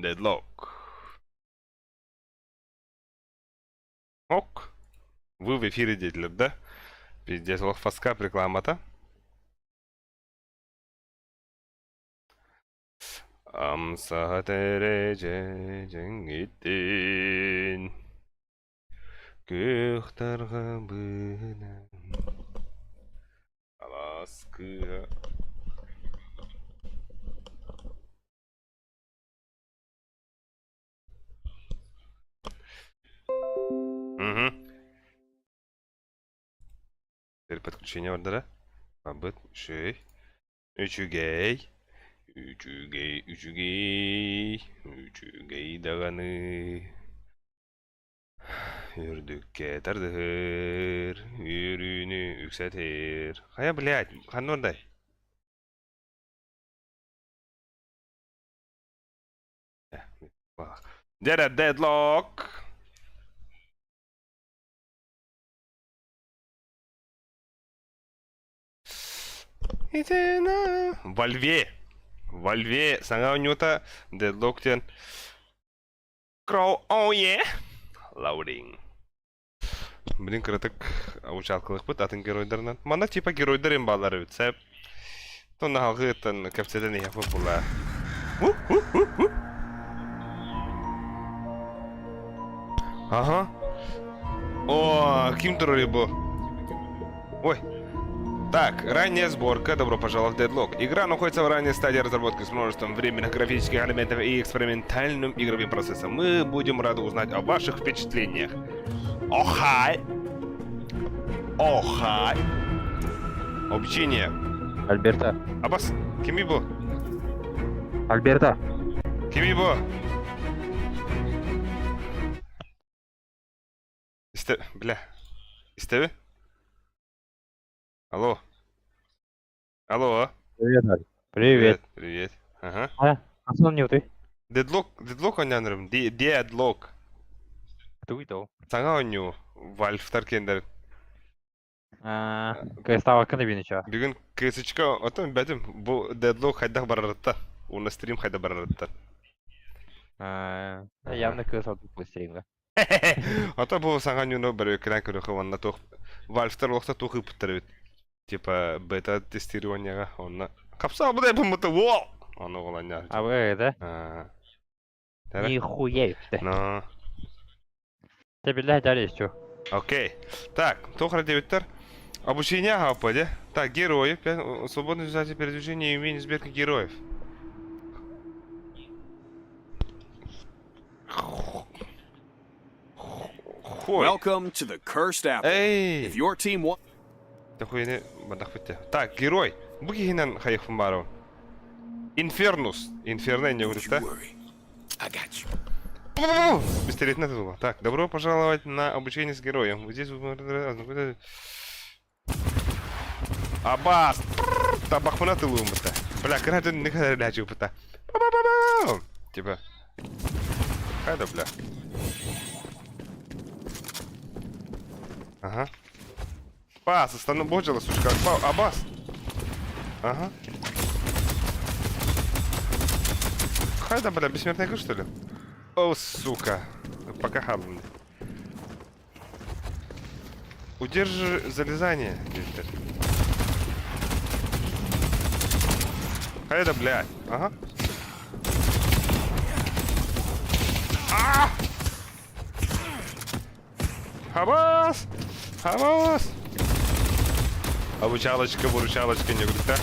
Дедлок. Ок. Вы в эфире, деятель, да? Пиздец, лохфаска реклама-то. Амсагатереже жеңгеттен көқтарға бынан аласкыға. Теперь подключение ордера. Абыт, шей. Үчүгей. Үчүгей даганы. Үрдүкке тардыр. Үрүнү үксәтер. Кая, блядь, каны ордай? Дера дедлок. Вальве. Вальве. Саңа онюта. Дедлоктен. Кроу. Оуе. Лаудинг. Блин, кратык учалкалык быт атын геройдарынан. Мана типа геройдар эмбалары бит. Сәп. Тонна халгытын кәпсәдән яфып була. Ага. О, ким тролли был? Ой. Так, ранняя сборка. Добро пожаловать в Deadlock. Игра находится в ранней стадии разработки с множеством временных графических элементов и экспериментальным игровым процессом. Мы будем рады узнать о ваших впечатлениях. Охай! Охай! Обучение. Альберта. Абас, кем был? Альберта. Кем был? Бля. Истеви? Алло. Алло. Привет, Аль. Привет. Привет. Ага. Аслан не ты? Дедлок ойнанырым. Дедлок. Кто это? Саңа ойну. Вальф таркендер. Кстава канабинича. Бүгін ксычка отом бәдім бұл дедлок хайдақ барарытта. Уна стрим хайда барарытта. Явно кстава бұл стримга. Ата бұл саңа ойну бір өкілен көрі қыванна тоқ. Вальфтар лоқта тоқы пұттыр өт. Типа бета тестированияға онна. Қапса бұдай бұмыты уол! Оны олanya. А вы это? Нихуя. Но. Тебе для далее что? Окей. Так, тохра девятер. Обучение гападе. Так, герои. Свободное занятие передвижения и умение сберка героев. Welcome to the Cursed Apple. Эй! If your team wants... Так, герой. Буги хинан хаих фумбару. Инфернус. Инферне не говорит, да? Пистолет на туда. Так, добро пожаловать на обучение с героем. Вот здесь вы... Абас! Табахмана ты лумата. Бля, когда ты никогда не хочу пыта. Типа. Хайда, бля. Ага. Пас, остану боджала, сучка. Абас. Ага. Хайда, бля, бессмертный игры, что ли? О, сука. Пока хаблен. Удержи залезание. Хайда, блядь. Ага. Хабас! Хабас! Обучалочка, выручалочка, не говорит, да?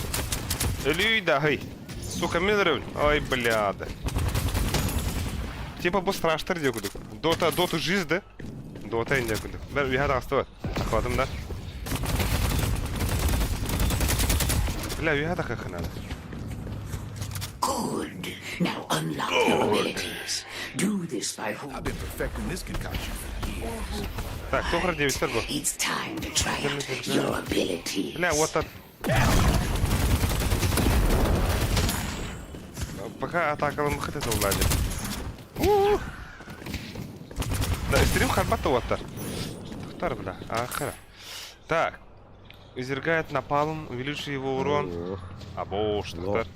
Люйда, хей. Сука, милерин. Ой, бляда. Типа bu страшно diyor kuduk. Dota жизнь, да? Dota ince kuduk. Ben bir hata hasta var. Akvadım da. Bля, bir hata kakın ada. Good. Now unlock your abilities. Do this by hook. I've been perfecting this concoction for years. Так, кто ради вистер был? It's time to try out your abilities. Бля, вот так. Пока атакалым хытет уладит. Да, стрим харбата уаттар. Тухтар, бля, ахара. Так. Извергает напалм, увеличивает его урон. Або, что-то.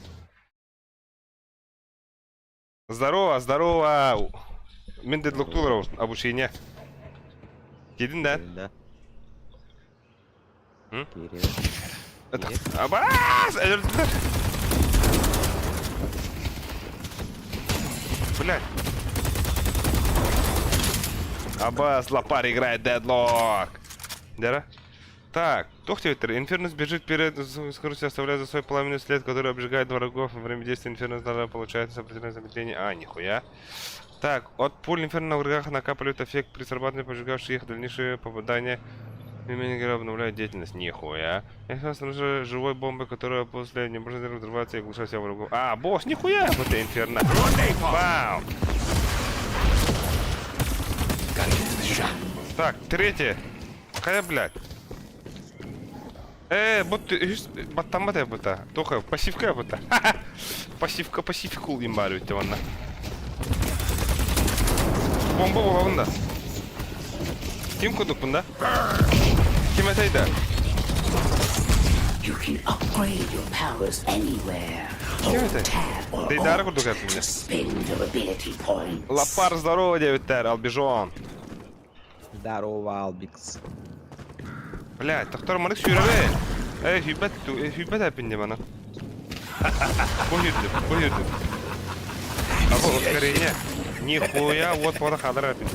Здорово, здорово. Мен дедлоктулар обучение. Кидин да? Да. М? Кирилл. Это... Абас! Блядь. Абас, лопар играет дедлок. Дера? Так, Тохтивитер. Инфернус бежит вперед, скоростью оставляя за свой пламенный след, который обжигает врагов. Во время действия Инфернус получает сопротивление замедления. А, нихуя. Так, от пуль Инферно на врагах накапливает эффект при срабатывании, поджигавший их дальнейшее попадание. Мини-игра обновляет деятельность. Нихуя. Это снаружи живой бомбы, которая после не может взрываться и глушать всех врагов. А, босс, нихуя! Вот это Инферно. Вау! Так, третье. Какая, блядь? Баттан бата бата. Только пассивка бата. Пассивкул имбалю өтті ванна. Бомба болауында. Ким күдік бұнда? Ким әтейді? You can upgrade your powers anywhere. Ким Hold әтей? tab or Дейдары alt күдік to әтімде. spend your ability points. Лапар, здорово, девиттер, албижон. Здорово, Албикс. Блядь, тахтар марик сүйрәбе. Хүбәт әпінде мана. Бұйырды. Або, ускорение. Нихуя, вот пода хадыр әпінде.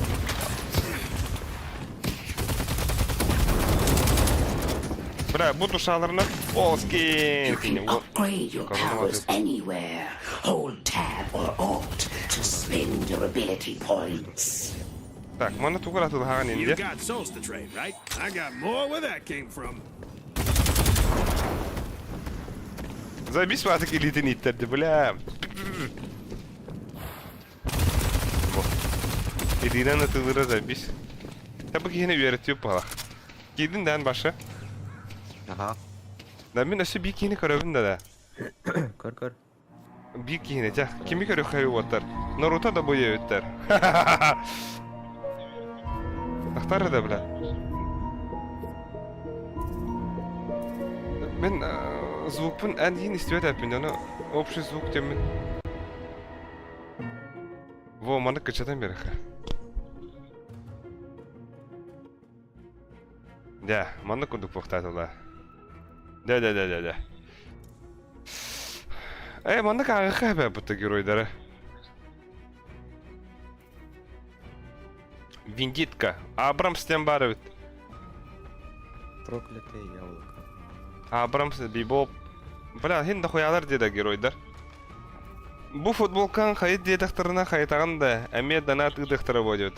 Бля, буду шалырны. You Оскин. can upgrade your powers anywhere. Hold tab or alt to spend your ability points. Так, мана тугар атыл хаған You енді. got souls to trade, right? I got more where that came from. Забись ватык элитин иттерді, бля. Элитан атылыра забись. Табы кейіне үйәреттеу палақ. Кейдің дән башы. Ага. Да мен өсі бей кейіне көрөбін да. Көр. Бей кейіне, жа. Кемі көрі қайы оттар. Наруто да бойы өттер. Ақтары да, бля. Мен звукпын ән дейін істеует әппен, оны общий звук темін. Во, маны кычадан бері қа. Да, маны күдік бұқтатылда. Да. Маны қағы қабы бұтты геройдары. Виндитка. Абрамстен бары өт. Проклятое яблоко. Абрамс, Бибоп. Бля, хин да хуялар деді геройдар. Бу футболкан хайт дедіқтіріна хайтағанда, әме донат үдіқтірі бой деп.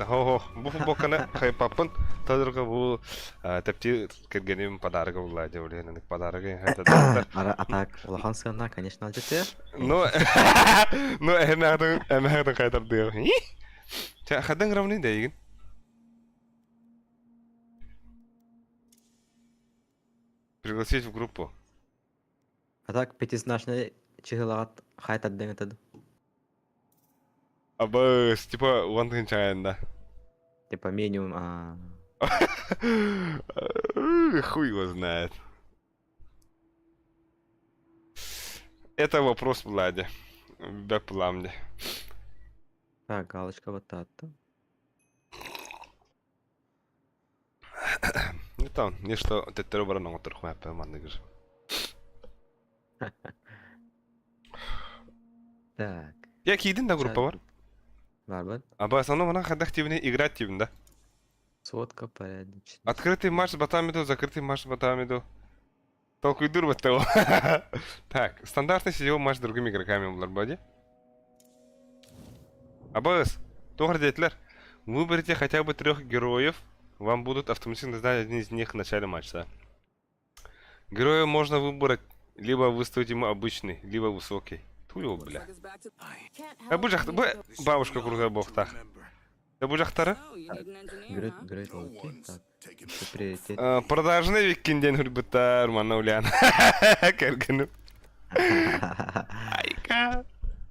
Бу футболканы хайпапын, тадырға бұл тәпті кіргенем подарығы бұлай деп ойлайын. Подарығы хайтадықтар. Атак улахан сығына, конечно, алжеті. Ну, әмәғдің қайтарды. Қадың равны дейгін. Пригласить в группу. Атак пятизначный чығылағат хайтат деңетеді. Абыс, типа, уантын чайында. Типа минимум, Хуй его знает. Это вопрос Влади. Бек пламни. Так, галочка вот так-то. Не там, нечто теттеру бараның отыр хуяппы мандыгыр. Так. Я кейдің да группа бар. Бар бат. Абас, оно мана хадда активный, игра активный, да? Сводка порядочная. Открытый матч с ботамиду, закрытый матч с ботамиду. Толкуй дур баттау. Так, стандартный сетевой матч с другими игроками в Ларбаде. Абас, тоғыр детлер, выберите хотя бы 3 героев, вам будут автоматически знать один из них в начале матча. Героя можно выбрать, либо выставить ему обычный, либо высокий. Туй, бля. Бабушка крутая бог-то. Да бужақтары? Грейт локи. Так. Приоритет. Продажны виккенден хүрбіттар, мана улян. Кәргіні. Айка.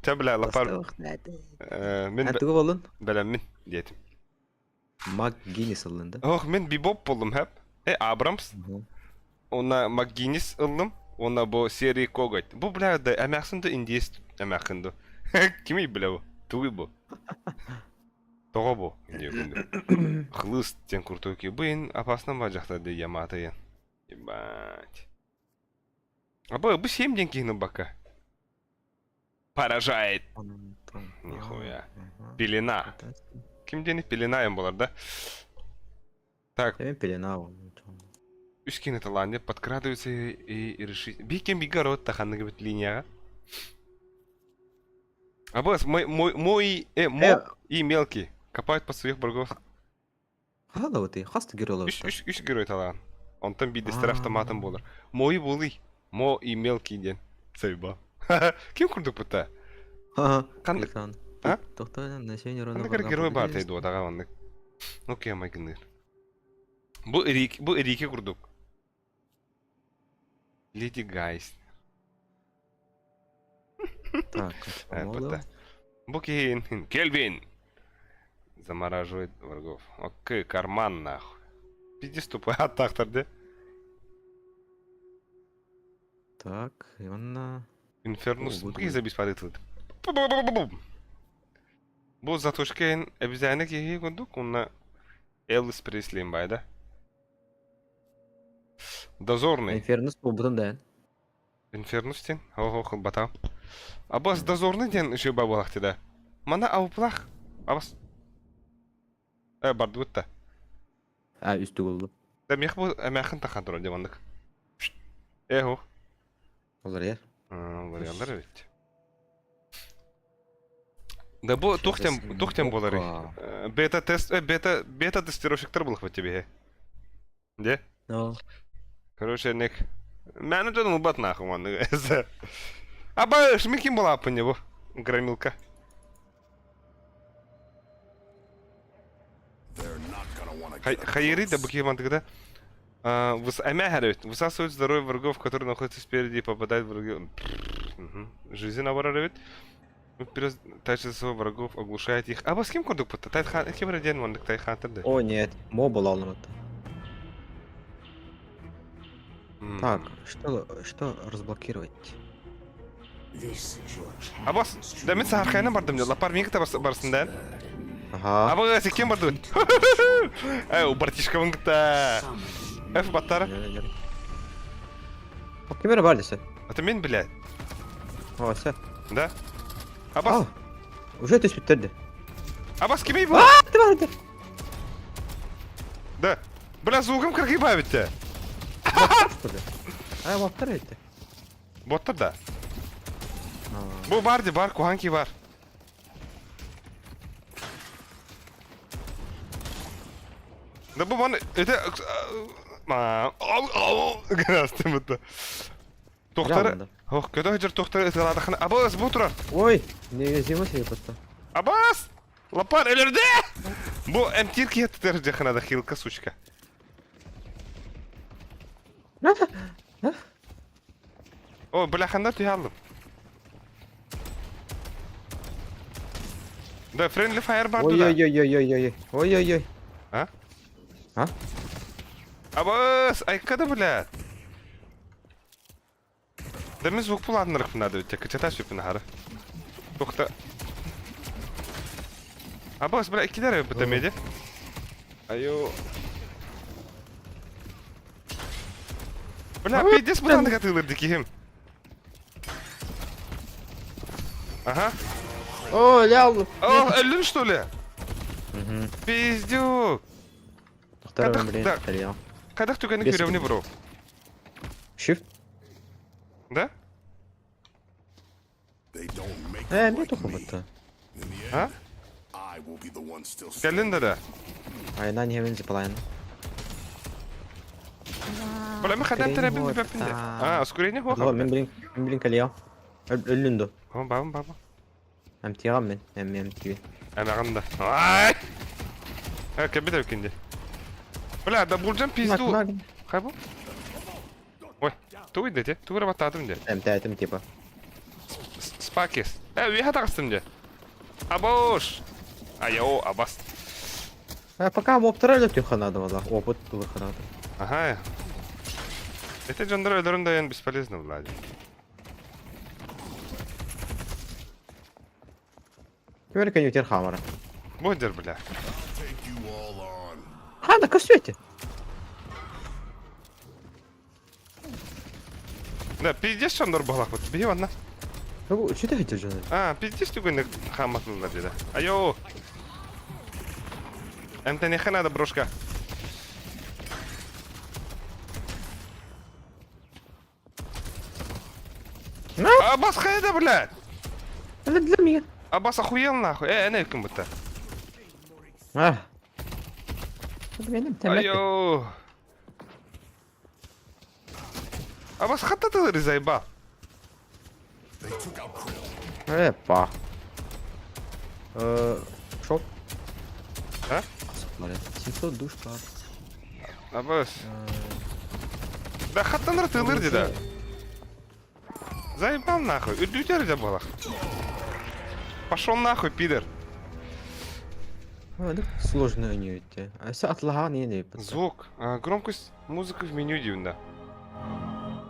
Ча, бля, лапар. Мен Әттігі болын? бәлем мен, детім. Мак Гиннес алынды. Ох, мен бибоп болдым хәп. Абрамс. Она МакГиннес ылдым. Она бо серии когать. Бу, бля, да, әмәқсынды индейс әмәқынды. Кемей, бля, бу? Туй бу. Того бу. Хлыст тен куртуки бын, опасно бажахта де яматыен. Ебать. Бу 7 деньги бака. Поражает. Нихуя. Пелена. Ким дени пеленаем болар, да? Так, Темен пелена ол. үскені талан деп подкрадываются и решить. Бейкен бигород таханны бит линияға. Абас, мой и мелкий копают по своих врагов. Хала вот и хаста герой. Үш герой талан. Он там бидестер автоматом болар. Мой булый, мо и мелкий ден. Сайба. Ким курдук бұта? Ха. Қандай? А? Тоқтойдан население ровно. Қандай герой бар тейді одаға ваннык. Окей, амайгыныр. Бу Эрике курдук. Леди Гайс. Так, помолвил. Букин, Кельвин. Замораживает врагов. Окей, карман нахуй. Пиздец тупой аттақтар, да? Так, и он на... Инфернус. О, вот Букин он. забить падает. Бу затушкен обезьяны кеги курдук, онна Элвис Преслин бай, да? Дозорный. Инфернус бұл бұдан дайын. Инфернус тен? Ого, батау. Абас дозорный ден үші бабалақты да. Мана ауыплақ. Абас. Барды бұтта. Үсті болды. Да мех бұл әмәқін таққан тұру демандық. Хо. Олар ер. Олар өтті. Да бұл тұқтен болар. Бета-тестировщиктер бұлық бұт тебе. Де? Ну. Короче, нек. Мәні жадың ұлбат наху маңды. Аба, шмекин была по него, громилка. Хайри, да буки мантыгда. Высасывают здоровье врагов, которые находятся спереди и попадают в враги. Жизнь наворачивает. Тащит своих врагов, оглушает их. А с кем курдук пута? Тайт кем радиан мандык тайхантер да? О, нет. Мобил алматы. Так, что разблокировать? Абас, да мен сахаркайна бардым да, лапар менің кіта барсын да? Ага. Аба, сен кем барды? У братишка вон кіта. Баттары? Кемері бар десе? Это мен, блядь. О, все. Да? Абас, Уже төс біттерді. Абас кемей бұл? Ты барды. Да. Бля, звуком как ебавить-то? Боттар өйтті. Боттар да. Бұл бар де бар, куханки бар. Да бұл баны... Это... Грастым это. Тоқтары... Ох, көді өжір тоқтары ытыладықын. Абас, бұл тұрар. Ой, невезимо себе просто. Абас! Лапар, әлірді! Бұл әмтирки еттір жақынада хилка, сучка. О, бляхандар түйе алдым. Да, friendly fire бар туда. Ой-ой-ой-ой-ой-ой. Ой-ой-ой. А? А? Абас, айкада, блядь. Да мен звук пуладнырық надо өтте, качата сөпін ары. Тоқта. Абас, бля, ikkiler бітемеді. Айо. Бля, пейдес бұтанды қатылырды кейім. Ага. О, лял. О, өлін, что ли? Пиздюк. Второй, блин, так. стоял. Қадақ түгені Бес көревіне секунд. бұру. Shift. Да? Мне только вот-то. А? Кәлін да. Айна не вензи полайн. Бля, мен қадан тәрәбін вот бәпінде. так. Ускорение О, хоға. мен блин калия. Өлүндө. Бабам. Ам тигам мен. Ам тиги. Әмәғында. Ай! Кәбет өкінде. Бля, да бұлжан пизду. Қай бұл? Ой, туйды де. Туйра батадым де. Ам тәтим типа. Спакес. Уйха тағыстым де. Абош! Айо, абас. Пока моптар өлөп түйха надо вала. Опыт выха надо. Ага. Эти жандар өлерін дайын бесполезно, Влади. Теперь конъюнктир хаммера. Будер, бля. А, на косвете. Да, пиздец, что нор балах, вот бей ладно. Что ты хотел делать? А, пиздец, ты гонек хаматнула, деда. Айо. Энто не надо, брошка. Абас хайда, блядь. Это для меня. Абас охуел нахуй. Эне кем будто. А. Это меня не Айо. Абас хата ты заебал. Эпа. Шоп. А? Смотри, 700 душ, пап. Абас. Да хата нар ты лырди, да. Заебал нахуй. Удютер за балах. Пошел нахуй, пидор. Это сложно не идти. А если отлаган не не. Звук. Громкость музыки в меню дивно.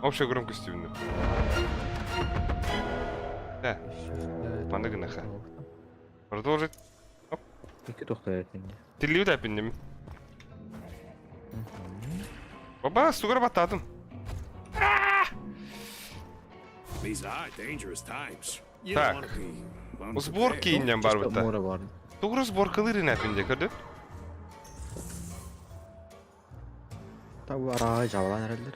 Общая громкость дивно. Да. Мандагнаха. Продолжить. İki doktor erkeğinde. Tilliyi de bindim. Baba sugar batadım. These are dangerous times. You Так. don't want to be. Сборки иннем бар İşte быта. mora vardı. Тугры сборкалары на пинде көрдү. Tabi arağa cavalan herhalde.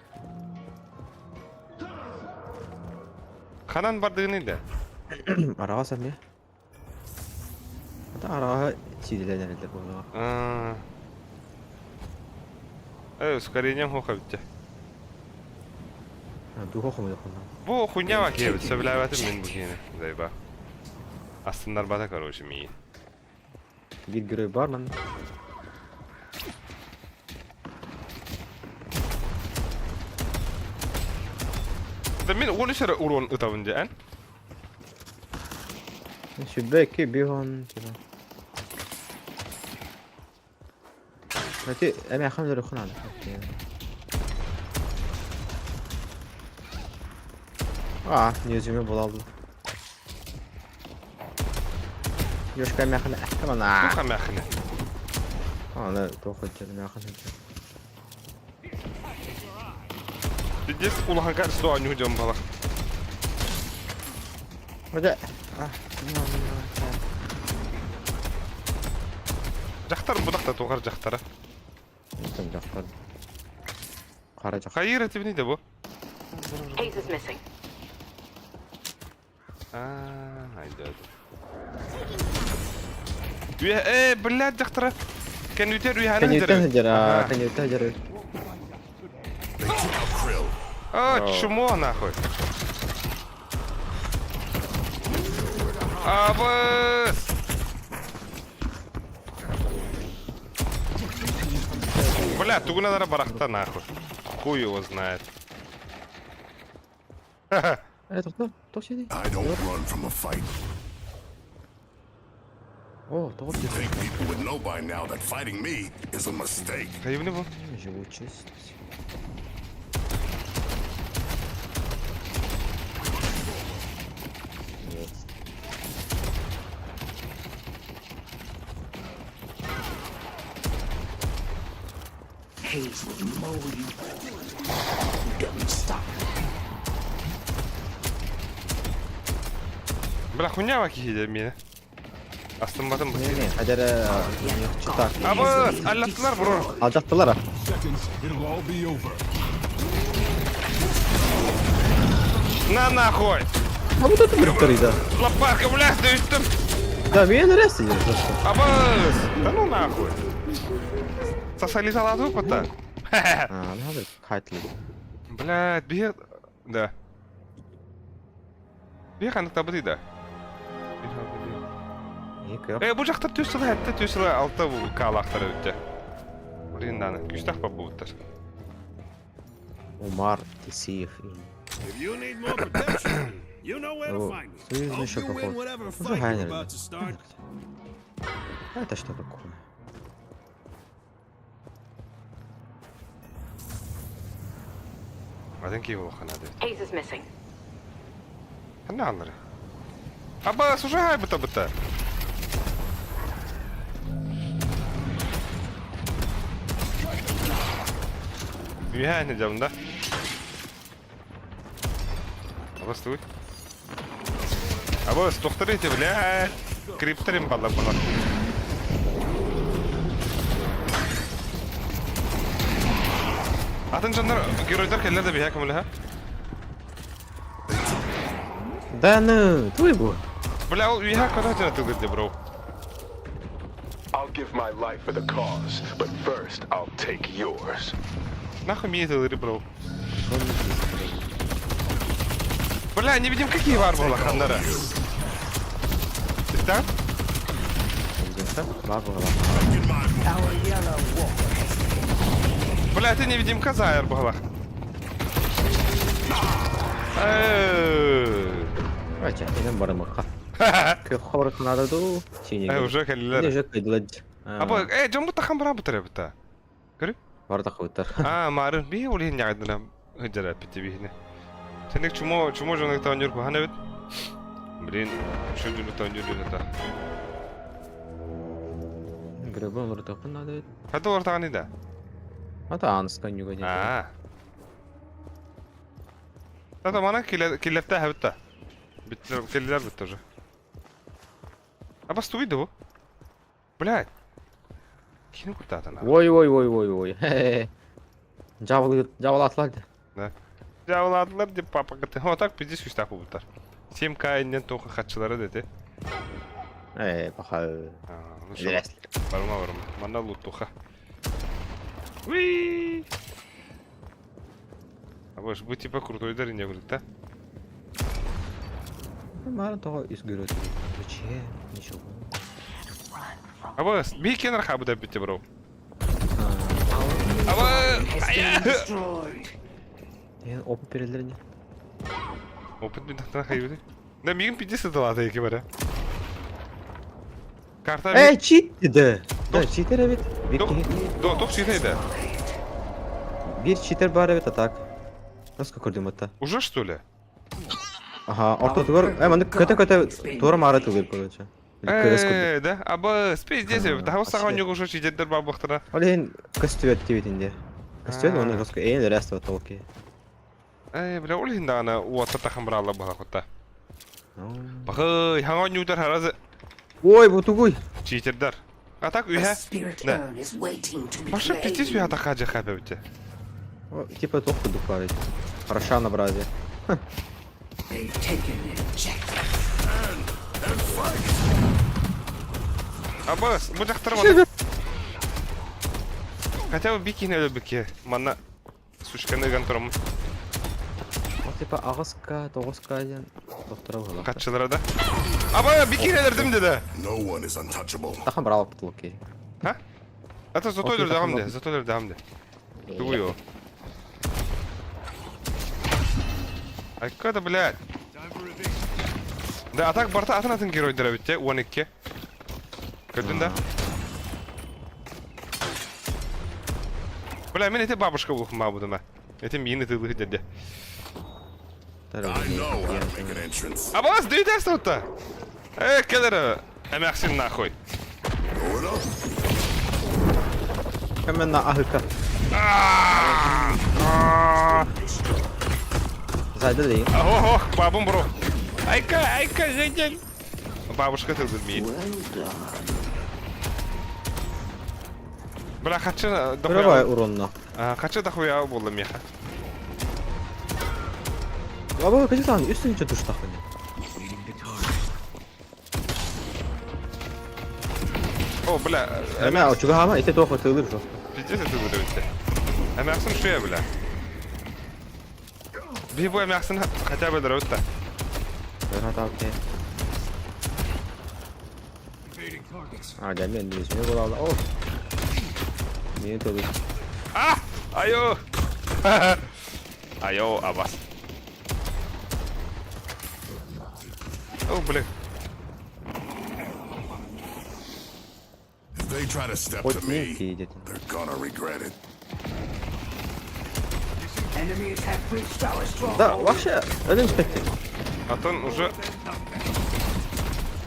Ханан бардыгын да. Arağa sen ne? Hatta arağa çiğdilen herhalde bu arada. Ускорением хоха битте. Duha komuyor ondan. Бу хуйня ва кебит, сөйләбәтим мен бу кийне. Зайба. Астындар бата, короче, ми. Bir görev var lan. Да мен он işe урон ытабын ан. Şu belki bir an. Hadi emeğe hamle rukun aldı. Ah, yüzümü bulalım. Yoşka emeğe hamle. Tamam ha. Туха мәхне. Ana tokat emeğe hamle. Пиздец, улахан качество аню жом бала. Hadi. Жактар будакта тугар жактары. Tam jaklar. Kara jak. Хайыр этибни де бу. Ace is missing. Haydi. Блядь, жактары. Kan ütер уйханы Kan yutan hajar, kan yutan hajar. Чмо нахуй. Абыс! Бля, тугуна дара барахта нахуй. Хуй его знает. Это кто? Кто сидит? I don't run from a fight. О, то вот I think people would know by now that fighting me is a mistake. Каевни бу? живучесть. Haze will mold you. Don't stop. Бля, хуйня ваки хиде мені. Астынбатым bu. Ne ne? Hajar çıtak. Абыс! Аллаттылар, бро. Alacaktılar ha. It'll all be over. На нахуй! Ha bu da tümürükleriydi. Лопатка, бля, дүйттім. Da bir nereye siliyorsun? Абыс! Да ну нахуй. Сосали салату пота. Ha, ne haber? Kayıtlı. Блядь, бе... Да. Бе қандықта бұды да. İyi kıyap. Бұл жақтар төсілі әтті төсілі алты бұл калақтар өтті. Ренданы, күштақ па бұлттар. Umar Tisif. If you need more protection, you know where to О, find me. союзный Hope you шапоход. win whatever Уже fight you're Хайнер. about to start. Это что такое? Аден кей бұл қанады. Ace is missing. Қанды аңлары. Абас, уже хай бұта бұта. Üye ne camında? Abas tuğ. Abas doktor eti bile. Kripterim balla balla. Atın canlar, görüyorlar keller de bir hakem öyle ha. Да ну, твой bu. Bля, o üye kadar canı tıkırdı bro. I'll give my life for the cause, but first I'll take yours. Нахуй мне это бро. Бля, не видим какие var bu lakanlara. Да? Var bu lan. Бля, ты не видим казайр bu lak. Acha, benim barım bak. Kö xabar kınadı du. Çiğne. Уже Ne kelliler. jök kaydıladı. Aba, jombu takam bra butar buta. Görü? Var da kıvıtlar. Marın bir olin yağdına hıcara bitti bihine. Senek çumo jonak tanjur bu hanet. Bilin şu dünü tanjur da. Grebe olur da kınadı. Hadi ortağını da. Ata anıskan yuga ne. Tata bana killefte habitta. Bittiler, kelliler bitti уже. Абас туйду bu. Блядь. Kim kurtardı lan? Oy. Javul atlardı. Javladılar деп папа gitti. Ha tak bizi suçta bu butar. 7K-nden toku kaççıları dedi. Bakal. Ну что? Varma. Mana loot toka. Уи! Абаш, bu типа крутой дарин я говорю, да? Mara toho izgürüyordu. Zачем? Ничего. Абас, bir kenar kabı da bitti bro. Destroyed. Yani open perilerini. Опыт bir tane hayırdı. Ne migin pidesi de var ki böyle. Karta Cheat dedi. Da cheater evet. Топ читайда. Bir cheater var evet atak. Nasıl kurdum hatta? Уже что ли? Aha, orta duvar. Hemen kötü doğru mağara tılıyor koruyucu. Да, аба спиздец, да саған yok уже читерлер бар бақтыра. Олен костюет тивитинде. Костюет оны жестко эйн рест вот окей. Бля, ол хинда ана уатта тахам брала бала хотта. Бахы, хаңа нютер харазы Ой, bu тугуй. читерлер. Атак The үйе. spirit Ne? urn is waiting to be Башы пиздец үйе claimed. атақа жақа бәуте. Типа тоқу дукварит. Хороша на бразе. They've taken an objective. Аба, bu жақтар бана. Хотя бы бикин әлі біке. Мана сушканы гантырым. O типа ağızka, toğuzka diyen doktora var. Қатшылары да. Аба, бикин әлірдім деді. No one is untouchable. Tahan bravo putuluk ki. Ха? Ата затойлер дағамды. Дуй о. Айкада, блядь. Да, атак барта атын геройдер бітте, 12. Көрдің да? Бля, мен ете бабушка болуқым ба бұдыма. Ете мені тылығы деді. I know how to make an entrance. Абас, дүйді әсті ұтта. Келері, әмәқсін нахуй. Going up. Hemen na ahıka. Zayda değil. Ох, бабым, бро. Айка, жеңгел. Бабушка тылды білмейді. Well done. Бля, қачы Bravo uronla. дохуя болды меха. Baba kaçı tane üstünce duş takın. О, бля, Hemen o çuga hama ite toğu tığılır şu. пиздец это буде бітті. Әмәқсін шуя, бля. Bir bu əməksin хотя бы дұры өтті. Berat abi. Gelmeyin diye şimdi bu Allah. Oh. Niye tabii? Айо! Айо, Абас. О, бля. If they try to step Ой, to не me, едет. they're gonna regret it. Enemies have breached our stronghold. Да, вообще, один спектр. Атын уже...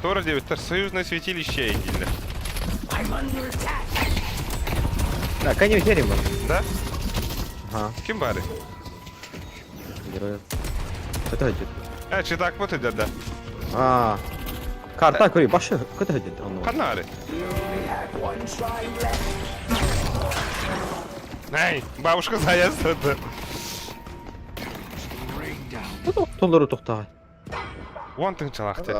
Тора 9 союзное святилище Энгельда. I'm under attack. Да, коню терем. Да? Aha. Kim bari? Geliyor. Kötü hücret. Çıtak mı tüdede? Aa. Karta koyuyor. Başı kötü hücret. Anlamadım. Kanari. Hey, babuşka sayesinde. Tolları toxta. Вон çalaqtı.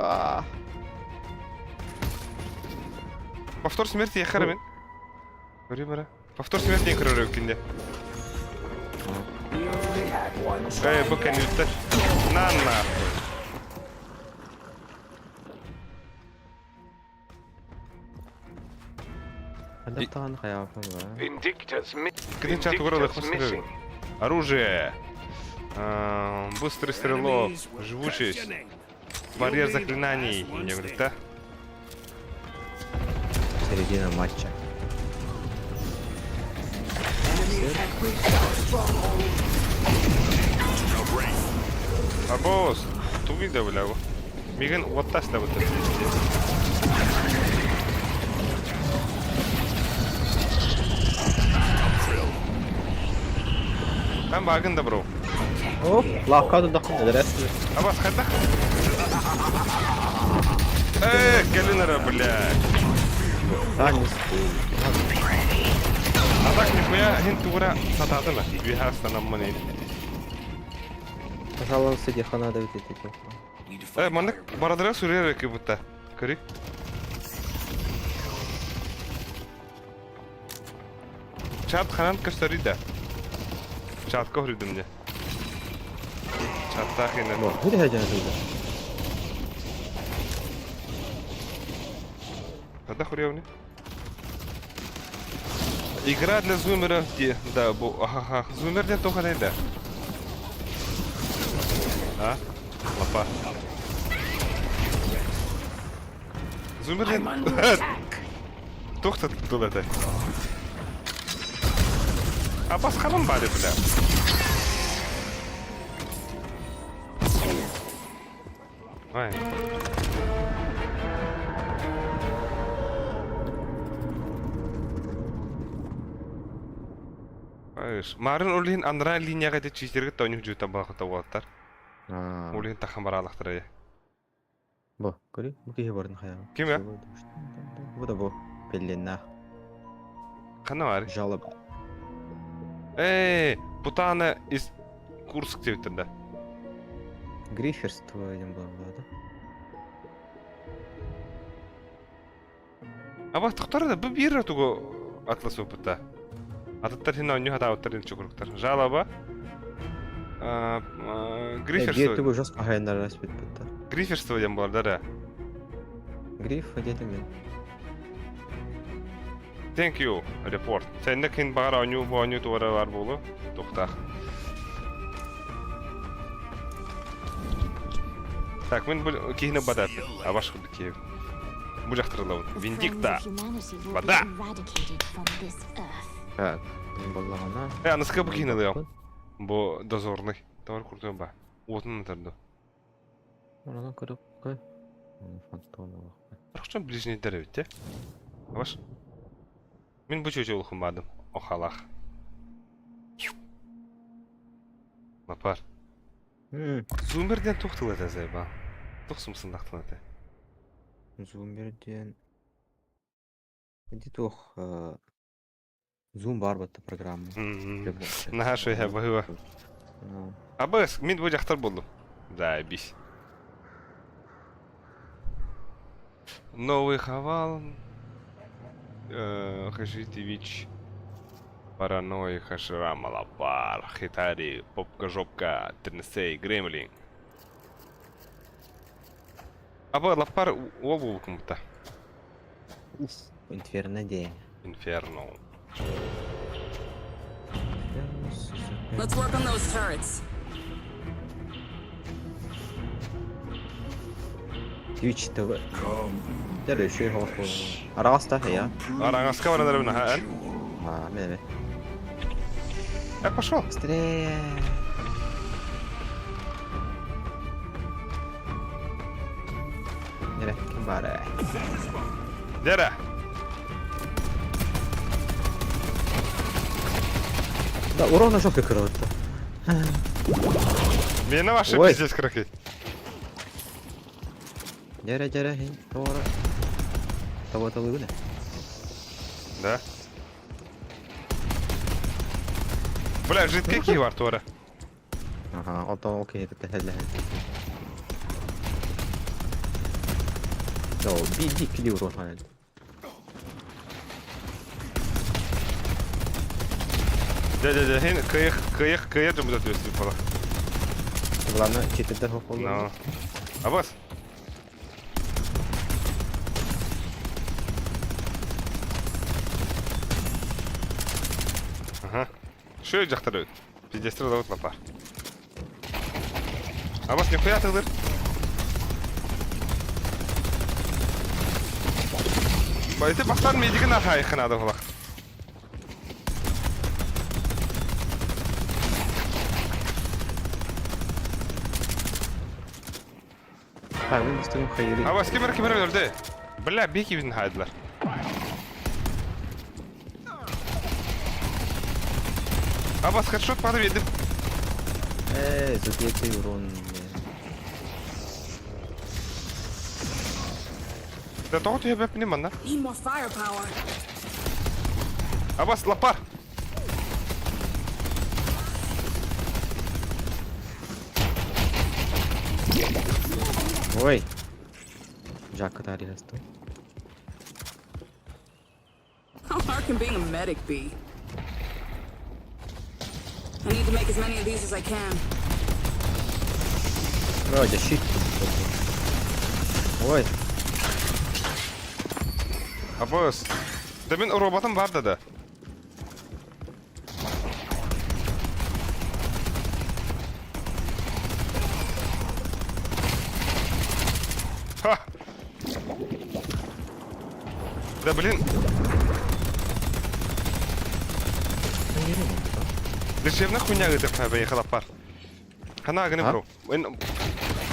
Повтор смерти я хармен. Говори, бара. Повтор смерти я крорю кинде. Эй, бука не летать. На нахуй. Hadi tane hayatım var. Vindicta's Кидин чат угрозы missing. Оружие. Быстрый стрелок. Enemies will Живучесть. crush your name. Барьер заклинаний. Не говорит, да? Середина матча. А босс, tu video бля. Миган вот так ставит. Там багын да бро. Hop. Lakkadı da ne resmi. Абас хата. Галинара, блядь. Танис. А так нихуя хинтура сатадына. Вихастана мани. Пожалуйста, дехана да видите. Мандык барадыра сүрер эки бутта. Көрүк. Чат ханан көстөрүдө. Чат көрүдүм де. Чатта хина. Bu bir heyecan duydu. Когда хуревни? Игра для зумера, где, да, ага, зумер для того да. А? Лапа. Зумер I'm under для... attack. Тухта тут это. А пасхалом бали, бля. Ай. Марын улин андра линияга да чистерге тонюк жута багыта болаттар. Улин тахан баралыктыр я. Bu, görüyor. Bu kişi varın hayal. Kim ya? Bu da bu. Bellinna. Кана бар? Жалоб. Путана из Курск твиттерда. Гриферство один был, да? А бас тохторда бу бир туго атлас опыта. Аттар хина оню хата оттарын чукруктар. Жалаба. Где Гриферство. ты уже спахайна распит пыта? Гриферство дем бар да. Гриф, где ты мен? Thank you, report. Сенде кин багара оню туара бар болу. Тохта. Так, мен бу кийне бадат. А баш худ ки. Бу жактырылау. Виндикта. Вода. Так, не была она. Аныска бу кийне даял. Бу дозорный. Товар куртун ба. Отун натырды. Oradan kırıp koy. Фантом. Рахчан ближний деревит, те? Баш. Мен бу чөчө улхумадым. Охалах. Напар. Зумерден тухтыл это зайба. Тухсумсын дактын это. Зумерден. Где тух Zoom бар бата программа. Наша я быва. Абыс, мен бу жактар болдум. Заебись. Новый хавал. Хашитевич. Параной, Хашира, Малапар, Хитари, Попка-жопка, Тернесей, Гремлин. Аба, лапар обул кому-то. Инферно день. Инферно. Let's work on those turrets. Twitch TV. Där är ju hårt på. Arasta här. Арангаска вара дарабна хаан. Med. Я пошел. Быстрее. Не räcker bara. Дера. Да, урона жопы кырылып. Мені ваши Ой. пиздец кракет. Жаре, хин, тора. Того лыгына. Да. Бля, жидкий ки бар туара. Ага, ото окей, это хәллә. Yo, bir kili urон хәл. Да, хин кыйык жумда төстү фала. Главное, читите хоп олду. No. Абас. Ага. Шо жактырып? Пиздестер завод лапар. Абас нихуя тыгдыр. Байты бактан медиген ахай хынады фала. Хәле мистер хәйри. Абас кемер öldü. Бля, беки bizden haydılar. Абас хедшот падып едим. Зутеки урон. Да тогот я беп неман да. Need more firepower. Абас лапар. Ой. Жакка тарихасты. How hard can being a medic be? I need to make as many of these as I can. Вроде щит. Ой. Абас. Да мен роботым бар да. Ха. Да блин. Дешевна хуйня это поехала пар. Хана гыны А? бро.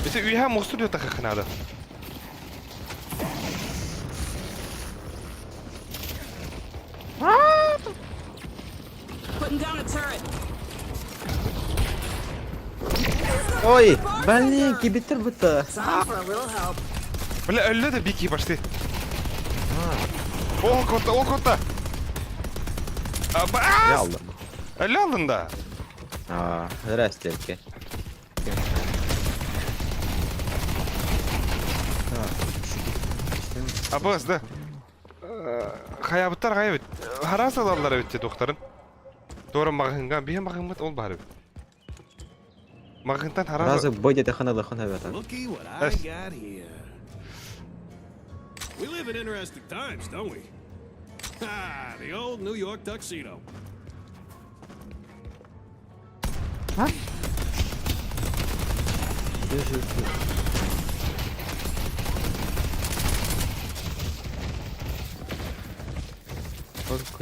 Если уйха мосту да так надо. Putting down a turret. Ой, блин, кибитер бутта. Time for a little help. Бля, öldü de biki baştı. Ol kotta. Aba. Я алдым. Öldü aldın da. Здрасте. Абас да. Хаябыттар гайбыт. Харас адамдар битти доктарын. Doğru magıngan bir magınmat ol bari. Magıntan harasa. Разы бойде ханада ханабата. Looky what I Yes. got here. We live in interesting times, don't we? Ah, the old New York tuxedo.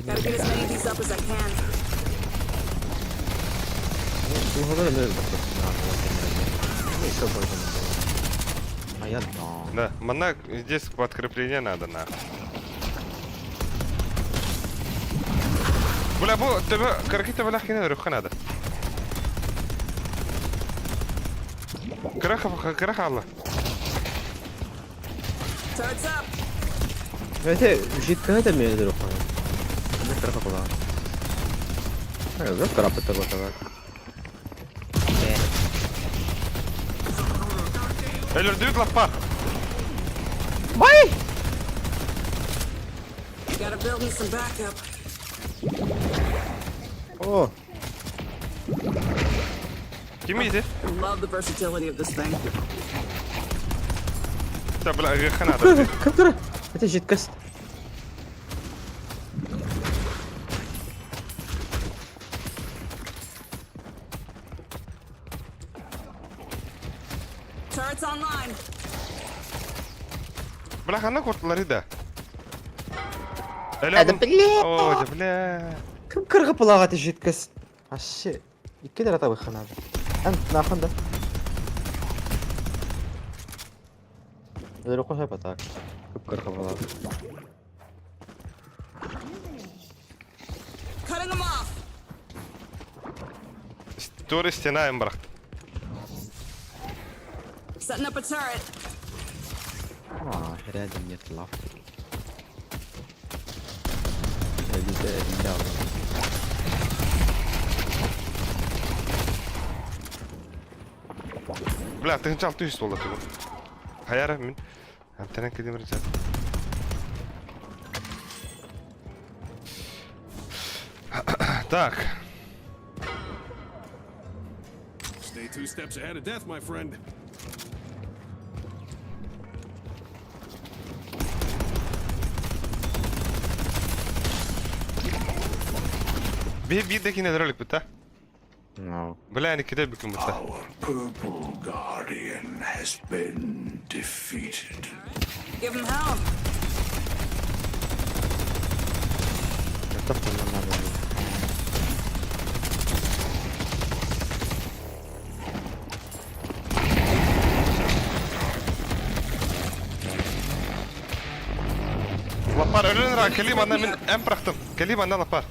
Gotta get as many of these up as I can. Да, мана здесь подкрепление надо на. Бля, бу тебе каркита бля хина рюха надо. Краха алла. Turret's up. Это жидкая это между руками. Не трохи була. Вже крапити готова. Öldürdük lapar. Gotta build me some backup. О, Kim yedi? Love the versatility of this thing. Да, бля, рюха надо. каптура. Это жидкость. Turret's online. Бля, хана kurtları da. Hadi bля. О, да, бля. Кім кыргып булагаты жидкость? Вообще. Икки дара табы ханады. Ант наханда. Дөрө кошап атак. Кіп кыргып булагы. Cutting them off. Tuğra istenayım bıraktım. Setting up a turret. Rядом нет лав. Взял. Бля, ты сначала ты стол это. Хаяра мин. Антенна кидем рецепт. Так. Stay 2 steps ahead of death, my friend. Bir dakika neler olup bitti? No. Bля, hani kide büküm bitti. Our purple guardian has been defeated. Give him hell. Это надо. Lapar ölün ra, kelim andan min en bıraktım. Kelim andan lapar.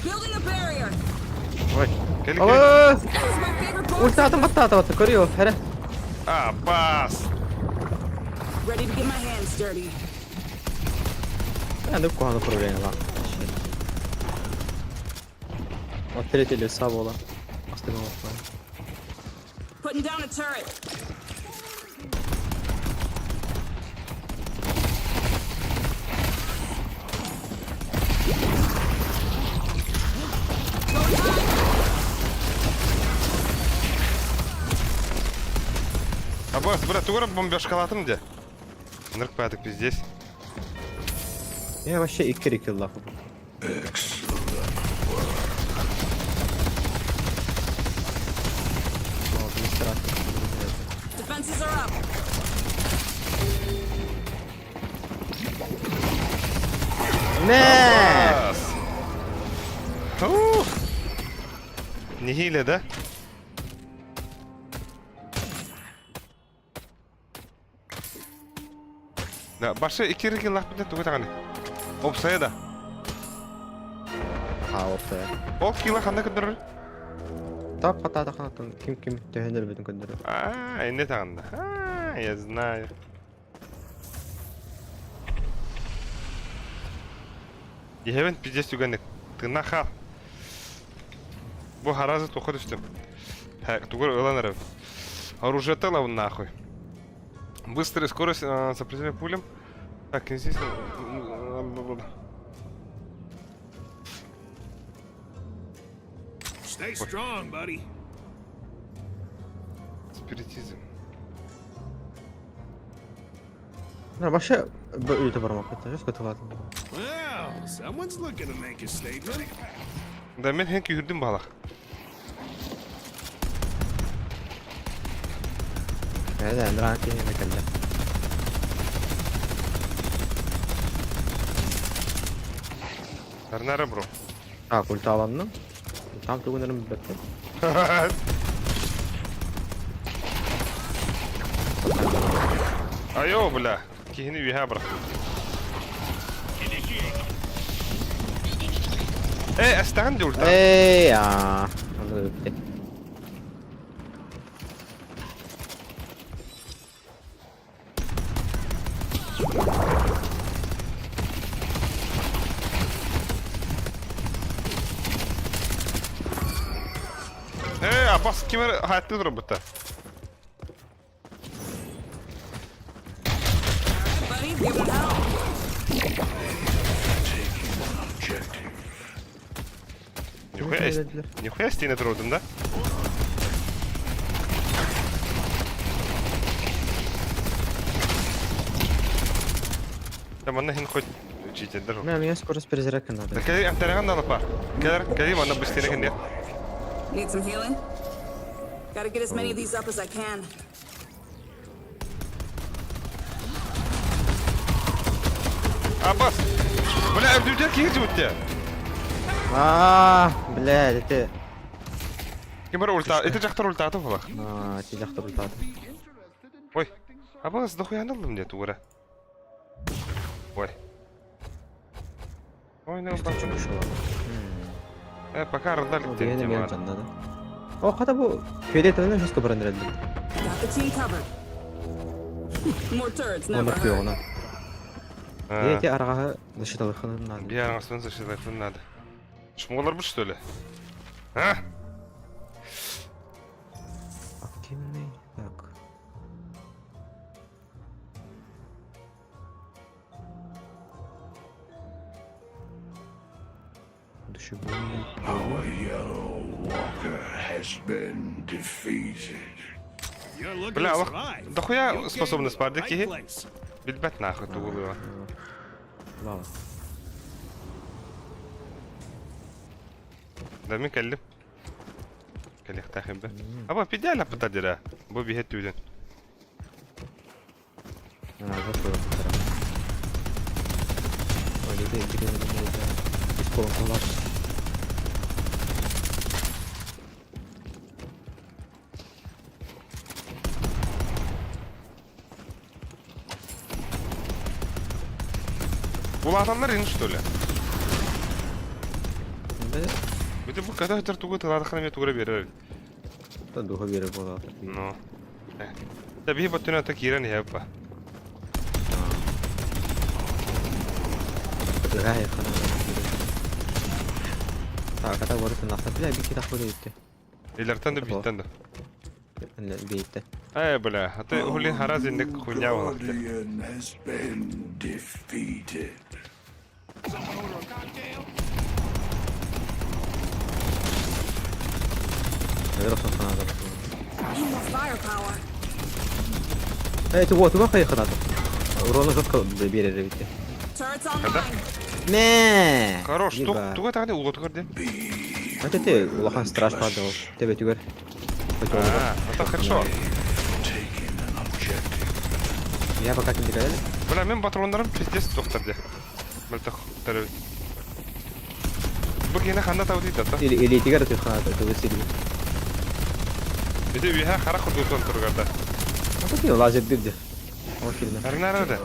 Building a barrier. Ой. Kelim kelim. Aa! That was my favorite part. Ulti atın battı koruyor. Hele. Ah, bas. Ready to get my hands dirty. Я не в кого направление ладно. Вот третий леса было. Остального. Putting down a turret. А босс, брат, тугра бомбёжка латым где? Нырк падок здесь. Я вообще и кирик килла. Defenses are up. Не! Bas. Ух. Не hile de. Да, başı iki rigi laf bitti tuğra tane. Opsaya da. Ha orta ya. O kila kanda kıdırır. Так, хата хата ким тегендер битен көндөрө. А, не тагында. А, я знаю. Ехевен пиздец юганек. Ты нахал. Бо харазы тоқы түстім. Тугор ыланыры. Оружие тела нахуй. Быстрая скорость сопротивления пулям. Так, здесь... Stay strong, buddy. Спиритизм. Ну, вообще, это бармак, это же скотовато. Well, someone's looking to make a statement. Да, мен хен күйірдім балақ. هذا عندنا كي نكلم. Тарнары, бро. Так, ульта аланның. Там түгенерім бітті. Айо, бля. Кихini üye bırak. استعندي ولتا. Ey ya. Anladı bitti. Abbas kime hayatta durup bitti. Buddy, give him hell. Нихуя стены трудом, да? Там она хоть учить дорогу. Мне скорость перезарядка надо. Да кали антараган надо пар. Кали она быстрее нет. Need some healing? Gotta get as many of these up as I can. Abbas. Бля, öldürecek ki hiç uçtu. Блядь, это... Кемер ульта, это жақтар ульта атып олақ. Ти жақта ульта. Ой, Abbas дохуя аналым не тура. Ой. Ой, не бачу. Поka arılar O gitti. diyene benim canladı. O kadar bu köyde yetemeden şu sıkı barındırıldı. Got the team covered. More turrets, Onu never bakıyor hurt. ona. Diyeti arağı dışı da bakılır lazım. Bir arasından sıçradı fırladı. Şmolar bu işte öyle. Ha? Bakayım ne? Yok. Dışı bu ne? Our Yellow Walker has been defeated. You're looking Бля, to вот survive. дохуя You came способность to the пардики. right place. Bilbet nahı tuğuluyor. Valla. ده مين كلم؟ كان يختاخم به أبا في ديالها بتدرى بو بيهت ودن Ben arada koyalım. Öyle de gidelim burada. Biz kolonlar. Bu adamlar iniş öyle. Ve Bir de bu kadar hıdır tuğu tıladı kanım yetu göre verir. da daha bir yere bola. No. Tabii batına takiren ya yapma. Gaya kana. Ta kata varıp nasıl bile bir kitap böyle gitti. İlerten de bitten de. Ne bitti. Ay bela. Hatta hulin haraz indik kunya var. Guardian has been defeated. Ne olsun sana da. Need more firepower. Hey tu bak kaya kana. Urona çok bir yere bitti. Turrets online. Ne? Хорош, туга тагы угод көрдү. Это ты, лохан страж падал. Тебе тюгер. Это хорошо. Я пока не договорил. Бля, мен патрондарым пиздец токтарды. Мылтык терөбүт. Бу кene ханда тау дейт да. Или тигер ты хана, это высили. Биде үйе кара курдуктан тургарда. Вот это лазер бирди. Вот фильм. Арнарада.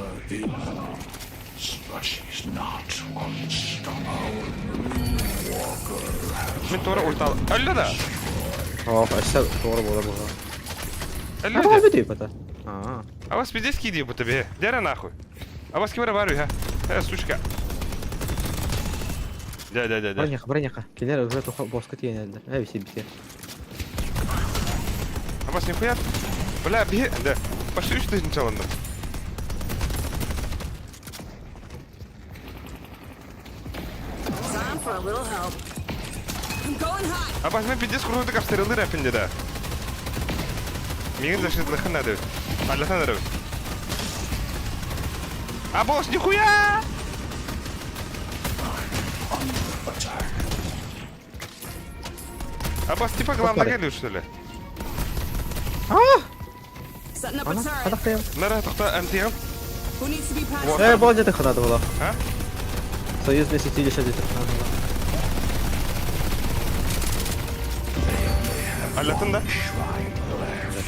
But she's not unstoppable. Мен тора ультал. Ölü da. О, aşağı doğru bola bola. Ölü А, de. види пота. А. А вас пиздец кидаю по тебе. Дера нахуй. А вас кибера барю, ха. Сучка. Да. Броняха. Келер уже тухо боскот yenildi. Эй, все бите. А вас нихуя. Бля, би, да. Почти 3000 çalındı. Time for a little help. I'm going high. А вас мен пиздец курдук обстрелы рэпинде да. Мигин защитлыхын надо. Аллахан надо. А босс, нихуя! А босс типа главное гелю, что ли? Setting up a Ana, turret. hadi kıyam. Нара тохта антиям. Who needs to be patched? Вот. Эй, более ты хана была. А? Союзный сети лишь один хана была. Аллахан да.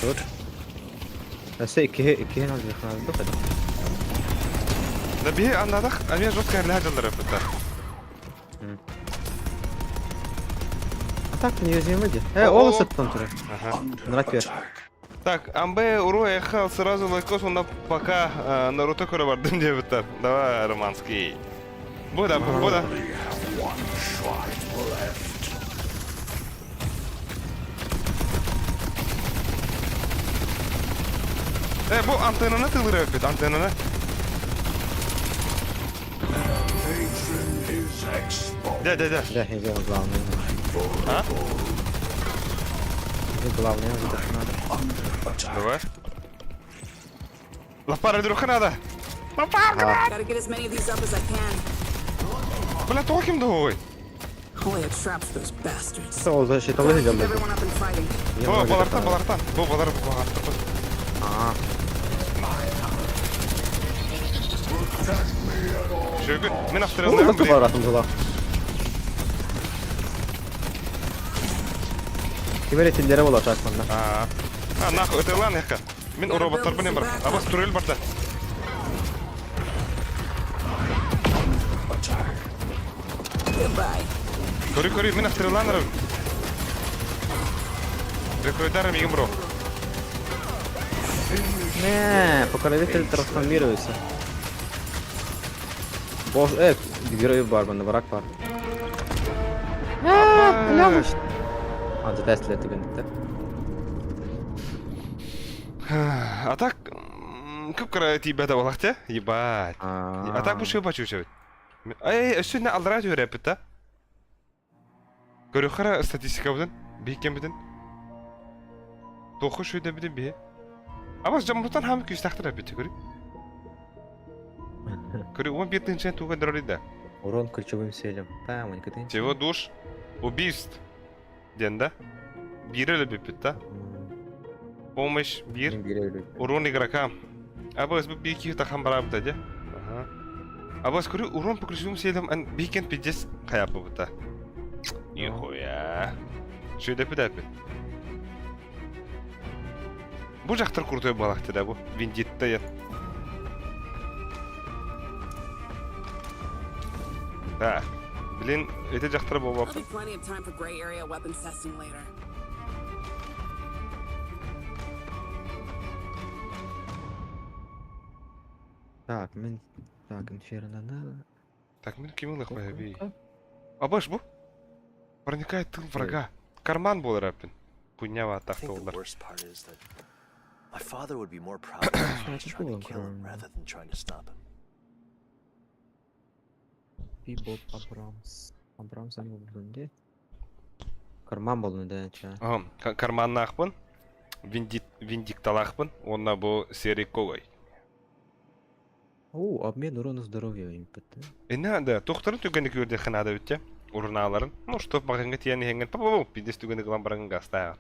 Dur. Neyse iki hena bir hana bu kadar. Да би андадах, а мен жестко ляжалар это. А так неуязвимый. Олы сыттан тұр. Нрат бер. Так, амбе уру ехал сразу лайкос, он пока Наруто көрө бардым деп битер. Давай, романский. Буда. Bu antennаны тылырып бит, антеннаны. Да. Да, я главный. А? Я главный, надо. Давай. Лапара друга надо. Gotta get as many of these up as I can. Бля, токим давай. Boy, it traps those bastards. Что он за щитовый Gotta keep идет? everyone up and fighting. Балартан. Бу балар. А, Şöyle men ну австралиялар это баратым была. Кемере тиллere olacak bunda. нахуй, это лан яка. Мен роботтар менен бар. А бас турел бар да. Goodbye. Көрі, мен авторланырым. Рекруйдарым егім бро. Не, покровитель трансформируется. Боже, героев бар, банда враг бар. Антитестler түгендікті. А так, көп кара тибәді олақты, ебать. А так бұл шөй бачу шөй. Өсіне алдыра жөйір әпіт, та? Көрі қара статистика бұдын, бейкен бұдын. Тоқы шөйді бұдын бе. Абас жамұртан хамы күйістақтыр әпіт, көрі. Көрі 11-дің чен туған дұрорыда. Урон ключевым селем. Там, они катынчы. Всего душ, убийств. Ден, да? Бирі лөбіпіт, та? Помощь, бир. Урон игрока. Абас бұл бейкі тақам барабыта, де? Абас көрі урон по ключевым селем бейкен 50 қаяпы бұта. Нихуя. Шөйді әпіт әпіт. Бұл жақтыр құртой балақты да бұл. Виндитті ет. Да. Блин, это жақтыр бол There'll бап. be plenty of time for gray area weapons testing later. Так, мен... Так, инферно надо. Так, мен кемілі қоя бей. Абаш бұл? Проникает тыл врага. Карман бол рәпін. Пунява I think the атақты worst part is that my father would be more proud of me if I was Значит, trying to было kill him правильно. rather than trying to stop him. Бибоп Абрамс. Абрамс они болдунде. Карман болдунде, ча. Карманны ақпын. Виндиктал ақпын. Онна бұл серик когой. О, обмен урона здоровья импет. Да, тоқтарын түгені көрді қынады өтте. Урналарын. Ну, что бағынғы тияны хенген. Па-па-па, бидес түгені қылан барыңын ғастаға.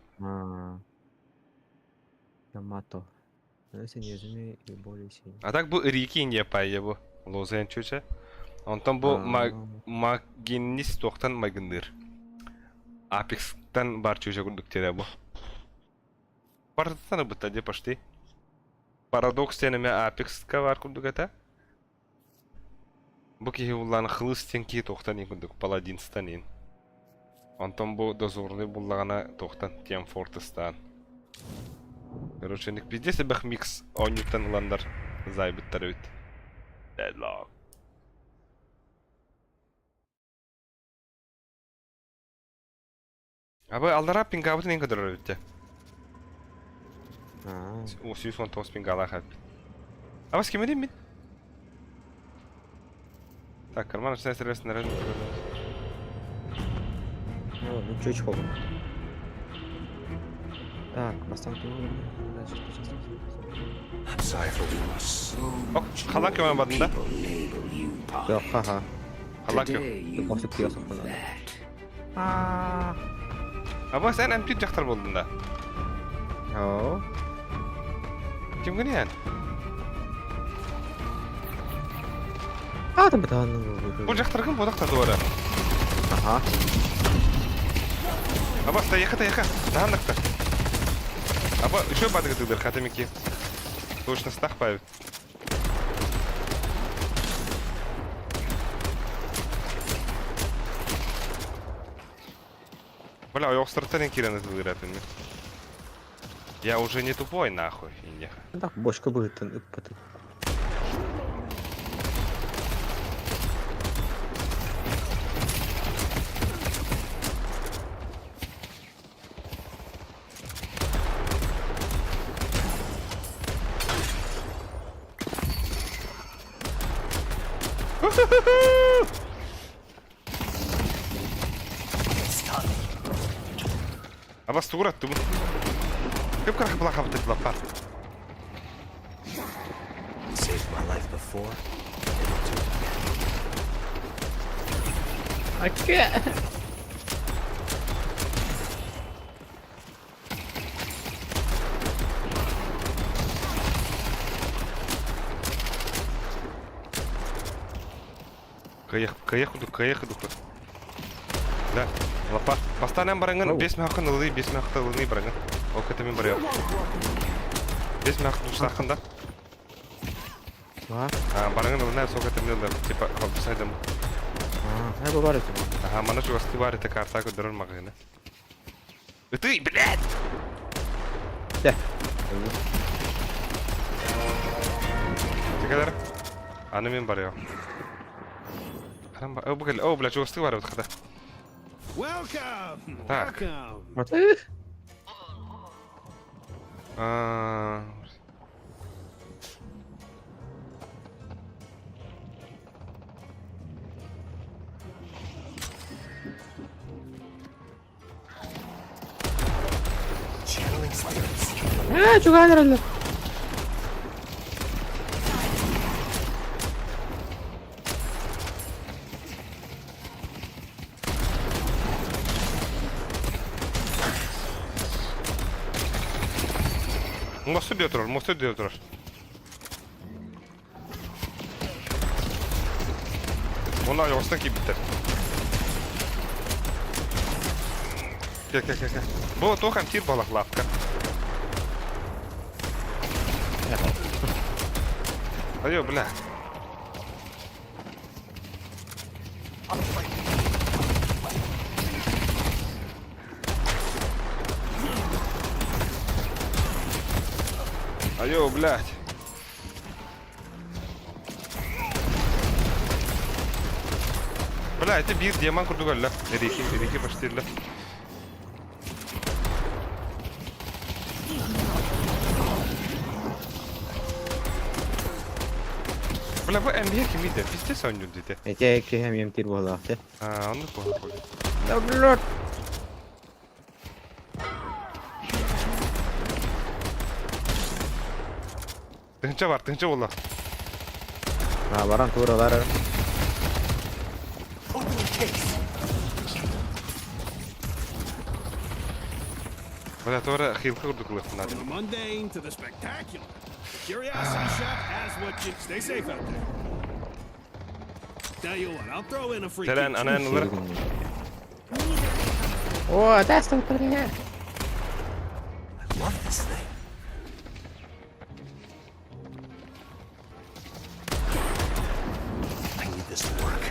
Ямато. Нәсен езіме и более сильный. А так бұл Рики инде пайы бұл. Лозен чөче. Онтан бұл магинис тоқтан магинdir. Апекстан бар чөче күндіктері бұл. Бардықтаны бұтта де пашты. Парадокс тенеме Апекстка бар күндігіті. Бұл кейі ұлланы қылыстен кей тоқтан ең күндік. Паладинстан ең. Онтан бұл дозорны бұллағана тоқтан Тем Фортестан. Короче, ник пиздец бах микс онюттан ұландар зайбыттар өт. Deadlock. Абы алдара пингабытын ең кадыр өтті. О, 119 пингала қап. Абы с кемеден мен? Так, карман начинает стрелять на районе. Ну, чуть хобом. Так, поставьте I'm sorry for being so. Ок, халан кемен бадында. Label you Yok, haha. Халан кем. Today you Просто prove киосок надо. that. Абы сән әмпит жақтар болдында. О, Кем гіне ән? там бітанның Бұл жақтар кім бодақтар дуары? Ага. Аба, яқа. Дағандықта. Аба, үші бадығы тығдыр, қатымекі. Точно стақ пайып. Бля, ояқстырттан ең керені тығдыр әпін. Я уже не тупой, нахуй, индеха. Так, бочка будет ыппаты. Аба, стуғыр атты бұл. Көп қарақ бұла қабыты бұлаппар. He saved my life before. Кайық ұдық. Да, лапа. Бастанан барыңын 5 мақын ылы, 5 мақты ылыны барыңын. Ол көтімен бар еу. 5 мақты ұшын ақында. Ва? Барыңын ылына сол көтімен ылы. Типа, қалды сайдым. Я говорю тебе. Ага, мене ж варите карта, дорон магазини. Ти, блядь! Де? Тикадер. Аны мен бар я. О, блядь, о, блядь, жосты бар вот когда. Welcome! Так. Welcome! Вот. Channeling spirits. Чуга herhalde. Mostu diyor durur, mostu diyor durur. Onlar yoksa ki biter. Gel gel gel gel. Bu tokan tir balak lafka. Ayo bla. Алло, блядь. Бля, это бир диамант курдугал, Рики почти. Бля, bu NBA kimiydi? Piste oynuyordu dedi. Эти hem yem tir valla. Ha, onu koydum. Да блядь. Тынча valla. Ha varan tuğralar. Bля, sonra xilqi kurduk lafından. From the mundane to the spectacular. Curiosity Chef has what you... Stay safe out there. Tell you what, I'll throw in a free Selen kick. ananıları. О, даст он меня. I love this thing. I need this to work.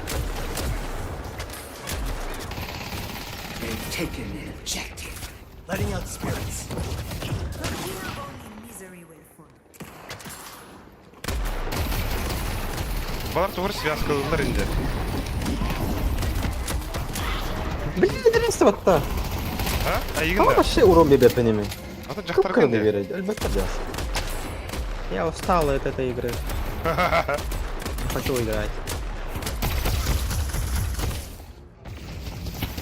They've taken an objective. Letting out spirits. Балар туғыр связкалылар инде. Блин, да не вот-то. Ha? Ama Ayıgın da. вообще урон бебе по ними. Ata Как жақтар не кенде. верить? Альбетте взялся. Я устал от этой игры. Не хочу играть.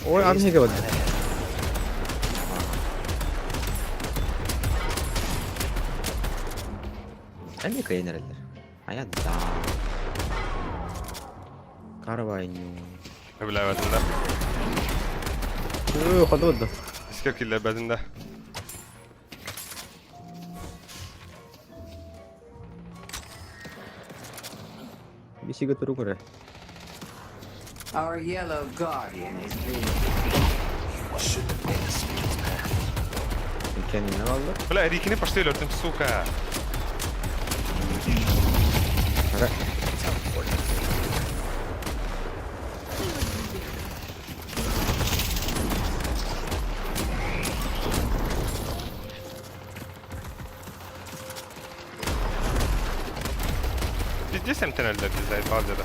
Ой, Амнига вот. Амника yenерler. Hayatta. Karvaynu. Bля, бәдінде. Ходу отда. Iske kille bәдінде. Бисиге туру көре. Our yellow guardian is being Shouldn't have made this spirit's path. Kendine kaldı. Bля, Рикini почти өлтім, сука. Ага. Bizde semtenelder dizayı bazıda.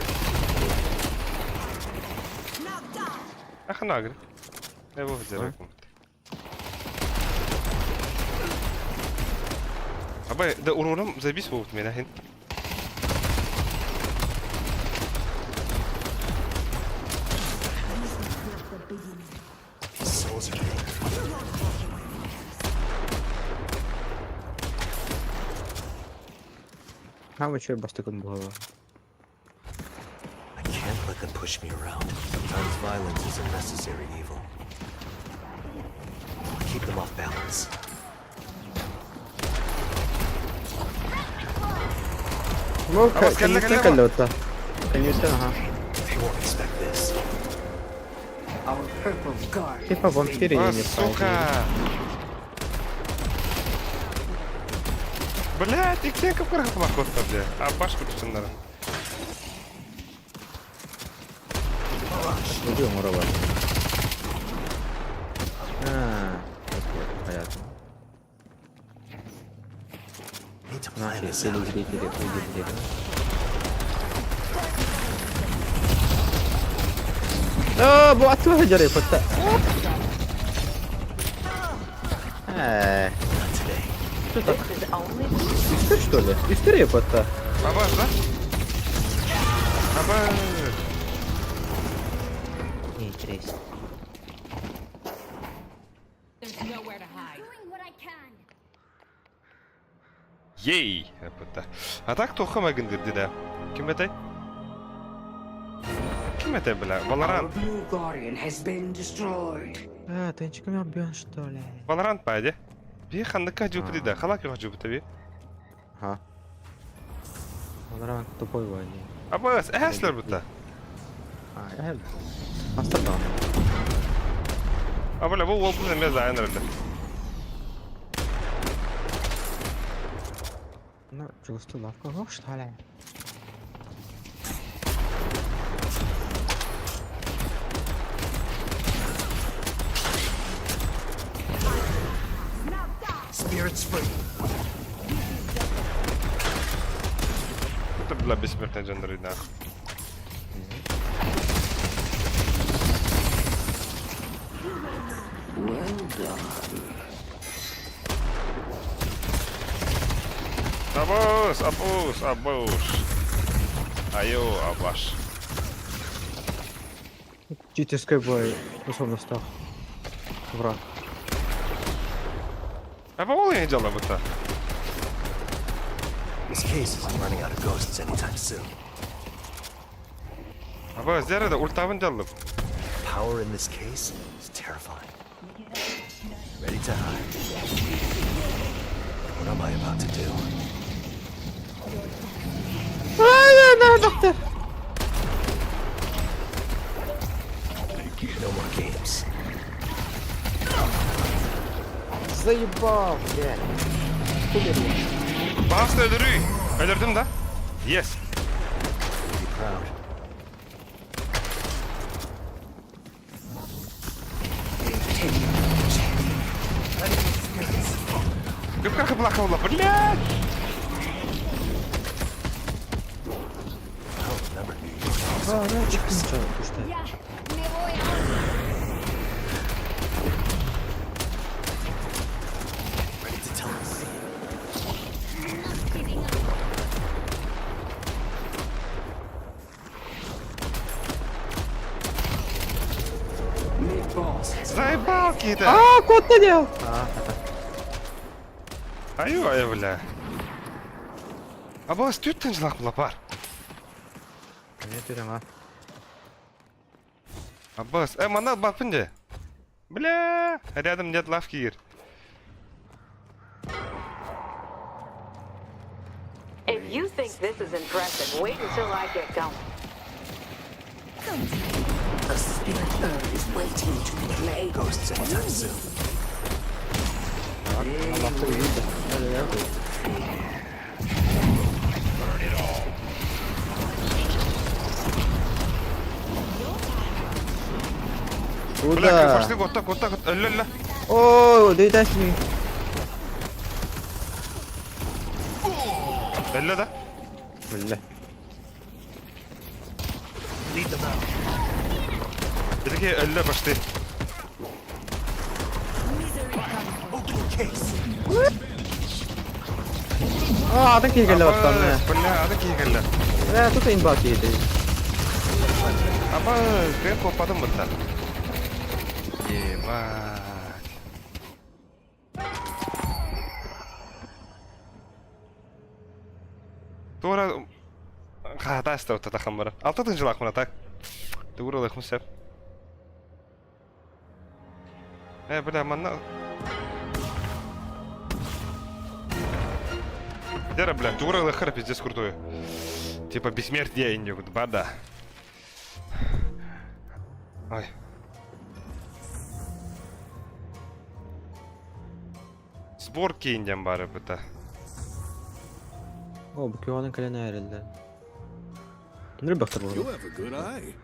Ах, нагры. Я его взял. Абай, да уроном забись вот меня хин. These souls are getting Ama şöyle bastıkın bu hava. I can't let them push me around. Sometimes violence is a necessary evil. Keep them off balance. Ну, бас, кәллә, конечно, кәллә, кәллә отта. Конечно, ага. They won't expect this. our purple guard. Типа вампиры А, не сука! Бля, ты где как курах плохо бля? А башку тут надо. yapıyorsun orada? Hayatım. Need to plan Nasıl? this Deli out. deli deli deli deli. Bu atma hajarı yapıtta. Not today. Üstü что ли? Üstü yapıtta. Абаз, да? Абаз. Интересно. Ей! Yapıtta. A tak toxama gındır dedi. Kim etey? Kim etey bile? Valorant. Blue Guardian has been destroyed. Ты ничего не убьешь, что ли? Valorant baydı. Bir xandıkka cüpü dedi. Xalak yok cüpü tabi. Ага. Valorant тупой войне. Абаз, äsler butta. Я hel. Aslında. Abla bu oldu ne zayn öyle. Ну, чувствую лавку. Ну, что ли? Spirits free. Тут бля бессмертный джендер нах. Well done. Абуз. Айо, абаш. Читерской бой. Условно стал. Враг. А по волне дела бutta. This case isn't running out of ghosts anytime soon. Абаз, derede ultavın jallıp. Power in this case is terrifying. Ready to hide. What am I about to do? No more games. Заебал, блядь. Bastı öldürüyü. Öldürdüm de. Yes. Be proud. Как плохо было, блядь. I'll remember New York. Ну, ничего, пустой. Ready to tell us. Mid-boss has Заебал какие-то. Кот надел! Айо, бля. Абаз, түйт тынчылак булапар. Не берем, Абаз, мана бапынде. Бля, рядом нет лавки гир. If you think this is impressive, wait until I get going. a spirit bird is waiting to play. Ghosts anytime soon. Allah'ta bir yiydi. Hadi ya. Бля, Куда? пошли вот так, ля-ля. О, да и дай мне. Ля, да? Бля. Lead them out. Dediki ля пошли. Open the case. Adam ki geliyor aslan ne? Бля, ada ki gelle. Тут инбак едет. Абаз, ben kopadım bundan. Ебать. Тура хата став та хамбара. Алты тынчылак мына так. Тугуралык мусап. Бля, манна. Дера, бля, тугуралык хара пиздец крутой. Типа бессмертие индио, бада. Ой. Сборки индиан бары быта. О, bu kovanın kalene ayrıldı. Nereye baktı bu? You have a good eye.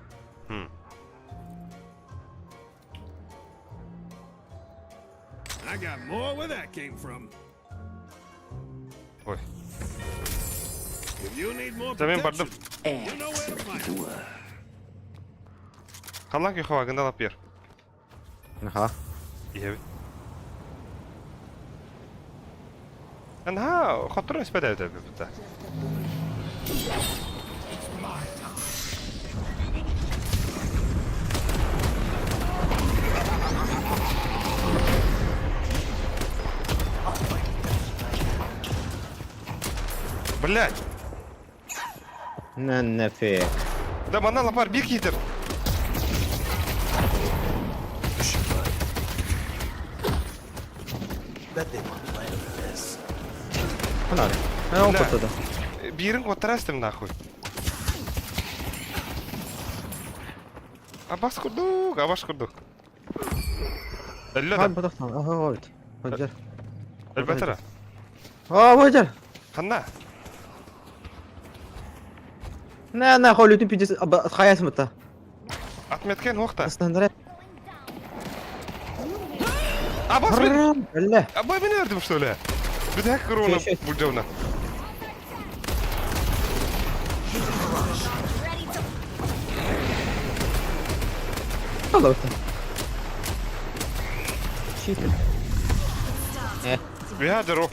I got more where that came from. Ой. If you need more Tamam, protection, pardon. you know where to find Excellent it. work. Халланки хавагында алып бер. Ага. Ие. Анха, хатыр испадай да бит. Блять, Нафиг. да мана лапар бир китер. Bet they weren't planning for this. Ханар. Он Бля. кутуда. Бирин отрастым нахуй. Абас курдук. Хад батахтан. Ага, вот. Хаджар. Элбетера. Хаджар. Ханна. На холютин пидес хаяс мата. Atmetken вакта. Астандар. Абас мен. Бля. Абай мен ördüm что ли? Bir dakika korona Şey. bulacağım. Allah Allah. Shit. Birader o.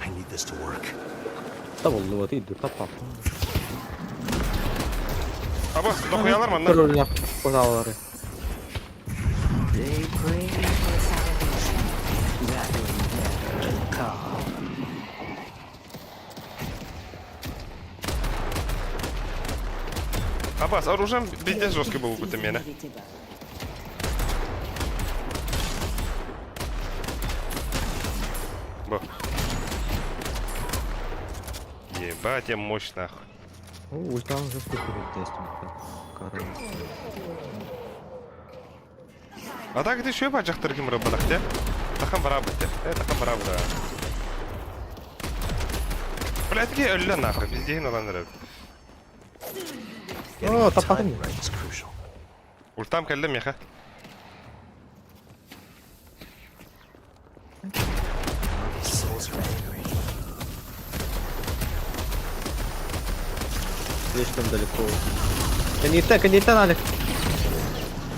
I need this to work. طب والله وديد طبعا. Abbas dokuyalar mı lan? Kırılır yap. O dağları. They pray for salvation, rattling their car. Abbas оружием пиздец жесткий был бы ты меня. Бо. Ебать, я мощь нахуй. Ой, там уже сколько действует. А так ты еще бачах таким рабанах, те? Тахам барабы, те. Тахам барабы. Блядь, такие ölü нахуй, пиздей на ланры. О, тападым. Right is crucial. Ультам келдим яха. These souls are angry. Слишком далеко. Коньета, Алек.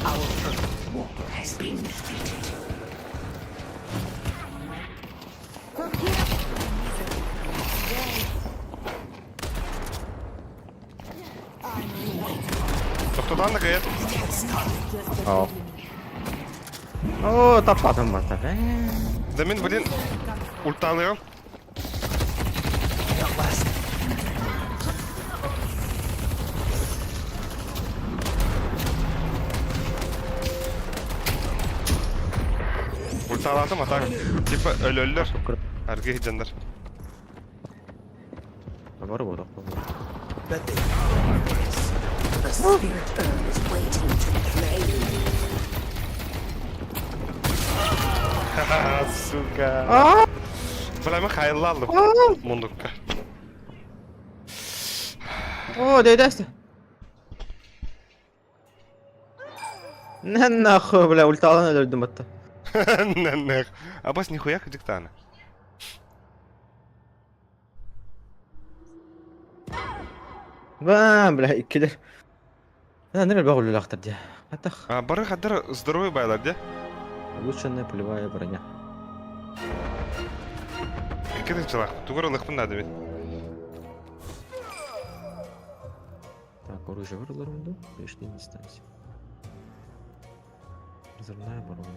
Our first war has been defeated. Тоқтодан да гайет. О. О, тападым мата. Да мен блин ульталыгам. Ульталатым атак. Типа ölüler. Arka gidenler. Var bu da. Bet they The spirit earth is waiting to play. Haha, suka. Bula men hayırlı aldım. Mundukka. О, дейдасты. Нахуй, бля, ульталан öldürdüm hatta. Нах. Абас нихуя диктана. Бля, ikkiler. Nereye bağlı laktır diye. Hatta А бары хадыр здоровый байлар, де? улучшенная полевая броня. Кедің чылақ. Тугары лықпын нады мен. Так, оружие вырыларымды. Лишней дистанции. Взрывная оборона.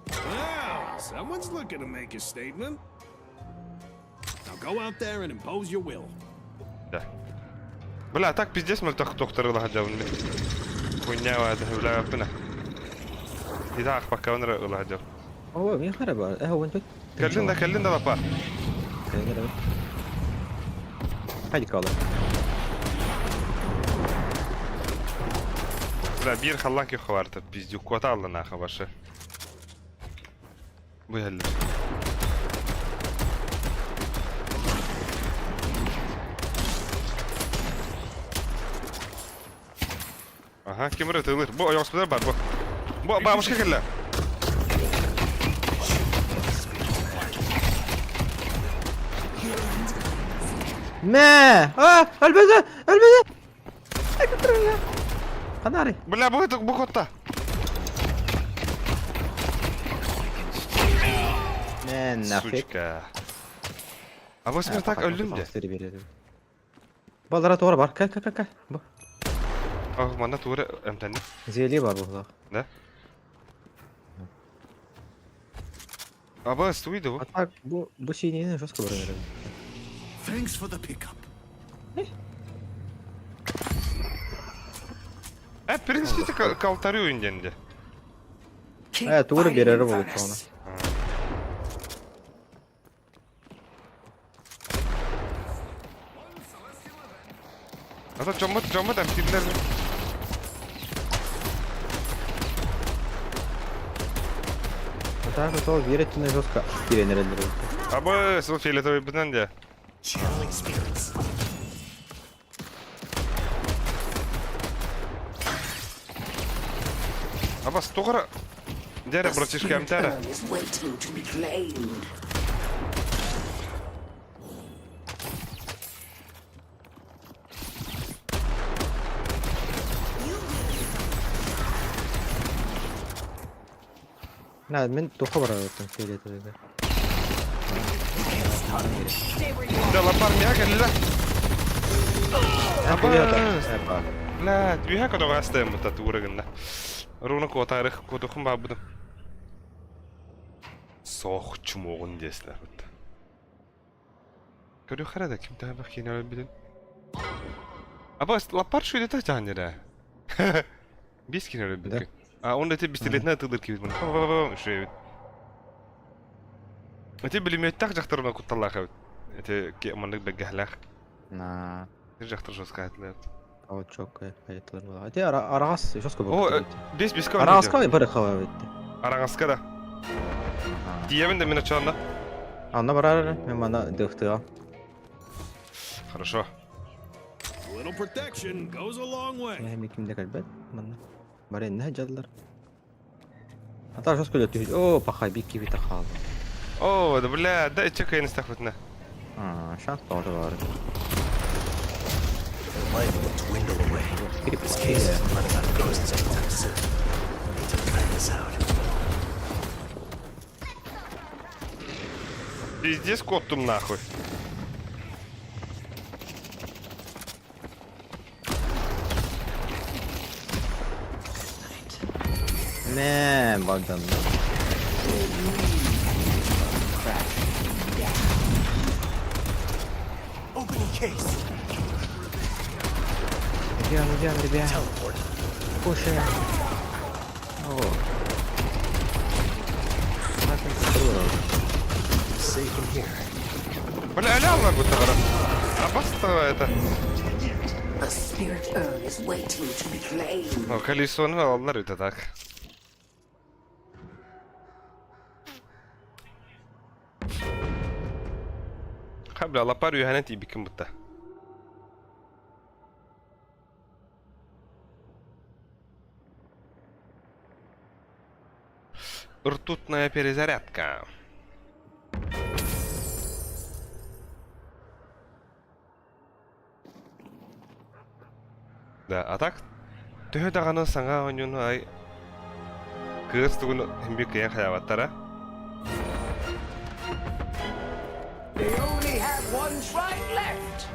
Well, someone's looking to make a statement. Now go out there and impose your will. Да. Бля, так пиздец мы так доктор лахаджавын мен. Хуйня вады, бля, бына. Ида ақ баққа оныр лахаджав. О, мен харaba. هو انت Кәлін да лапа. Hadi kala. Бля, bir халлан ке хварты, пиздюк, кота алды наха башы. Bu hellir. Aha, kim öğretilir? Bu ayakspılar var bu. Bu başka kelle. ما البسه البسه قناري Bula bu kotta. من نافك Suçka. Ama sen tak öldüm de. بالرات ورا بار كل كل كل كل Ah bana tuğra emtani. زي لي بار والله Ne? Aba stuydu bu. اتاك بو شي ني شو اسكو برا Thanks for the pickup. Принципе kaltarıyor oyundan. Keep Evet, doğru bir fighting, yere bulduk Furnace. sonra. Ata camı da tipler mi? اتاك تو فيرت ني شو اسكو كيرين رندر Aba su fileto bizden de. Channeling spirits. Aba stoğra. Dere The bratishka spirit emtara. urn is waiting to be claimed. لا من تو خبر التمثيل هذا Dela parmi haka lilla. لا تبي هكا دغ استم تتورغنا رونا كو تاريخ كو دخم بابدم صوخ чмогун десler вот كدو خردا كم تابع كينا بدن ابا لابار شو ده تانيرا بيس كينا بدن onda te bistiletne atılır ki bunu şöyle ete bilimiyet jaqtarına kutallah ete ki amanlık begahlah نا jaqtar joskatlar او تشوك هيطلع والله دي ارغس شو اسكو o bis kavga ارغس كاي برا خوابت Aragaska da. Diyemin de minachanda. انا برا مما انا دختها Хорошо. A little protection goes a long way. ما هم كم ذاك البيت من برا انها جلر هتعرف شو اسكو اللي تهج اوه بخاي بيكي في تخاض اوه ده بالله ده تشكي نستخفتنا. شان طول وارد The light will dwindle away. This case isn't running out of ghosts anytime soon. We need to drag this out. Пиздец коттум нахуй. Man bug'dan Opening case. رجال Teleport. push it اوه ما كنت تقول Safe in here. ولا لا والله قلت غلط. عبست это. The spirit urn is waiting to be claimed. O Kalison'u aldılar öte tak. قبل الله باريو هنتي بكم بتا. Ртутная перезарядка. Да, а так? Төхө даганы саңа онюну ай. Кырс тугун химби кыян хаябаттара. They only have one shrine left.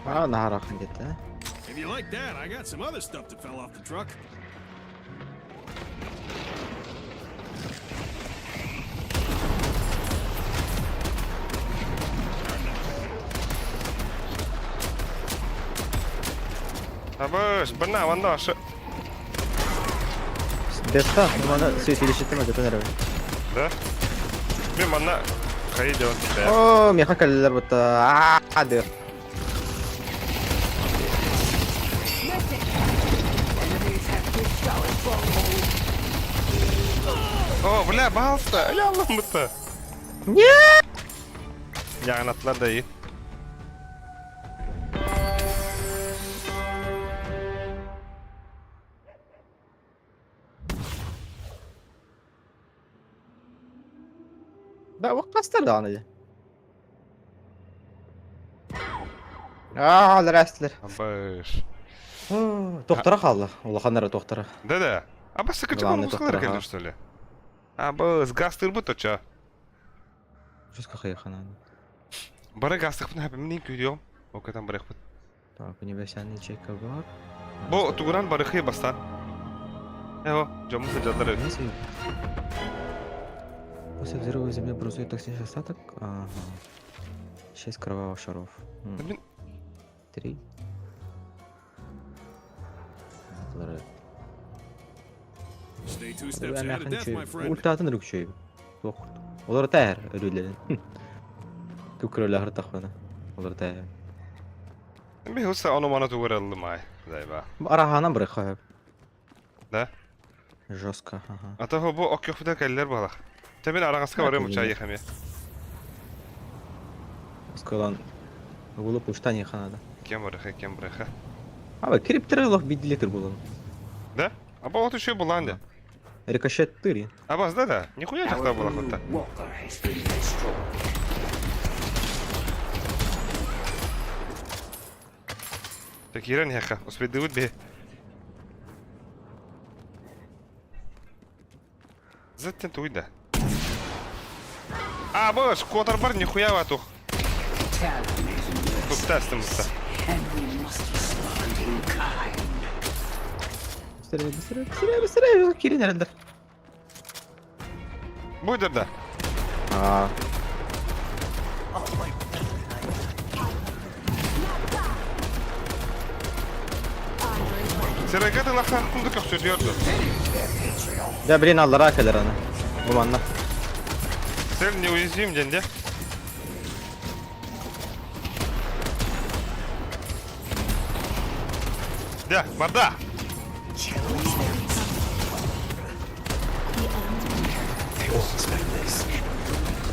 نهار اخر جدا If you like that, I got some other stuff that fell off the truck. Абыш, бына ванда шы. بيستا انا سويت لي شتي ما جت انا Да? Мен мана кайы жауын тіпті. اوه ميخا كلر بتا عادر О, бля, балса, өлі Allah'ım быта. Янатlar da iyi. Да, bak kastır da anıcı. Aaa, rastlar. Abış. Doktora kaldı. Ulaqanlara doktora. Да-да. А бас sıkıcı Главный konu доктор, geldi ага. что ли? А бас гастыр bu toça. Жестко хаяхан. Бары гастық bunu hep minni görüyorum. O kadar bırak bu. Так, универсальный чека var. Bu tuğran barıkı bastan. Evo, camı sıcadır. Несу. После взрыва земля образует токсичный остаток. Ага. 6 кровавых шаров. Блин. 3. Stay two steps ahead of death, my friend. Ultatın rükçüyü. Yok. Olur təhər ölülərin. Kükrölə hırtaq bana. Olur təhər. Bir hussa onu bana tuğralım ay. Zayba. Arahanan bırakıyor. Da? Жестко, ага. Ata bu ok yok da keller balak. Tabii aragaska var ya mıçayı yıkamaya. Сказал, улып уштан яханада. Kim bırakı, kim bırakı. Abi kriptirolog bir diletr bulalım. Da? Aba o tuşu bulandı. Рикошет тыри. Abaz da. Nihуя takta balak hatta. Walker has been destroyed. Takira nihaka. Uspet Davud be. Zaten tuyda. А, босс, квотербар нихуя вату. Тут тестом уста. And we must respond in kind. Быстрее. Кири nerede? Бuydur da. Aa. Seragata laksan kunduk yok söylüyordu. Ya birini aldılar akalar ana. Bu manla. Sen неуязвим дядя. Да, вода.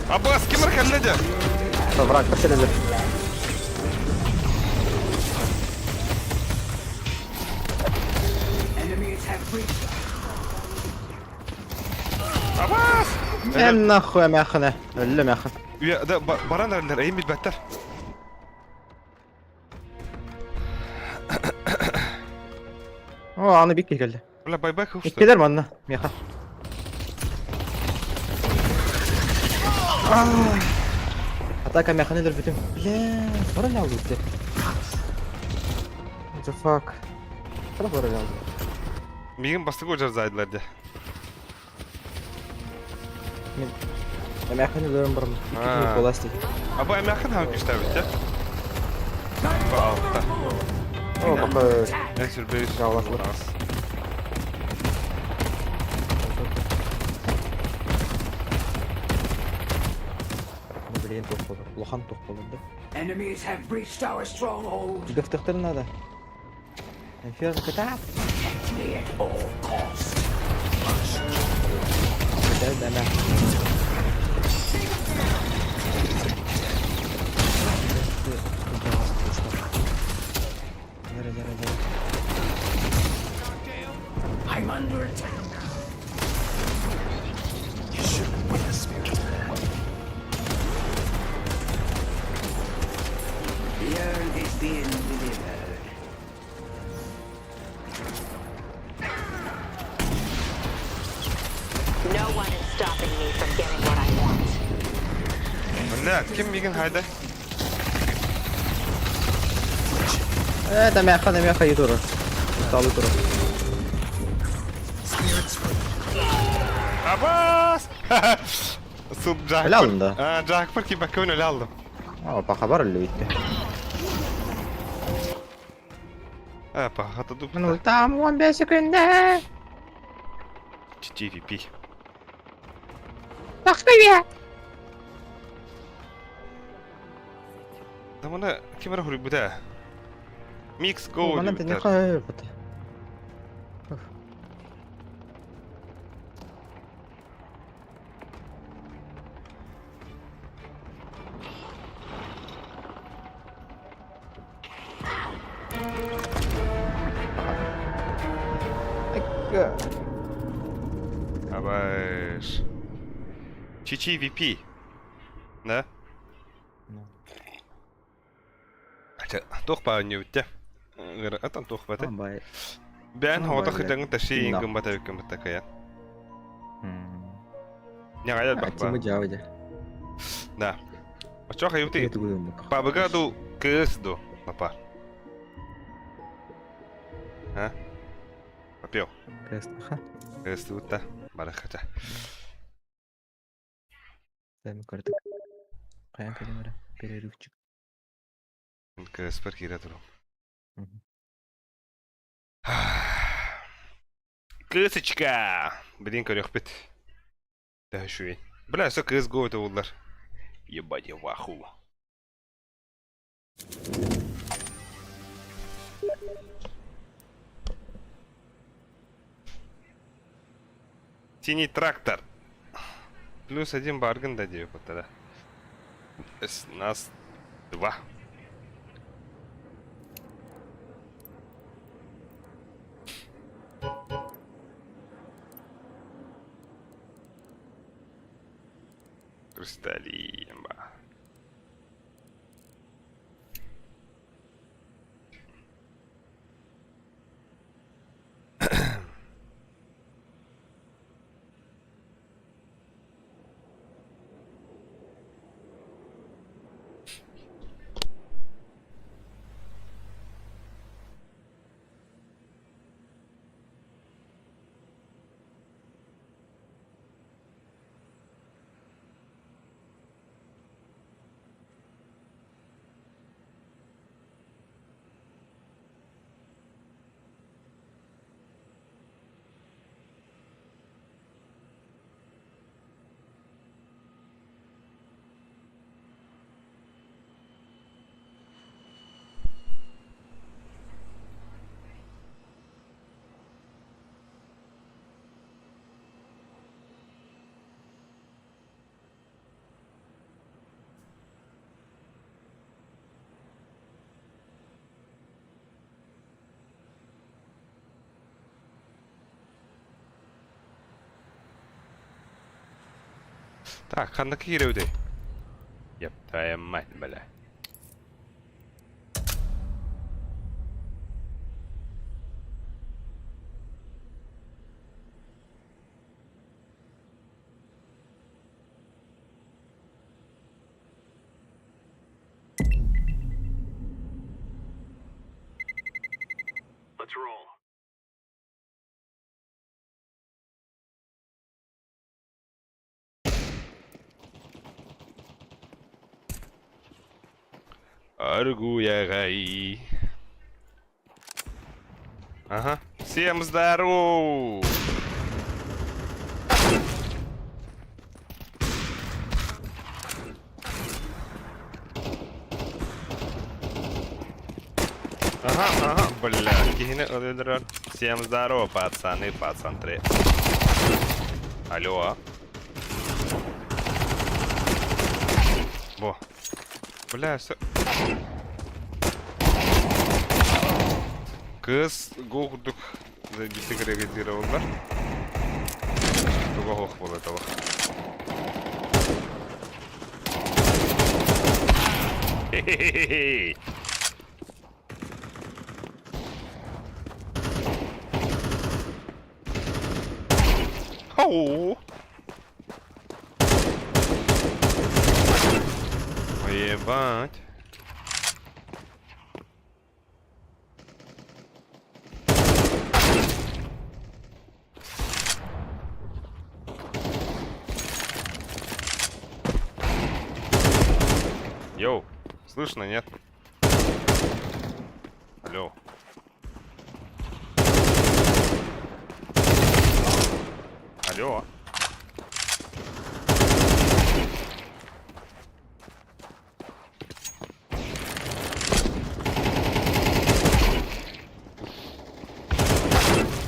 Аббас, кем рахалляда? Враг поселили. Enemies have reached. Аббас! En nahue mehane. Öldü mehan. Ya da baran erler, eğim bitbetter. O anı bir geldi. Ulan bay bay kavuştu. İkkiler mi anla? Mehan. Атака механизмов bütün. Бля, sonra ne oldu? What the fuck? Sonra ne oldu? Migin bastık ocar zaydılar diye. Mexanizmlerin bir Ha. iki kolasti. Aba emekin hangi işte bitti? Bu altta. O bak. Eksir bir iş. Yavlaklı. Ne bileyim topladı. Lohan topladı. Enemies have breached our stronghold. Göfteklerin nerede? Enfiyar kıta. Me at all costs. Gel deme. Nere. I'm under attack. You shouldn't win a spirit man. The urn is being delivered. No one is stopping me from getting what I want. Ne? Kim Migin haydi? ده mekan yuduru. Sağlı duru. Abbas! Sub Jack. Öyle aldın da. Ha, Jack Park bakın öyle aldım. Ama bak haber öyle bitti. Ha, bak hatta dur. Ben ultam 15 sekunde. GVP. Bak be. Tamam ne? Kim var huri bu da? Mix go Bana diyor da ne biter. kadar. Abbas. GVP. Да? Ну. Ача, тухпа не үтте. Атан тухпа те. Бай. Бән Ам, хота бай, хитәң тәши Тимна. ингем бата үкем бата кая. М. Не гайда А, бак Тима ба. Джавиди. Да. Ача хаюти. Это будет бак. Па бгаду кэсду. Папа. А? Попел. Крест. Ха. Кэсду та. Барахата. Дай карты. Каян калимара. Перерывчик. Кэспер кире туру. Мгм. Кысочка! Блин, корёх бит. Да шуй. Бля, все кс го это удар. Ебать я ваху. Синий трактор. Плюс 1 барган дадим вот тогда. С нас 2. Кристаллимба. Так, хандаки люди. Еб твоя мать, бля. Let's roll. Аргуягай. Ага. Всем здоров! Ага, бля, кихне, всем здорово, пацаны, пацантры. Алло. Во. Бля, все. Кыз гохдук забитых реагировалар. Туго гох бол этого. Хе-хе-хе-хе. Ау! Ебать. Йоу, слышно, нет? Алло. Алло.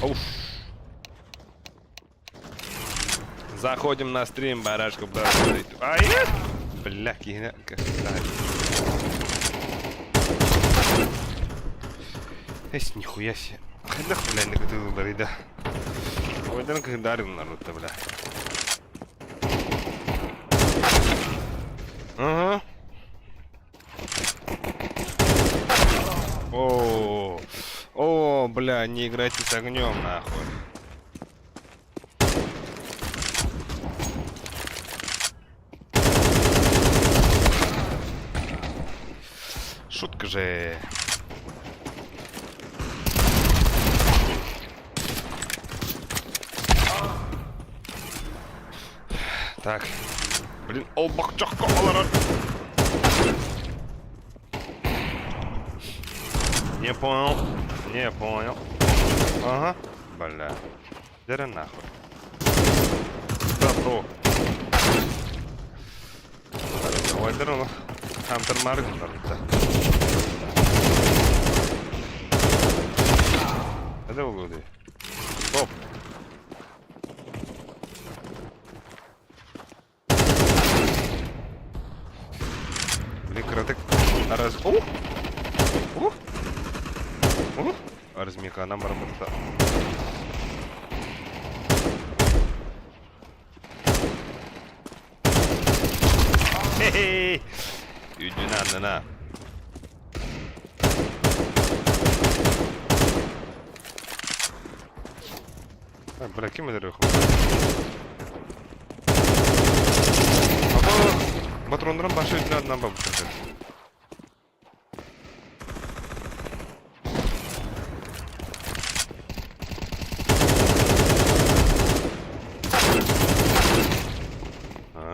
Уф. Заходим на стрим, барашка, ай! Бля, кихня. Эс, нихуя себе. Хэнах, бля, не готовил дарида. Ой, да как дарил народ-то, бля. бля, не играйте с огнем, нахуй. Шутка же. Так. Блин, олбакчакка аларат. Не понял. Не понял. Ага. Бля. Дера нахуй. Добро. Ой, деру. Хантер Маргин барда. Hadi oğlum hadi. Hop. Блин, каратек. Раз. Размика, нам работа. Хе-хе. Yüzünü anlana. Bırakayım mı derek? Ama patronların başı yüzüne adından bakmışlar.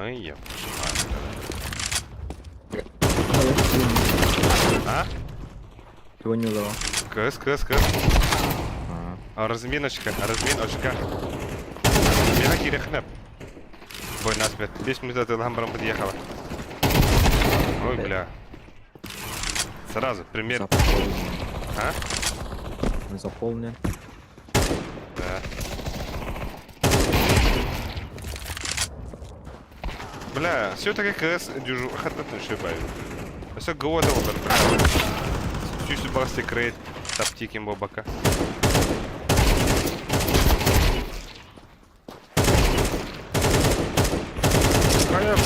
Ay yapmışım abi. А? Чего не удалось? Кыс. Разминочка. Размина кирехнеп. Бой наспет. 5 минут это ламбром подъехала. Ой, бля. Сразу, пример. Заполнен. А? Заполнен. Да. Бля, все-таки КС дюжу. Хатнатно шибаю. Все голода вот он. Чуть-чуть басты крейт. Таптики бобака.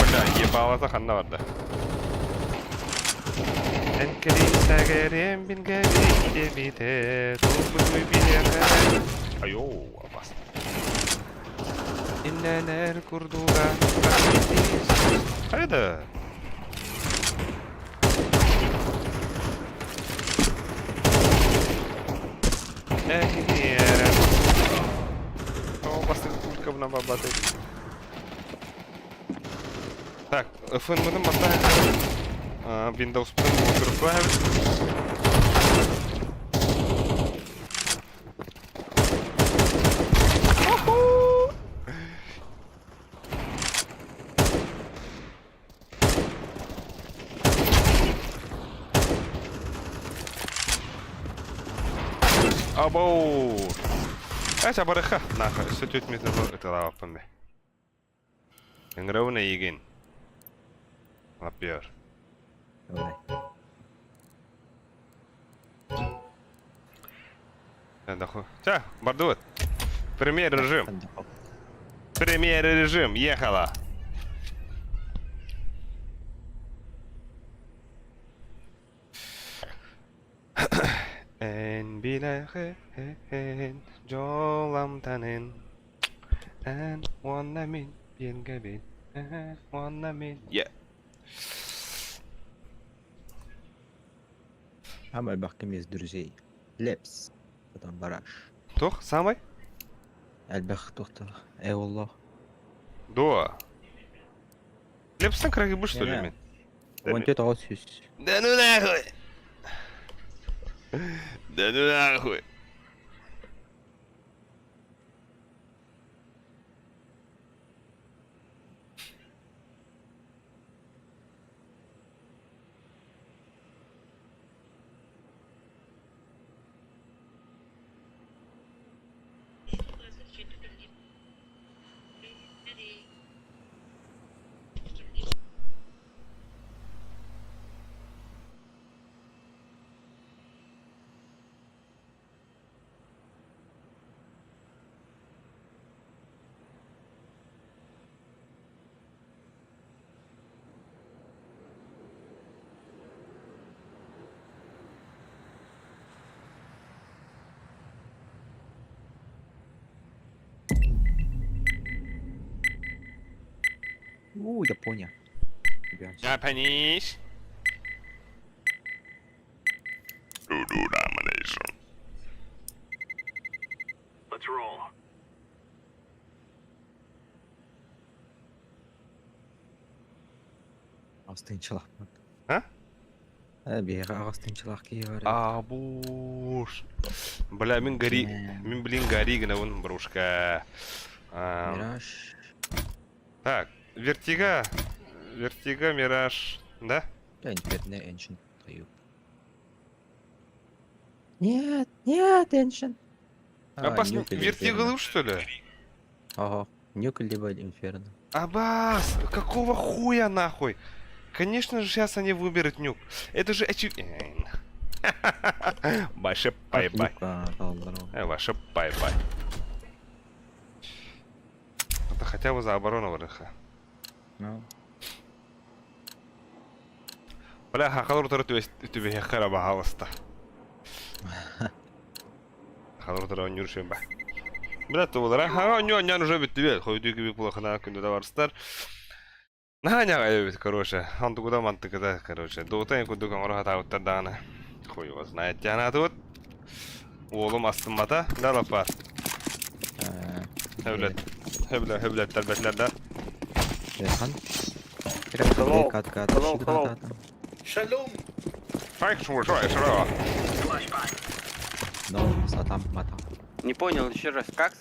Бля, ебало заханна vardı. Enkelin bin gavit bite tuzlu bilene. Ayo, bas. İnneler kurduga. Haydi. О, басты пулька на бабаты. Так, фэн-модом поставим. Windows overflow. Абоу! Это барыха, нахуй, все тут мне это лапами. Инграуна егин. Лапьер. Давай. Дохуй. Все, бардует. Премьер режим. Премьер режим, ехала. En bileğin jolamtanin en wannamin bien gabin en wannamin. Yeah. عمل بحكم يزدرجي لبس طبعا براش Тух, самый? البخ تختار اي والله Дуа. Лепстан крагибу что ли, мен? وانت تعود سيس Да ну нахуй! Да ну нахуй! Япония. Альянс. Japanese. Domination. Let's roll. Ағыстыңшылақ. А? Бері ағыстыңшылақ кейбір. Абуш. Бля, мен гори... Мен, блин, гори гына вон, брушка. Мираж. Так, вертига. Вертига, мираж. Да? Да, инферно, Эншин. Нет, нет, Эншин. Опасно. Вертига лучше, что ли? Ага. Нюк либо инферно. Абас! Какого хуя нахуй? Конечно же, сейчас они выберут нюк. Это же очевидно. Ваше бай-бай. Ваше бай-бай. Это хотя бы за оборону вырыха. Ну. Бля, хахалур тұры тебе хара бағалысты. Хахалур тұры он юршен ба. Бля, то олар, он уже бітті бе. Қойды кебек бұлақына күнді да барыстар. Наняға ебет, короче. Анты куда манты када, короче. Доутайын күнді көңірі хатауыттар дағаны. Хуй его знает, тяна тут. Оğlum astımada. Ne laf Hevlet terbetlerde. Хан. Shalom. Шо. Ну, сатам, матам. Не понял, еще раз, как?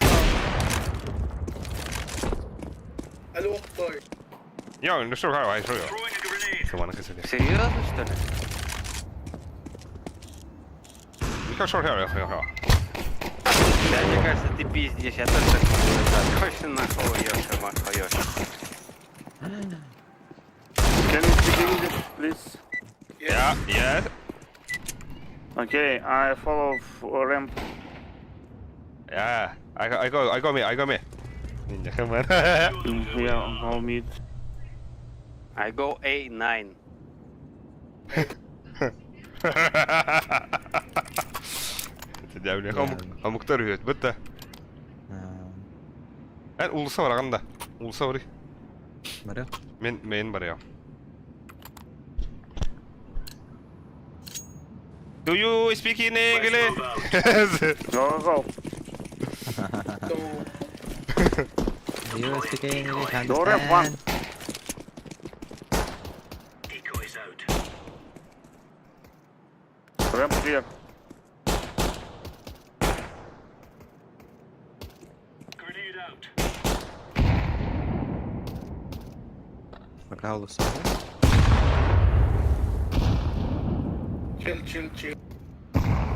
Алло, бой. Я, ну что, давай, что я? Серьезно, что ли? Хорошо. Да, мне кажется, ты пиздишь, я тоже так думаю, да. Точно нахуй ешь. Can you speak English, please? Yeah. Okay, I follow ramp. Yeah, I go me. Ninja, come on. Yeah, I'll meet. I go A9. Тәдәүле хамуктар үйет, бітті. Ән улысы бар ағында. Улысы бар. Бәрі? Мен бар я. Do you speak in English? Go. You speak English, Go ramp one. understand? Decoys out. Ramp clear. Grenade out. Пока улысы. Chill.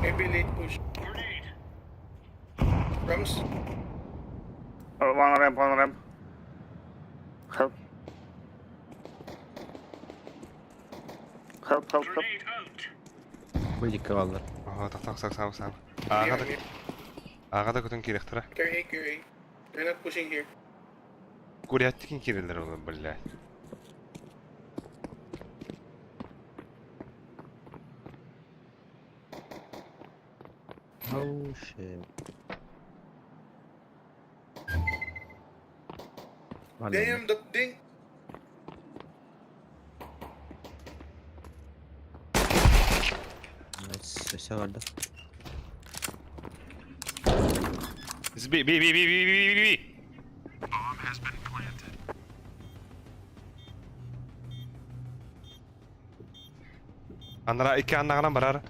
Maybe late push. Grenade. Rams. One ramp. Help. Grenade out. Бүлік қалдар. Так. Ағада көтін керектірі. Carry. They're not pushing here. Куряттікін керелер олы, бля. Oh shit. Damn, the thing. Все vardı. Би. Анара iki annağına barar.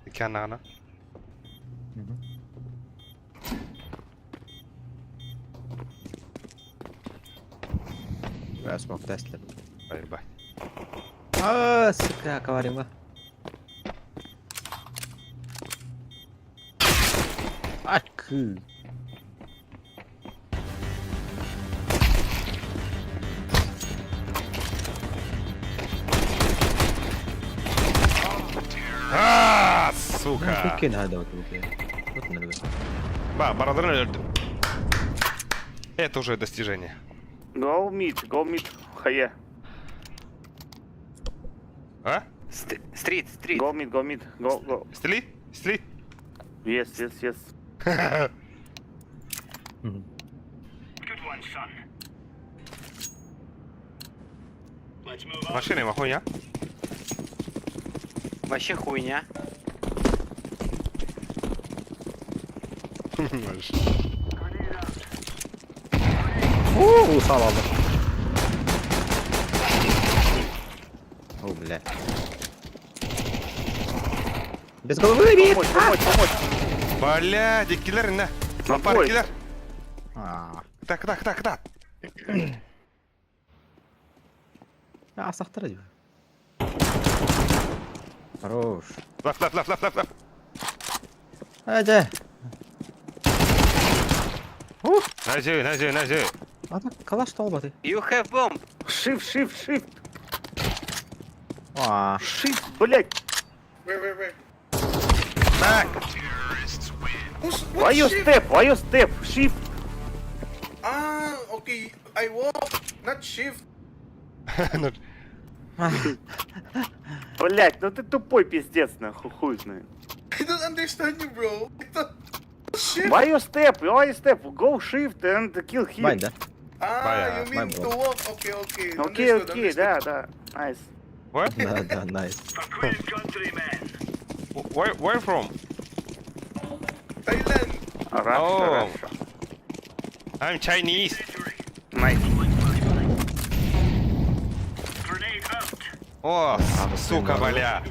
İki annağına. Я смог тестлер. Бай. Сука, коварила. Акы. Сука. Кин هذا вот. Вот надо. Барадырын өлді. Это уже достижение. Go mid. Хае. А? Стрит. Go mid. Go. Стели? Yes. Good one, son. Машина, хуйня. Вообще хуйня. Сал алды. О, бля. Без головы бит! Блядь, киллер, на. Напар, киллер. Так. Сақтар әдейі. Хорош. Лап. Әді. На зю. Ата, калаш талбаты. You have bomb. Shift. Aa. Shift, блядь. Так. Why you step? Shift. Okay, I walk, not shift. Блядь, ну ты тупой пиздец, нахуй, хуй знает. I don't understand you, bro. Shift. Why you step? Go shift and kill him. Бань, да? Ah, you mean my to bro. walk? Okay. Окей, Understood. да. Nice. What? Да, найс. Where from? Thailand. Russia. I'm Chinese. Nice. О, сука, бля.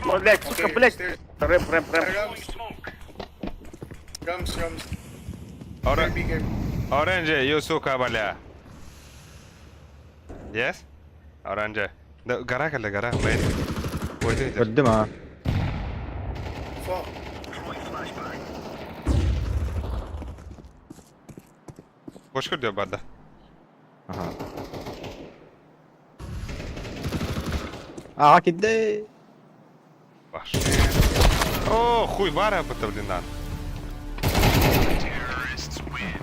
Блядь, сука, блядь. Рэп. Rams. Orange, you сука, бля. Yes? Orange. Гора, блядь. Ой, Gördüm ha. Fuck. Boş kır diyor barda. Ага. Ага, кидай. Баш. О, хуй, бара потавлена.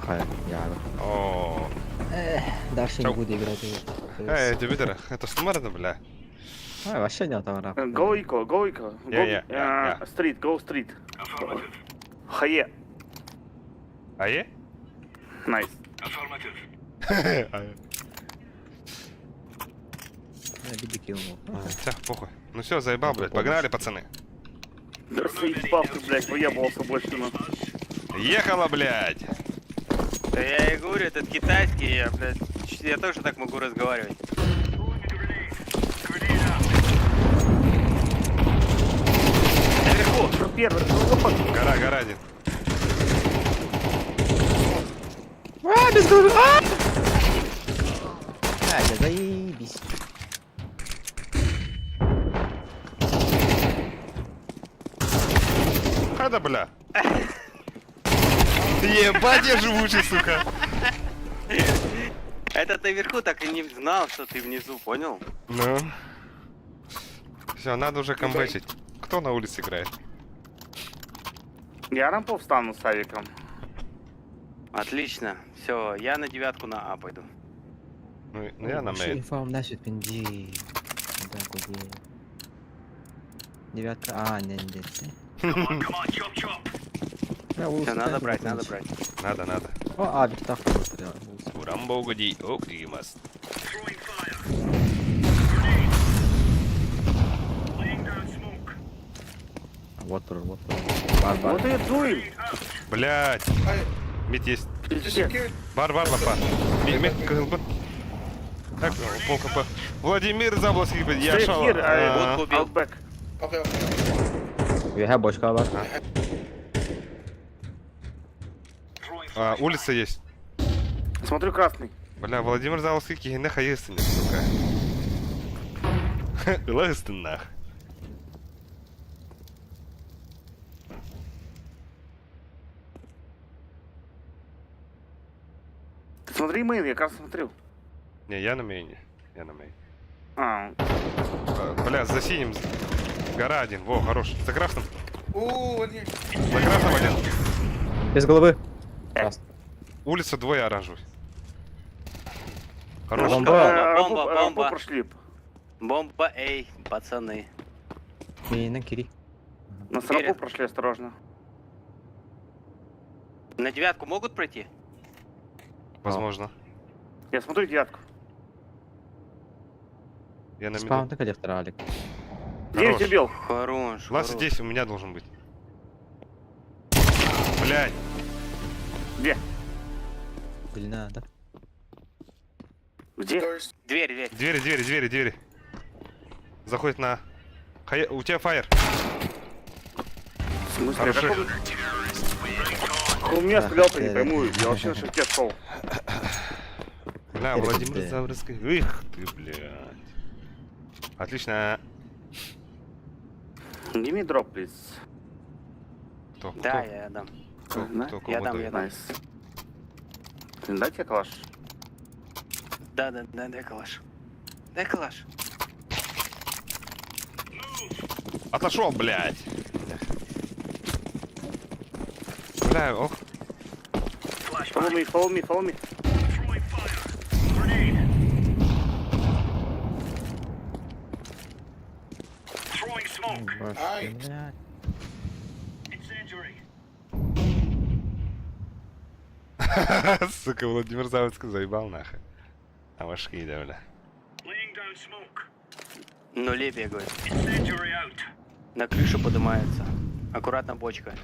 Хай, я. О, Дальше не Чау. буду играть. тебе дыра. Это стумарно, бля. Вообще не товара. Go eco. Yeah. Street, go street. Хае. А е? Nice. Биби килнул. Тя, похуй. Ну все, заебал, блядь. Погнали, пацаны. Да заебал ты, блядь, выебывался больше, ну. Ехала, блядь. Да я и говорю, этот китайский, я тоже так могу разговаривать. Наверху, первый, Гора один. Без головы! Я заебись. Хада, бля. Ебать, я живучий, сука. Этот наверху так и не знал, что ты внизу, понял? Ну. Все, надо уже камбэчить. Кто на улице играет? Я рампу встану с авиком. Отлично. Все, я на 9 на А пойду. Ну я на мейн. Инфам насчет пинди. Да, куда? Девятка. А, не. Все, надо брать. Надо. О, bir tak. Урамбо угоди. Ок, дигимас. Вот. What are you doing? Блять. Мид есть. Пиздец. Бар, лапа. Мид, КЛБ. Так, пол КП. Владимир Заблоский, я Stay шел. here, А, I'll back. Okay. Я бочка var. улица есть. Смотрю красный. Бля, Владимир Заблоский, кихинеха есть, сука. Лыстынах. Ты смотри мейн, я как раз смотрю. Не, я на мейне. А, Бля, за синим. Гора один. Во, хорош. За красным. Ooh, one here. За красным один. Без головы. Раз. Улица двое оранжевый. Хорош. Бомба. Бомба. прошли. Бомба, эй, пацаны. Мейна Кири. На рампу прошли, осторожно. На 9 могут пройти? Возможно. Я смотрю девятку. Я на Спаун миду. ты коллектор, Алик. Хорош. убил. Хорош. Лаз хорош. здесь у меня должен быть. Блядь. Или надо? Где? Дверь. Двери. Заходит на... У тебя фаер. В смысле? Хорошо. У меня стрелял-то не пойму. Я вообще на шифте шел. Бля, Владимир Заврский. Их ты, блядь. Отлично. Give me drop, please. Кто? Да, я дам. Кто кому Я дам, дает? я дам. Дайте калаш. Да, дай калаш. Дай калаш. Отошел, блядь. Бля, ох. Follow me. Блядь. Сука, Владимир Заводский заебал нахуй. А вашки, да, бля. Нуле бегают. На крышу поднимается. Аккуратно бочка.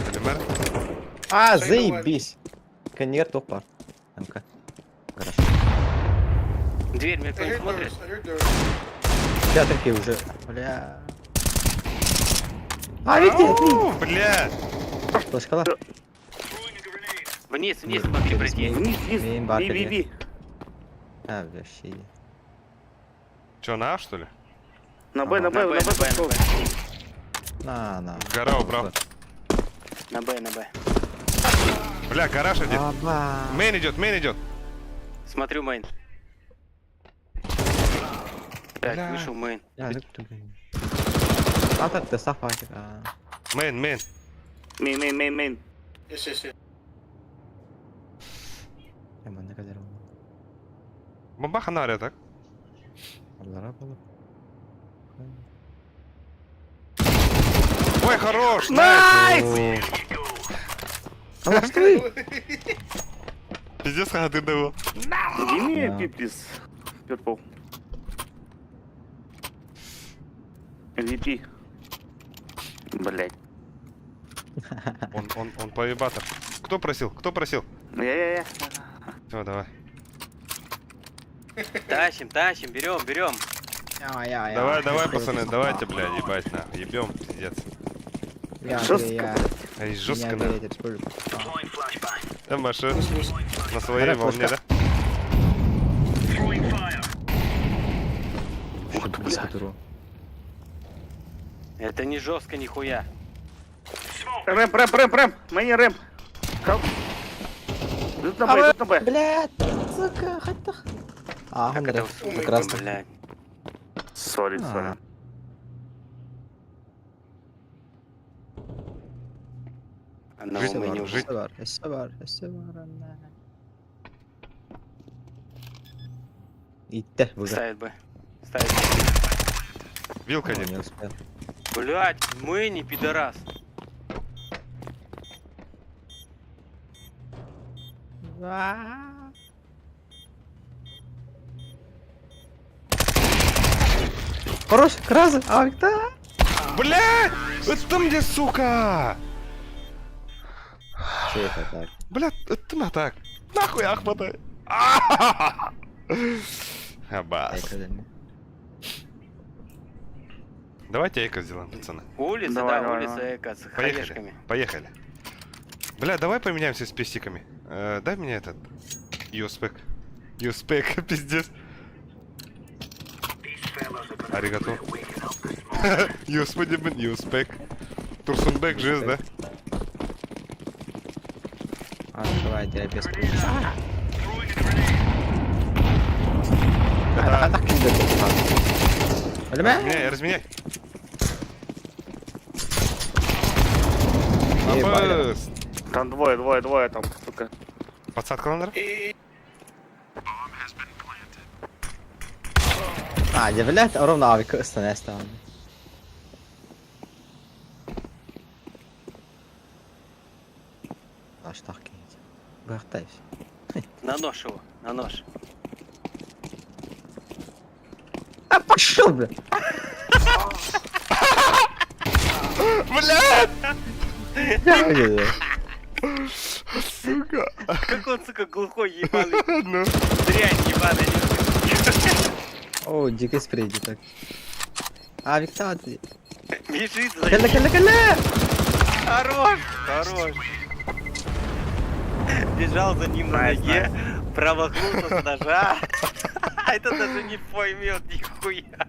Полимер? А, заебись. Коньер топа. МК. Хорошо. Дверь, меня кто-нибудь смотрит? Пятенький уже. Бля. А, видите? Ау, бля. Что сказала? Вниз, могли пройти. Мейн бар, конечно. А, бля, щи. Чё, на А, что ли? На Б пошел. На. Гора убрал. На Б. Бля, гараж один. Аба. Мейн идет. Смотрю мейн. Бля. Так, вышел мейн. Я, ну кто, блин. А так ты сафатик, а. Мейн. Мейн. Я мене кадерував. Бомбаха на аре, так? Аллара було. Ой, хорош! Найс! Аллахты! Пиздец, ты дал. Give me Да. a please. Purple. MVP. Блять. Он поебатор. Кто просил? Я. Все, давай. Тащим, берем. Давай, пацаны, давайте, бля, ебать, на. Ебем, пиздец. Жестко. Ай, жестко, на. Там машина на своей Гараж, волне, да? Блядь. Это не жестко нихуя. Рэм. Мани рэм. Идут на Б. Блядь, сука, хотя. А, он Это прекрасно. блядь. Сори. Одного мы не Жить. Идте уже. Ставит Б. Вилка Не один. успел. Блять, мы не пидорас. Хорош, кразы, а да? Блядь! Это мне, сука! Че это так? Блядь, это на так. Нахуй Ахмата. Абас. Давайте эко сделаем, пацаны. Улица, Давай. улица Эко с хаешками. Поехали. Бля, давай поменяемся с пестиками. Дай мне этот. Юспек, пиздец. Аригато. Юспек. Турсунбек жест, да? Открывайте без Разменяй. Ебать. Абас. Там двое там, сука. Подсадка ландер? А, я, блядь, ровно авик становится там. Аж так кинуть. Вертайся. На нож его, на нож. А пошел, бля! Блядь! Как он, сука, глухой ебаный. Ну. Дрянь ебаная. О, дикий спрейди так. А, Виктор, ты... Бежит за Калля, калля, калля! Хорош, хорош. Бежал за ним на ноге, промахнулся с ножа. Это даже не поймет нихуя.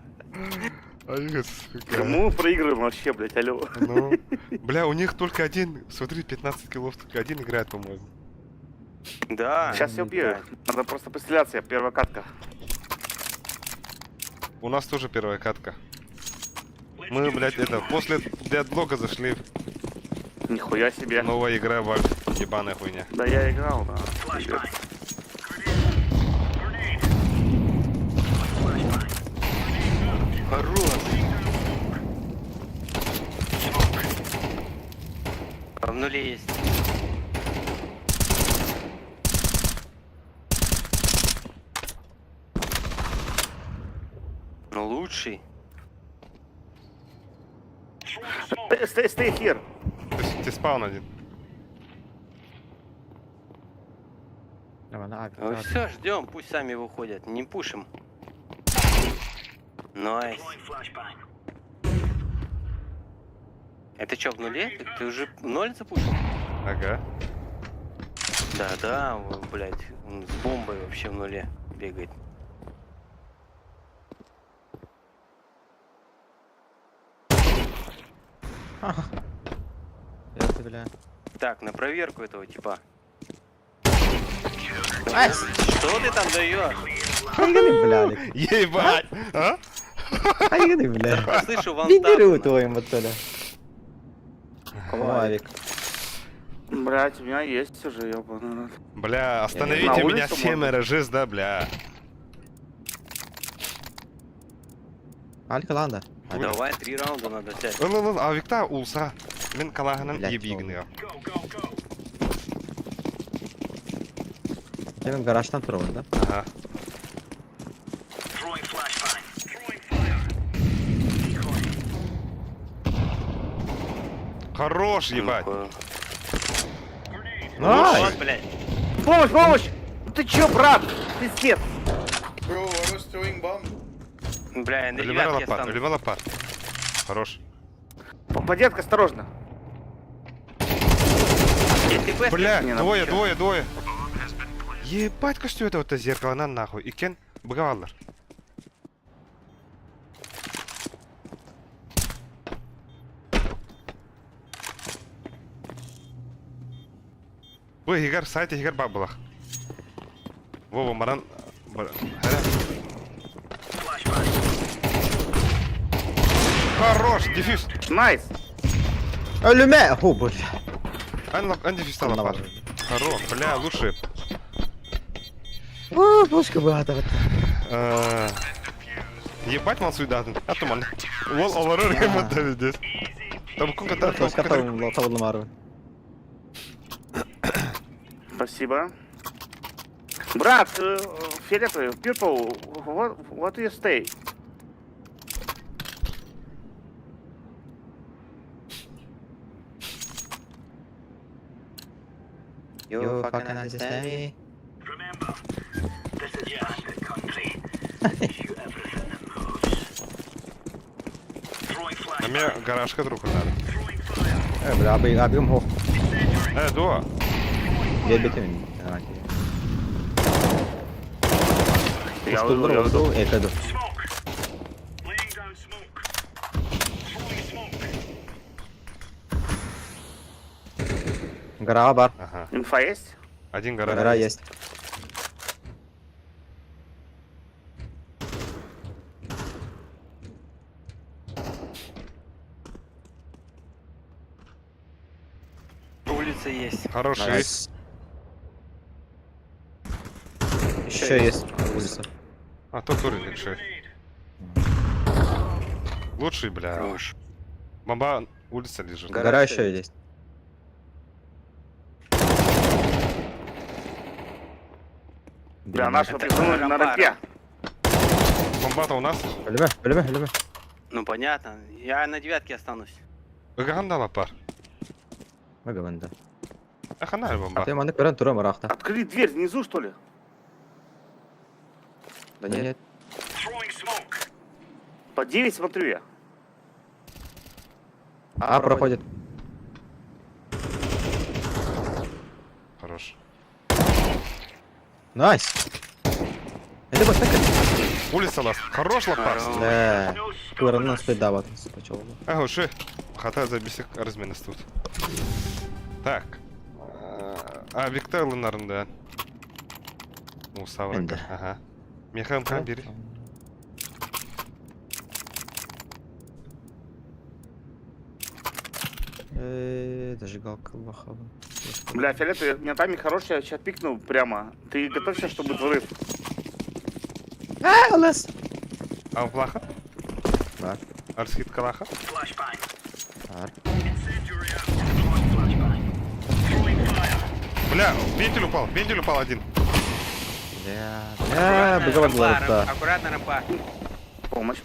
Ай, сука. Кому мы проигрываем вообще, блядь, алло? Ну, бля, у них только один, смотри, 15 киллов, только один играет, по-моему. Да. Сейчас я убью их. Надо просто постреляться, я первая катка. У нас тоже первая катка. Мы, блядь, это, после дедлога зашли Нихуя себе. в новая игра Вальф. Ебаная хуйня. Да я играл, да. Хорош. В нуле есть. Но лучший. Stay here. Ты спаун один. Давай, на Ави, Ну на Ави. все, ждем, пусть сами выходят, не пушим. Найс. Это что, в нуле? Ты уже ноль запушил? Ага. Да, блядь, он с бомбой вообще в нуле бегает. Я ты, бля. Так, на проверку этого типа. Ай, Что ты там даешь? хайганы, бля, Алик. Ебать! А? Хайганы, бля. Слышу, вон Бендеру там. твоим вот толя. Авик. Блядь, у меня есть уже, ёбаный рот. Бля, На остановите меня улицу все можно? РЖС, да, бля. Алик, ланда. Давай 3 раунда надо взять. А Виктор улса. Мен калаханан Блядь, ебигнега. Тебе гараждан тұрған, да? Ага. Хорош, ебать. Ай! Вот, блядь. Помощь, помощь! Ну ты чё, брат? Пиздец! Бля, на Любимая девятке лопат, останусь. любимая лопат. Хорош. Подетка, осторожно. Если бы Бля, Не, двое, нахуй. двое, двое. Ебать, костю это вот это зеркало, на нахуй. Икен, бгавалар. Ой, Игорь, сайт Игорь бабылах. Вова, маран. Хорош, дефьюз. Найс! Ölüme! О, бля. Ан дефьюз стал лопат. Хорош, бля, лучше. О, пушка багато. Ебать, мансуйдатын. Атуман. Вол алары ремонта здесь. Там кунга Пушка табылы мару. Спасибо. Брат, фиолетовый, purple, what do you stay? You fucking understand me? На меня гаражка друг надо. Бля, abim ho. Дуа. Gel bitirin. Я Устулdur уйду, я уйду. oldu, ekledim. Гора бар. Ага. Инфа есть? Один гараж. Гора есть. улица есть. Хороший. Найс. Еще есть улица. А, тот уровень лучший. Лучший, бля. Хорош. Бомба улица лежит. Гора еще есть. Бля, нашего призывают на рампе. Бомбата у нас. Ölüme. Ну понятно. Я на 9-ке останусь. Ганда лапар. Bak bende. Ахана бомба. Atayım anlık veren duram Irak'ta. Открыть дверь внизу, что ли? Да нет. По 9 смотрю я. А, проходит. Хорош. Найс. Это вот так. Улица ласт. Хорош лапар. Да. Kıvırından spayda var. Спочатку. Ага, ши. Хата забисек разменес тут. Так. Виктор нарында. Ну, саврак. Енді. Ага. Мехам кам бери. Зажигалка лохова. Бля, фиолетовый, у меня тайминг хороший, я сейчас пикну прямо. Ты готовься, чтобы взрыв. Лес. А плаха? Var. Арскит калаха? Var. Бля, вентиль упал один. Бля, быгова была Рампа, да. аккуратно рампа. Помощь.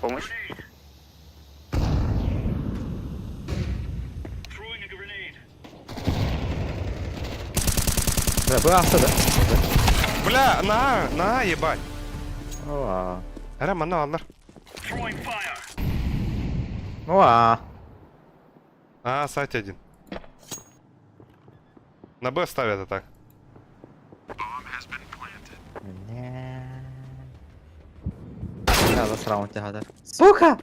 Бля, bu hafta da. Бля, на, ебать. Ова. Рама, на, алдар. Ова. А, сайт один. На Б ставят атак. Бля, засрал он тебя, да. Сука!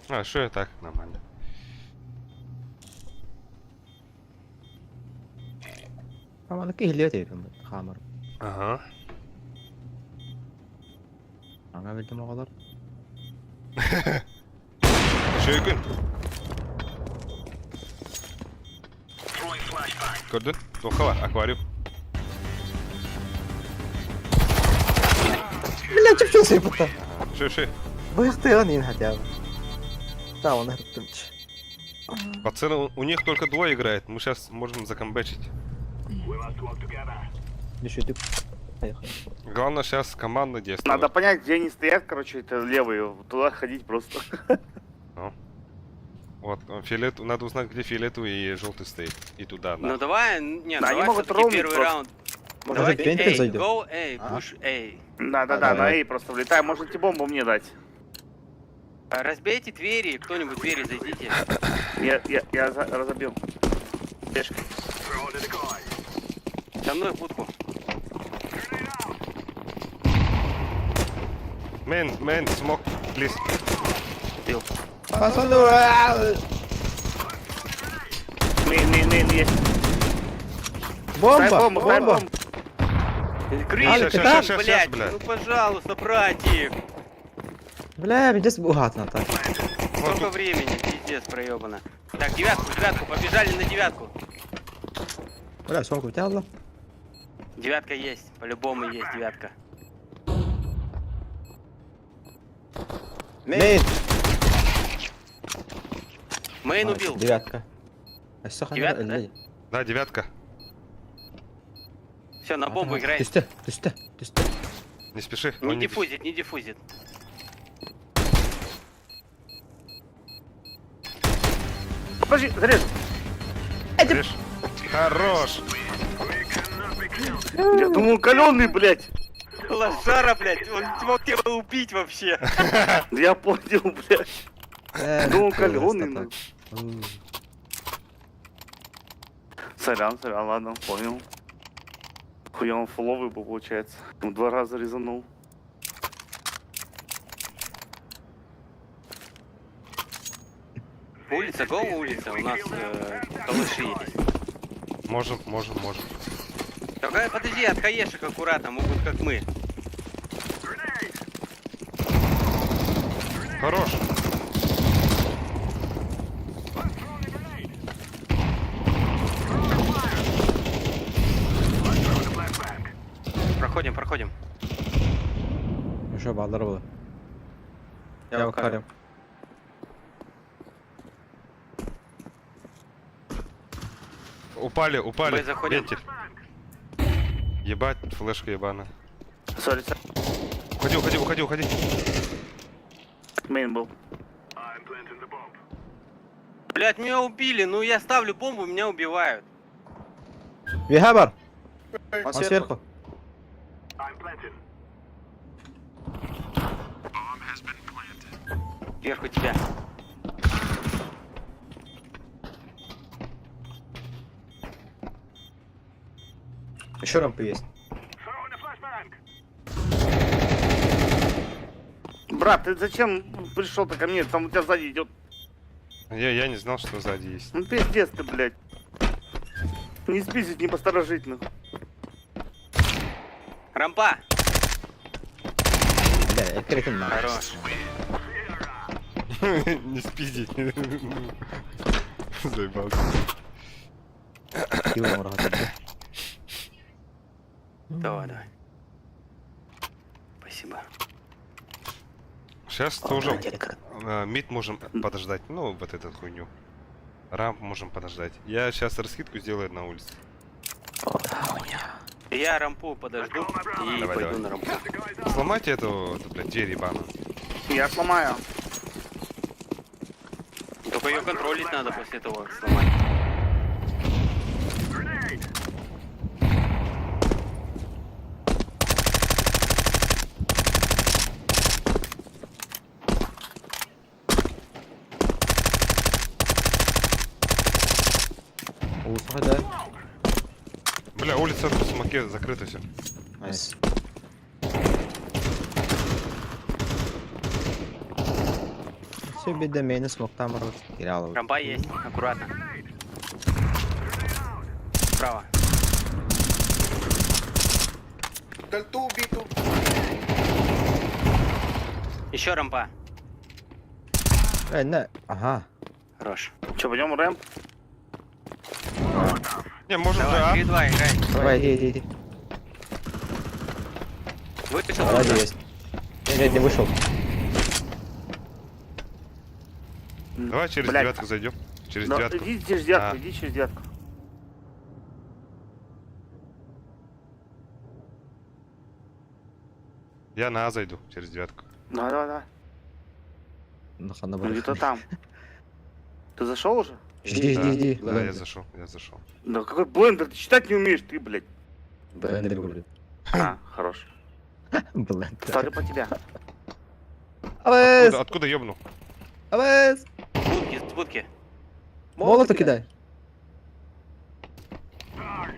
А, что я так? Нормально. Ama ne geliyor diyorum hamur. Ага. Ana bildim o kadar. Şöykün. Gördün? Doka var, akvaryum. Бля, что все сыпаться? Ши. Быстро он хотя бы. Да, он это. Пацаны, у них только двое играет. Мы сейчас можем закомбечить. Еще ты. Поехали. Главное сейчас командно действовать. Надо понять, где они стоят, короче, это левые. Туда ходить просто. Вот, фиолет... надо узнать, где фиолетовый и желтый стоит. И туда, Ну да. давай, нет, Да, они давай могут все-таки роумить первый просто. раунд. Может, Давай, вентиль эй, зайдет? go, эй, push, эй. Да, на давай. Эй просто влетаем. Можете бомбу мне дать. Разбейте двери, кто-нибудь двери зайдите. Я разобил. Пешка. Со мной в будку. Man, smoke, please. Мейн есть. Бомба! Дай бомбу. Криш, щас, блядь, блядь. ну пожалуйста, братик. Бля, мне здесь бугат надо. Сколько времени, пиздец, проебано. Так, девятку, побежали на 9. Бля, сумку втягла. 9 есть, по-любому есть 9. Мейн! Мейн убил. Девятка. А что Девятка, да? Да, 9. Все, на бомбу играй. Тысте. Не спеши. Не он диффузит, не диффузит. Подожди, зарежу. Видишь? Хорош. Я думал, каленый, блядь. Лошара, блядь, он смог тебя убить вообще. Я понял, блядь. Думал, каленый. ну. Сорян, ладно, понял. Хуёво фуловый был, получается. 2 раза резанул. Улица, го улица, у нас калаши есть. Можем. Давай, подожди, от хаешек аккуратно, могут как мы. Хорош. Проходим. Еще балдар было. Я вакарим. Упали. Мы заходим. Ветер. Ебать, флешка ебана. Сори, сори. Уходи, уходи, уходи, уходи. Мейн был. Блядь, меня убили, ну я ставлю бомбу, меня убивают. Вихабар! Он Он сверху. сверху. Вверху тебя. Еще рампы есть. Брат, ты зачем пришел-то ко мне? Там у тебя сзади идет. Я не знал, что сзади есть. Ну пиздец ты, блядь. Не спиздить, не посторожить, ну. Рампа. Бля, я кретин нахуй. Хорош. Не спиди. Заебался. Килл ему рогатый. Давай, давай. Спасибо. Сейчас тоже мид можем подождать. Ну, вот эту хуйню. Рамп можем подождать. Я сейчас раскидку сделаю на улице. Я рампу подожду и Давай, пойду давай. на рампу. Сломайте эту, блядь, дверь ебаную. Я сломаю. Только ее контролить надо после того, как сломать. Улица да? Бля, улица в смоке закрыта все. Найс. Все, беда, мейна смог там рот. Терял. Рампа есть, аккуратно. Справа. Еще рампа. Эй, на. Ага. Хорош. Че, пойдем рэмп? Не, можем Давай, же, 3-2 играй. Давай, иди. Вышел. Ради есть. Не вышел. Давай через Блядь. девятку зайдем. Через Да, девятку. иди через девятку, А. иди через девятку. Я на А зайду через девятку. Давай. Нахуй Ну набрал. где-то там. Ты зашел уже? Жди. Да, я зашел. Да какой блендер, ты читать не умеешь, ты, блядь. Блендер, блин. А, хорош. Блендер. Ставлю по тебя. АВС! Откуда ёбнул? АВС! С будки. Молоту кидай.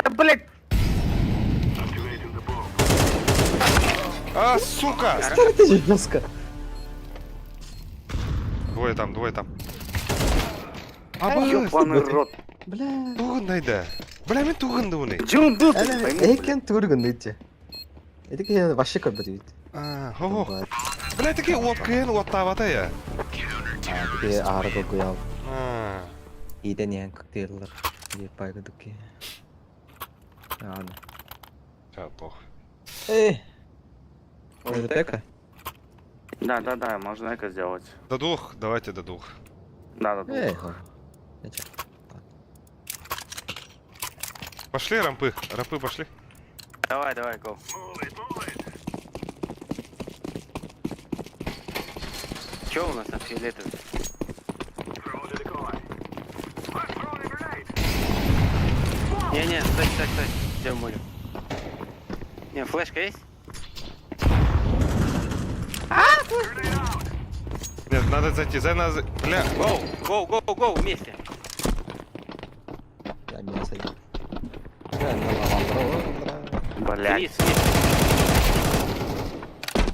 Да, блядь! А, сука! Ты же жестко. Двое там. Ёбаный рот. Бля. Тугындайды. Бля, мен тугындыуны. Где он был, ты пойму, блядь. Экен тургун эти. Это я вообще как бы видит. Ого. Бля, такие опкен, оттавата я. Такие арго гуял. А, Иден ян коктейльлер. Не пайгадыки. Ладно. всё, похуй. Эй. Может пека? Да, можно это сделать. До двух, давайте до двух. Да. Эй. Пошли рампы пошли. Давай, го. Че у нас там фиолетовый? Не, стой. Где молю? Не, флешка есть? Нет, надо зайти, бля. Гоу, вместе. Я меня сойду. Блядь. Вниз.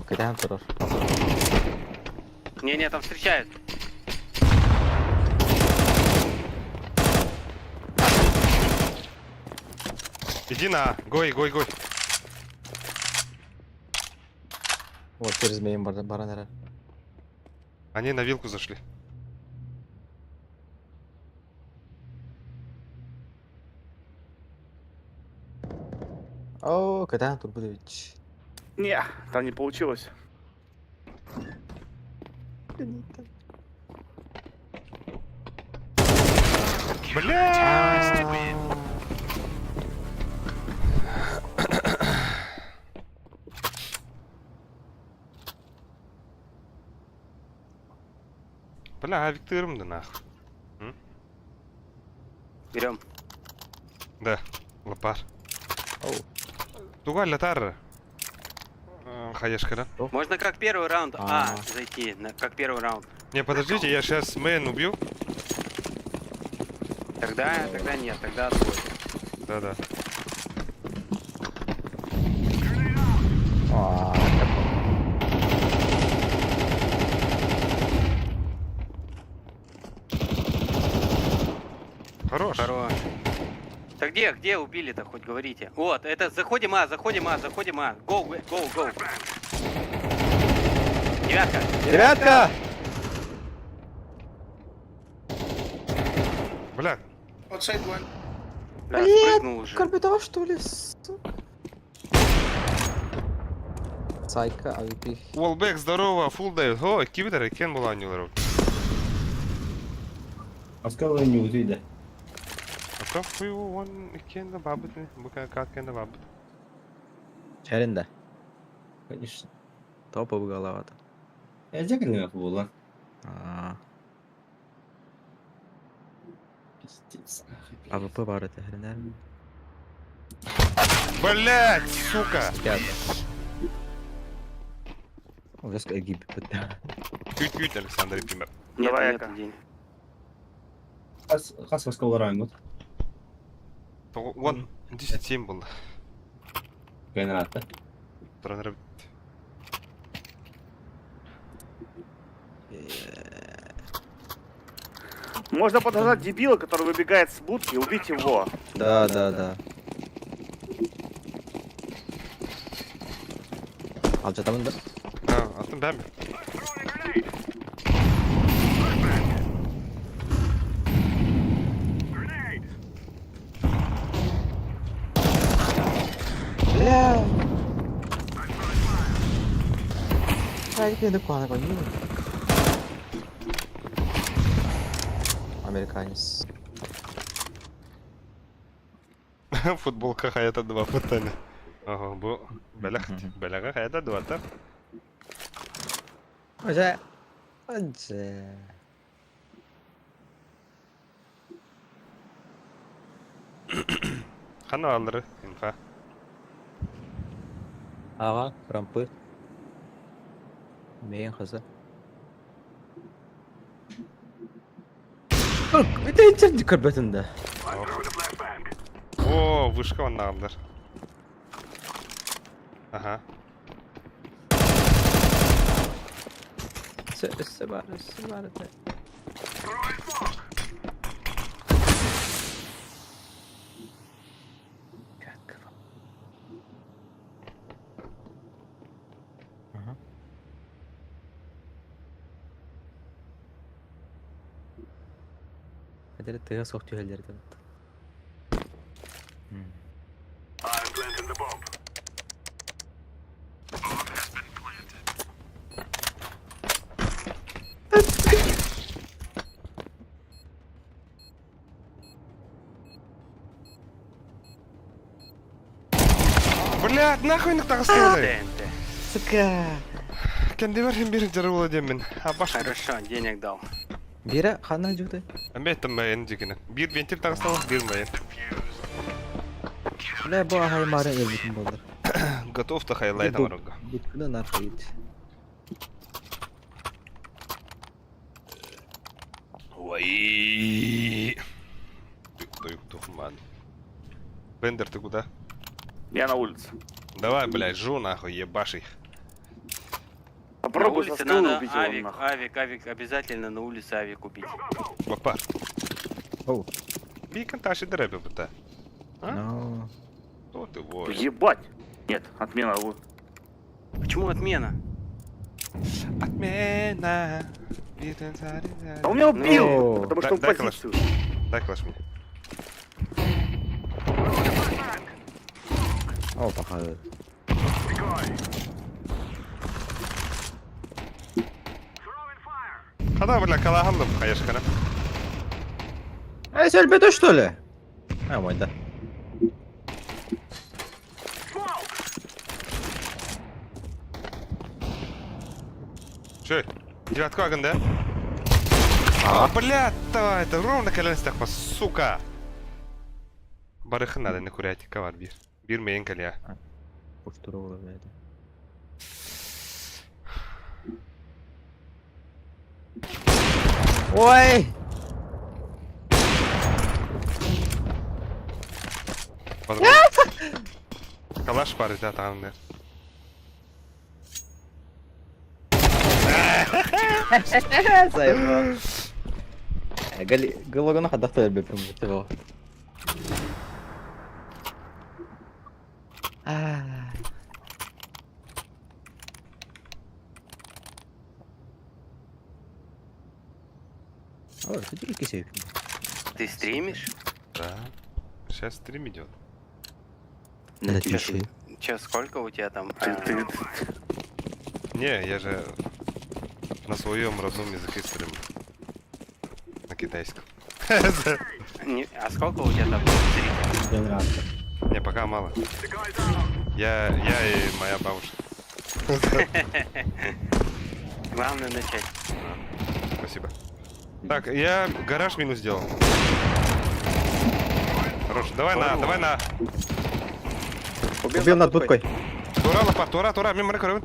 Кадан хорош. Не, там встречают. Иди на А. Гой. Вот через мейн баранера. Они на вилку зашли. О, Кадан Турбудович. Не, там не получилось. Бля! Бля, авиктырым-да нахуй. Берем. Да, лопар. Туга летар. Хаешка, да? Можно как первый раунд зайти, как первый раунд. Не, подождите, я сейчас мейн убью. Тогда нет, тогда отбой. Да-да. Хорош. Хорош. Так где убили-то, хоть говорите? Вот, это заходим заходим. Go. Девятка. Девятка! Бля, Да, спрыгнул уже. Карбида, что ли? Сайка, авипих. Wallback, здорово, full day. О, кибитер, кен була нюлеров. Аскалы не увидя. А как вы его вон кен да бабыт не? Бука как кен да бабыт. Чаринда. Конечно. Топовый голова-то. Я дегрил было. АВП бар это хренер. Блять, сука! Уже с Египет. Чуть-чуть, Александр Епимер. Давай, Нет, Ака. день. Хас воскал рангут. Вон, 10 был. Граната. Тронер. Можно подождать дебила, который выбегает с будки, и убить его. Да. А что там? А там бэмби. Бля. Ай, где докладно гони. Американец. Футболка хаята 2 питання. Ага, бо беляга хаята 2, так? Оже. Хана алыры, инфа. Ага, рампы. Мейн хаза. Это интернет карбетында. О, вышка вон алдар. Ага. Üstü var. Aha. Hadi tığa soktu elleri de. Блядь, нахуй их так оставили? ТНТ. Сука. Кендеверхен бир жарыла демен. А баш. Хорошо, денег дал. Бира хана жуты. Амбеттем майын дигене. Бир вентиль тагыстал, бир майын. Бля, bu ahay mara elbitin boldur. Готов то хайлайт амарога. Биткіні нарқайд. Ой. Ты тухман. Бендер, ты куда? Я на улице. Давай, блядь, жу нахуй, ебашь их. На Попробуй со улице стула надо убить его авик, нахуй. авик, обязательно на улице авик убить. Лопар. Оу. Бикон таши дребе бута. Ну. Кто ты вой? Ебать. Нет, отмена. Почему отмена? Отмена. А он меня убил, Ну, потому что в дай калаш. позицию. Дай класс мне. О, пахаю. Хада, бля, калагамлы хаешкана. Эй, сельбеты что ли? А, мой, да. Че? Девятка агында? Бля, давай, это ровно коленстах, сука. Барыхы надо не курять, ковар бир. Бир мейн калья. Поштурували, блядь. Ой! Калаш парит, да, там, да. Заебал. Голову нахуй достоин бы прям его. Ой, что ты кисей? Ты стримишь? Да. Сейчас стрим идет. На Твиче. Че, сколько у тебя там? Не, я же на своем родном языке стрим. На китайском. А сколько у тебя там зрителей? 12. Не, пока мало. Я и моя бабушка. Главное начать. Спасибо. Так, я гараж минус сделал. Хорош. Давай на. Убил над будкой. Тура, лопат, тура, мимо рекорд.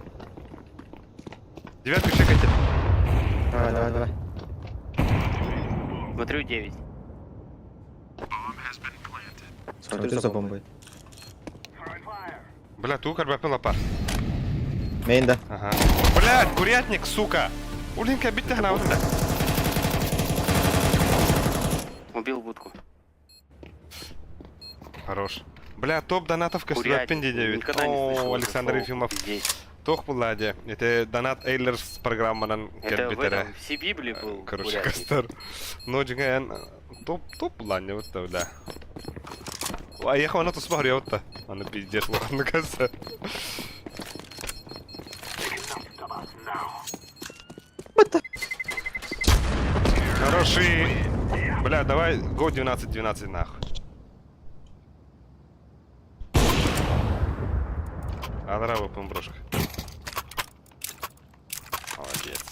Девятку чекайте. Давай. Смотрю 9. Смотрю за бомбой. Бля, ту карбапил лопат. Мейн, да. Ага. Блядь, курятник, сука. Улинка, бить на вот это. Убил будку. Хорош. Бля, топ донатов Курятник. Пенди 9. Никогда не слышал О, это Александр слово. Ефимов. Здесь. Тох Буладе. Это донат Эйлерс с программадан Это в Кербитере. этом, в Сибибле был. Короче, курятник. Кастер. Но джигаен топ Буладе вот это, да. А я хвану то смотрю вот это. Она пиздец, ладно, кажется. Хороший. Бля, давай го 12 нахуй. Адраво помброшка. Молодец.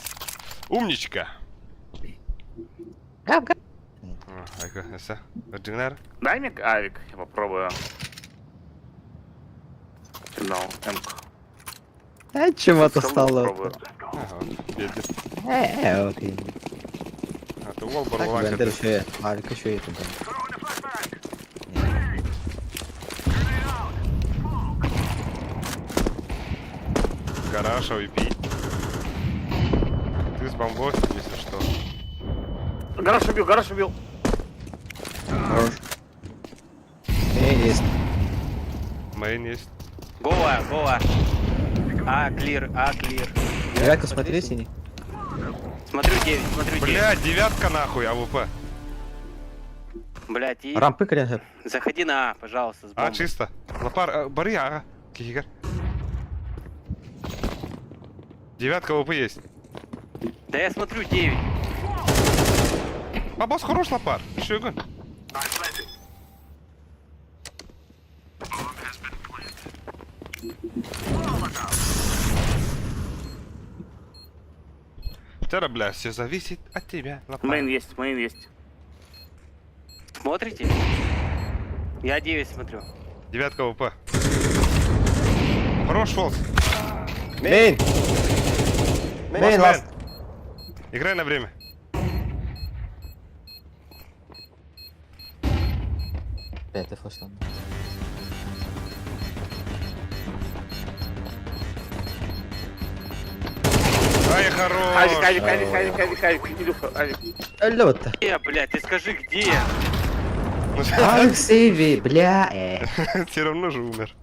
Умничка. Айка, эсэ. Ординар. Дай мне авик, я попробую. Ну, эмку. Чего-то Попробую. стало. Ага, бедит. Окей. А то Волбор Так, ланка. Бендер еще Авик еще есть. Гараж, пей. Ты с бомбой, если что. Гараж убил. Хорош. Есть. Мейн есть. Гоа. Клир. Девятку смотри, синий. Смотрю 9. Бля, девятка нахуй, АВП. Блять, и... Рампы корянгер. Заходи на А, пожалуйста, с А, бомбой. чисто. Лопар, бори, ага. Кихигар. Девятка АВП есть. Да я смотрю 9. А босс хорош лопар. Еще огонь. Тера, бля, все зависит от тебя, лопар. Мейн есть. Смотрите? Я 9 смотрю. Девятка АВП. Хорош, Фолс. Мейн! Мейн, ласт. Играй на время. Ты флеш там. Ай, хорош. Авик. Илюха, авик. Алло-то. Блять, ты скажи, где я? Авик сейви, бля. Все равно же умер.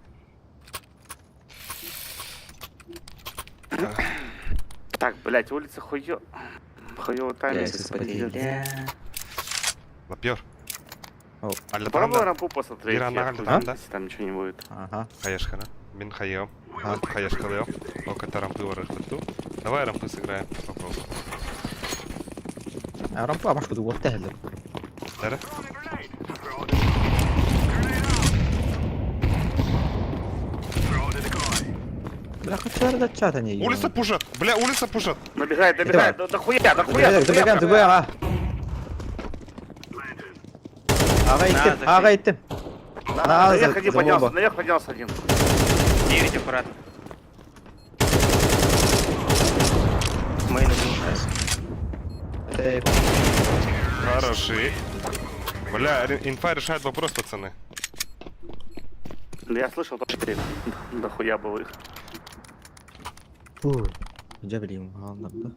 Так, блять, улица хуёво тайминг. Лапьер. Оу. Попробуй рампу посмотреть, Иран я Нагаль, хуй да? знает, если там ничего не будет. Ага. Хаешкана. Мин хаео. Хаешкалео. Ока это рампы ворохту. Давай рампы сыграем. Попробуем. Рампу амашку дугу тахлер. Тера? Бля, хочу дать чата не. Улица пушат! Бля, улица пушат! Набегает, Давай. дохуя. Добегаем, а. Аға иттім, зашли. аға иттім. Наверх один за поднялся, бомба. наверх поднялся один. 9 аккуратно. Мейн Ей, Хороши. Бля, инфа решает вопрос, пацаны. Да я слышал, что дохуя было их. фу. Джавелин, ладно, да.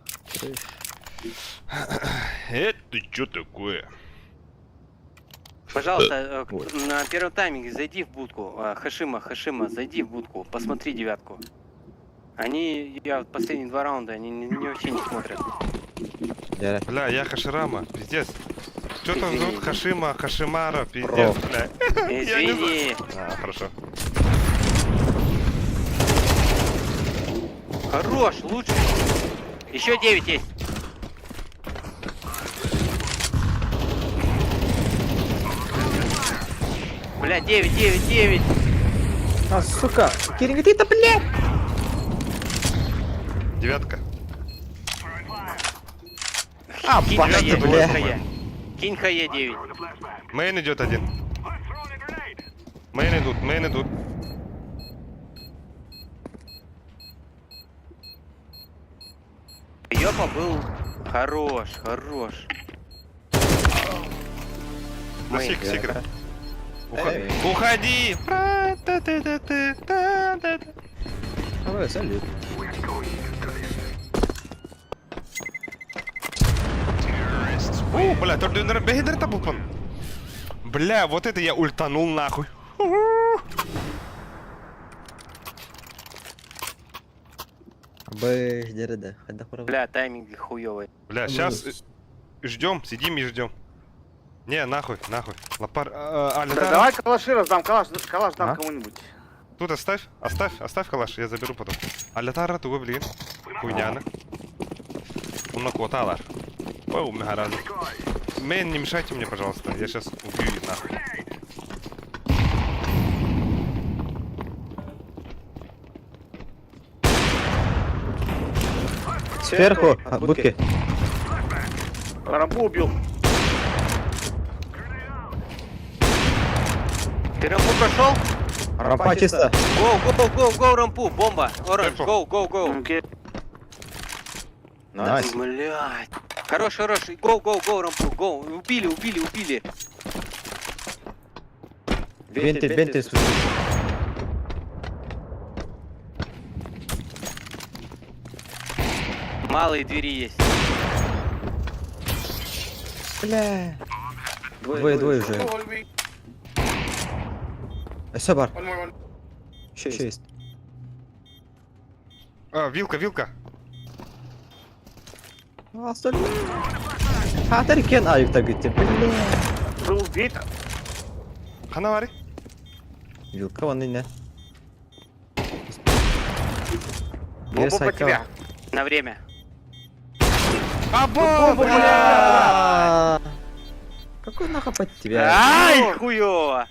Это что такое? Пожалуйста, на первом тайминге зайди в будку. Хашима, зайди в будку, посмотри девятку. Они, я вот последние 2 раунда, они вообще не смотрят. Бля, я Хаширама, пиздец. Что там Извини. зовут? Хашима, Хашимара, пиздец, бля. Извини. Хорошо. Хорош, лучше. Еще 9 есть. Бля, 9. А, сука, Кирин, ты-то, блядь! Девятка. А, Кинь башка, хае, бля. Кинь хае 9. Мейн идет один. Мейн идут. Ёпа был хорош. На Мейн. секрет. Эй. Уходи! Ой, салют. О, бля, тордюнер, бегидер табулпан. Бля, вот это я ультанул нахуй. Бы, ждереде, хада хура. Бля, тайминг хуёвый. Бля, сейчас ждем, сидим и ждем. Не, нахуй. Лопар. Да, Летара. давай калаши раздам, калаш дам А? кому-нибудь. Тут оставь калаш, я заберу потом. Алятара, туго, блин. Хуйняна. Он накоталар. Ой, у меня разу. Мейн, не мешайте мне, пожалуйста. Я сейчас убью их нахуй. Сверху, от будки. Рамбу убил. Ты рампу прошел? Рампа чисто. Go, рампу, бомба. Оранж, Темпо. go. Окей. Найс. Блядь. Хорош. Go, рампу, go. Убили. Вентиль, спусти. Малые двери есть. Бля. Двое уже. Собар. Еще есть. А, вилка. А, остальные. А, таркен аюк так идти. Бля. Был убит. Ханавари. Вилка, вон и не. Бомба по тебя. На время. А, бомба, бля! Какой нахуй под тебя? Ай, хуёво.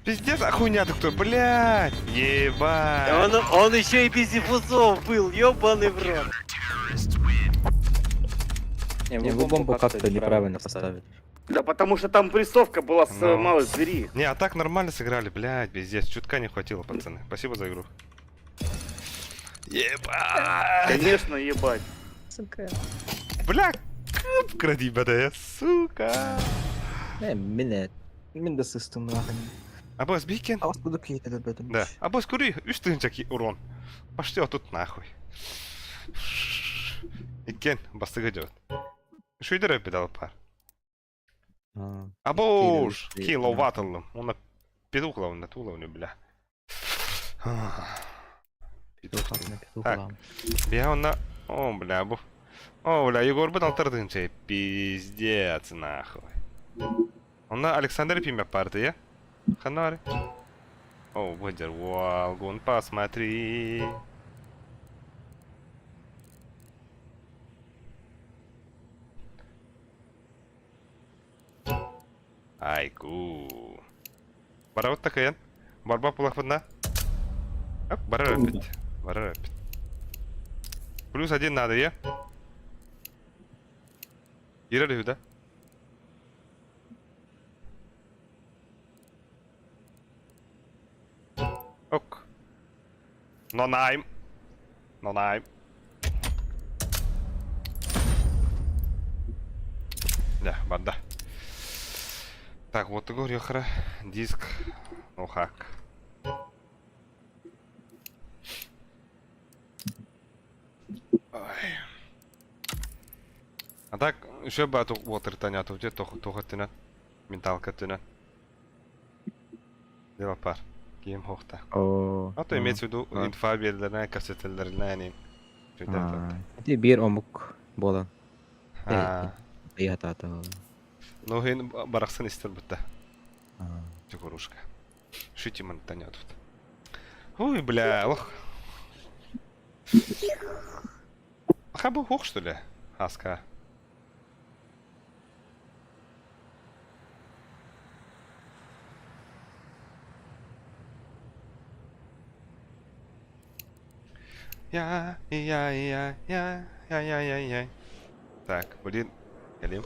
Пиздец, а хуйня ты кто, блядь! Ебать! Он еще и без диффузов был, ёбаный в рот. Не, вы бомбу как-то неправильно поставили. Да потому что там прессовка была с Ну. малой двери. Не, а так нормально сыграли, блядь, пиздец, чутка не хватило, пацаны. Спасибо за игру. Ебать! Конечно, ебать. Сука. Бля, кради БДС, сука! Min de system nahın. Абос Бикен? Аз буду кейтелер бөтüm. Да. Абос кури, üstünecek урон. Пошли тут нахуй. Икен, бастыга идет. Шуйдер педал пар. Абош, кило ваттлым. Он на педуклав на туловню, бля. Так, я он на... О, бля, абу. О, бля, Егор бы дал тардынчай. Пиздец, нахуй. Он на Александр пимя партия. Ханари. О, выдер, Валгун, посмотри. Айку. Бара вот такая. Барба пулах одна. Бара рэпит. Бара рэпит. Плюс один надо, я? Ира да? Нонайм. Нонайм. Да, банда. Так, вот и говорю, хра. Диск. Ну, хак. Ой. А так, еще бы эту вот ртаняту, где то тюнет. Менталка тюнет. Дело пар. Гейм хохта. Oo. А то имеется в виду инфа бердерine, kasetellerine yani. Ти bir omuk bolan. Ha. Iya tata. Ну, хен барахсан истер бутта. Чекурушка. Шити man тянет тут. Ой, бля, ох. Хабу хух, что ли? Хаска. Я. Так, блин, Галим.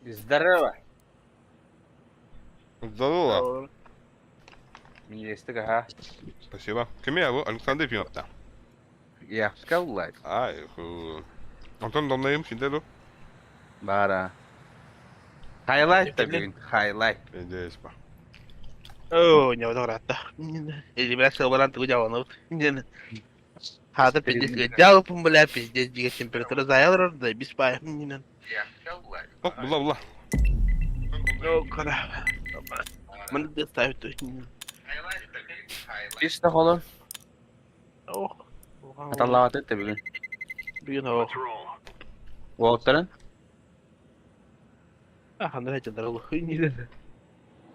Здорово. Здорово. Есть такая. Спасибо. Кемиалу, Александр Ефимовна. Я скаллайт. Ай, Антон Домнаим, Шинделу. Бара. Хайлайт tabii. Хайлайт. Здесь ба. О, не возврата. Или бля, все варианты гудява, ну. Хата пиздец гудява, бля, пиздец, дига температура заела, да без пая. О, бла-бла. Ну, кара. મને દેખાય તો İşte oğlum. Oh. Atallavat et de bugün. Bugün o. Walter'ın? Ah, ne hacılar olur.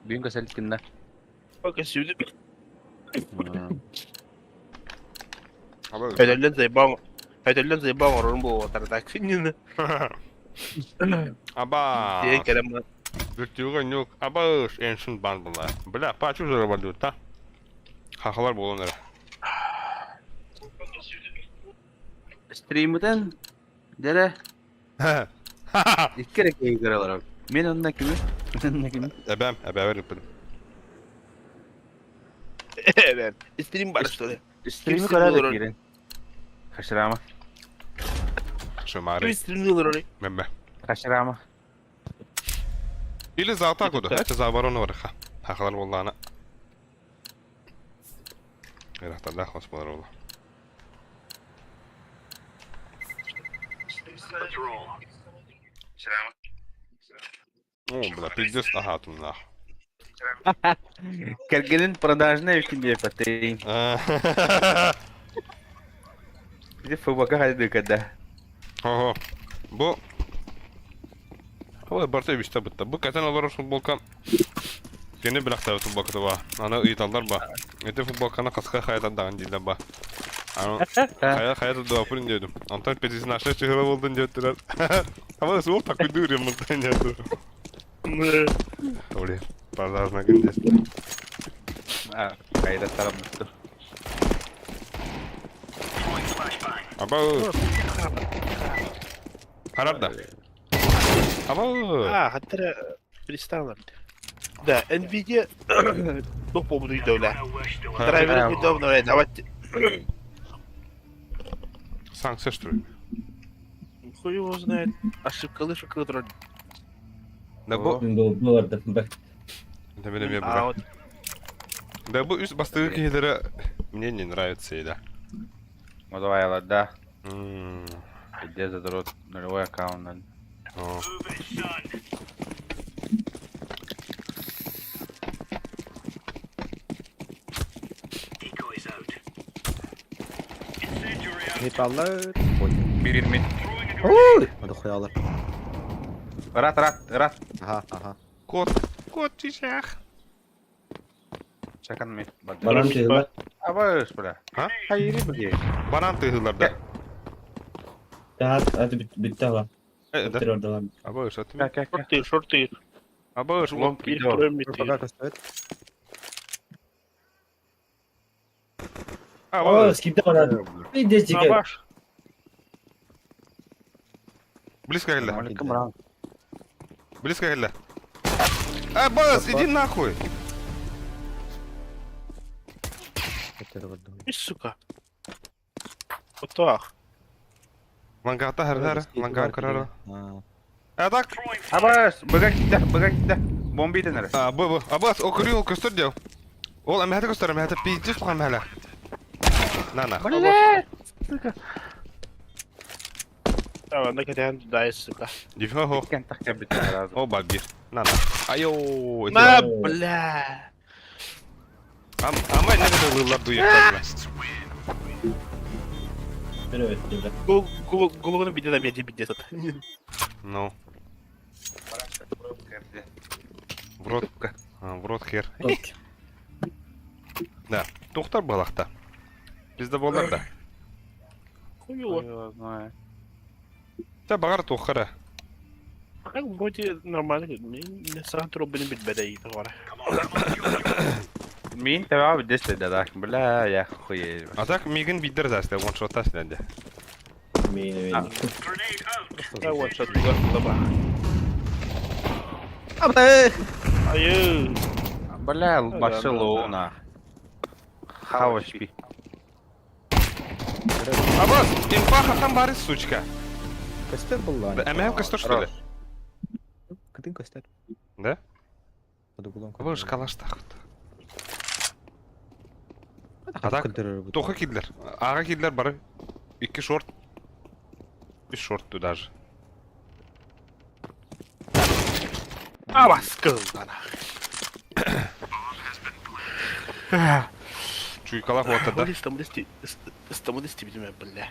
Bugün kaselit günler. Okey, şimdi. Ödüllen zeyban var bu otardak. Şimdi. Аба. Diye kerem. Бүттүгөн юк. Абаш эншин бан була. Бля, пачу жара балду та. Хахалар болондар. Stream'den dere. İki kere keyifler olarak. Men onunla kimi? Onunla kimi? Ebem verip. Evet. Stream başladı. Stream'i karar da girin. Kaşırama. Шумари. Stream'i olur orayı. Мембе. Kaşırama. Или за атаку да. Это за оборону врха. Хахалар боллана. Эрахталда хос болар. О, бля, пиздец ахатун нах. Kergenin продажная вещь тебе потей. Где фубака хайды когда? Ого. Бу. Ой, бартай бишта битта. Бу катан алар футболка. Кене билакта футболка ба. Ана ыйталдар ба. Эте футболканы каска хаятадаган дилер ба. Аны хаята дуапурин дедим. Антон петисин ашта чыгыра болдун дептирер. Ама суок такой дурем мынтан дедим. Ой, продажна гындес. А, кайда тарамды. Аба. Харабда. Аба. А, hatta приставлен. Да, Nvidia ну помню доля. Драйвер недавно давайте. Санкция что ли? Хуй его знает. Ошибка лыжа который. Да бо. Доллар да бак. Да меня А вот Да bu üst bastığı kişilere мне не нравится еда. Ну давай, ладно. М, Где задрот нулевой аккаунт? о. Metallar. Oy. 1.20. Oy. Hadi koyalım. Рад. Aha. Кот чичах. Чакан ми. Baran tüyler. Абаш, бля. Ha? Hayır bu. Banan tığılarda. Hadi bitti hava. Да. orada var. Абаш, отми. Шорт ты. Абаш, Лом вот. идет. Пока стоит. Абаш. Skip'te var hadi. Bir de çıkar. Абаш. Близко гелла. Маленький бран. Близко гелла. Абас, иди нахуй. И сука. Отах. Мангата хар, мангам карара. Ha. Так. Абаш, бага киде. Бомби денер. Bu. Абас, окурил көстөр дел. Ол әмәһәте көстөр, әмәһәте пиздец булган мәле. Нана. Блядь. Сука. Tamam ne kadar daha suka. Дифа хо. Кен так тебе сразу. О, бабир. Нана. Айо. На, бля. Ama ne kadar yıllar duyuyorlar. Evet. Голову bir de bir sat. Ну. В рот. В рот хер. Да. Тоқтар балақта. Bizde болар да. Хуёво. Знаю. Та багар тоқара. Как вроде нормально. Не сам труп benim bitmedi var. Min tabi abi deste de dak. Bla ya хуй. А так мигін биддер засты, ваншотта сіләнде. Ya one shot var baba. Abi. Ayı. Бля, Барселона. Хаваш пи. Абас, инфа хатан барис, сучка. Костер был лань. Әмәм костер, что ли? Кытын костер. Да? Под углом. Вы же калашта. А так, тоқы кидлер. Аға кидлер бары. 2 шорт. 3 шортту даже. Aba sıkıl bana. Чуйкала хвата, да? Estamos deste vídeo, bля.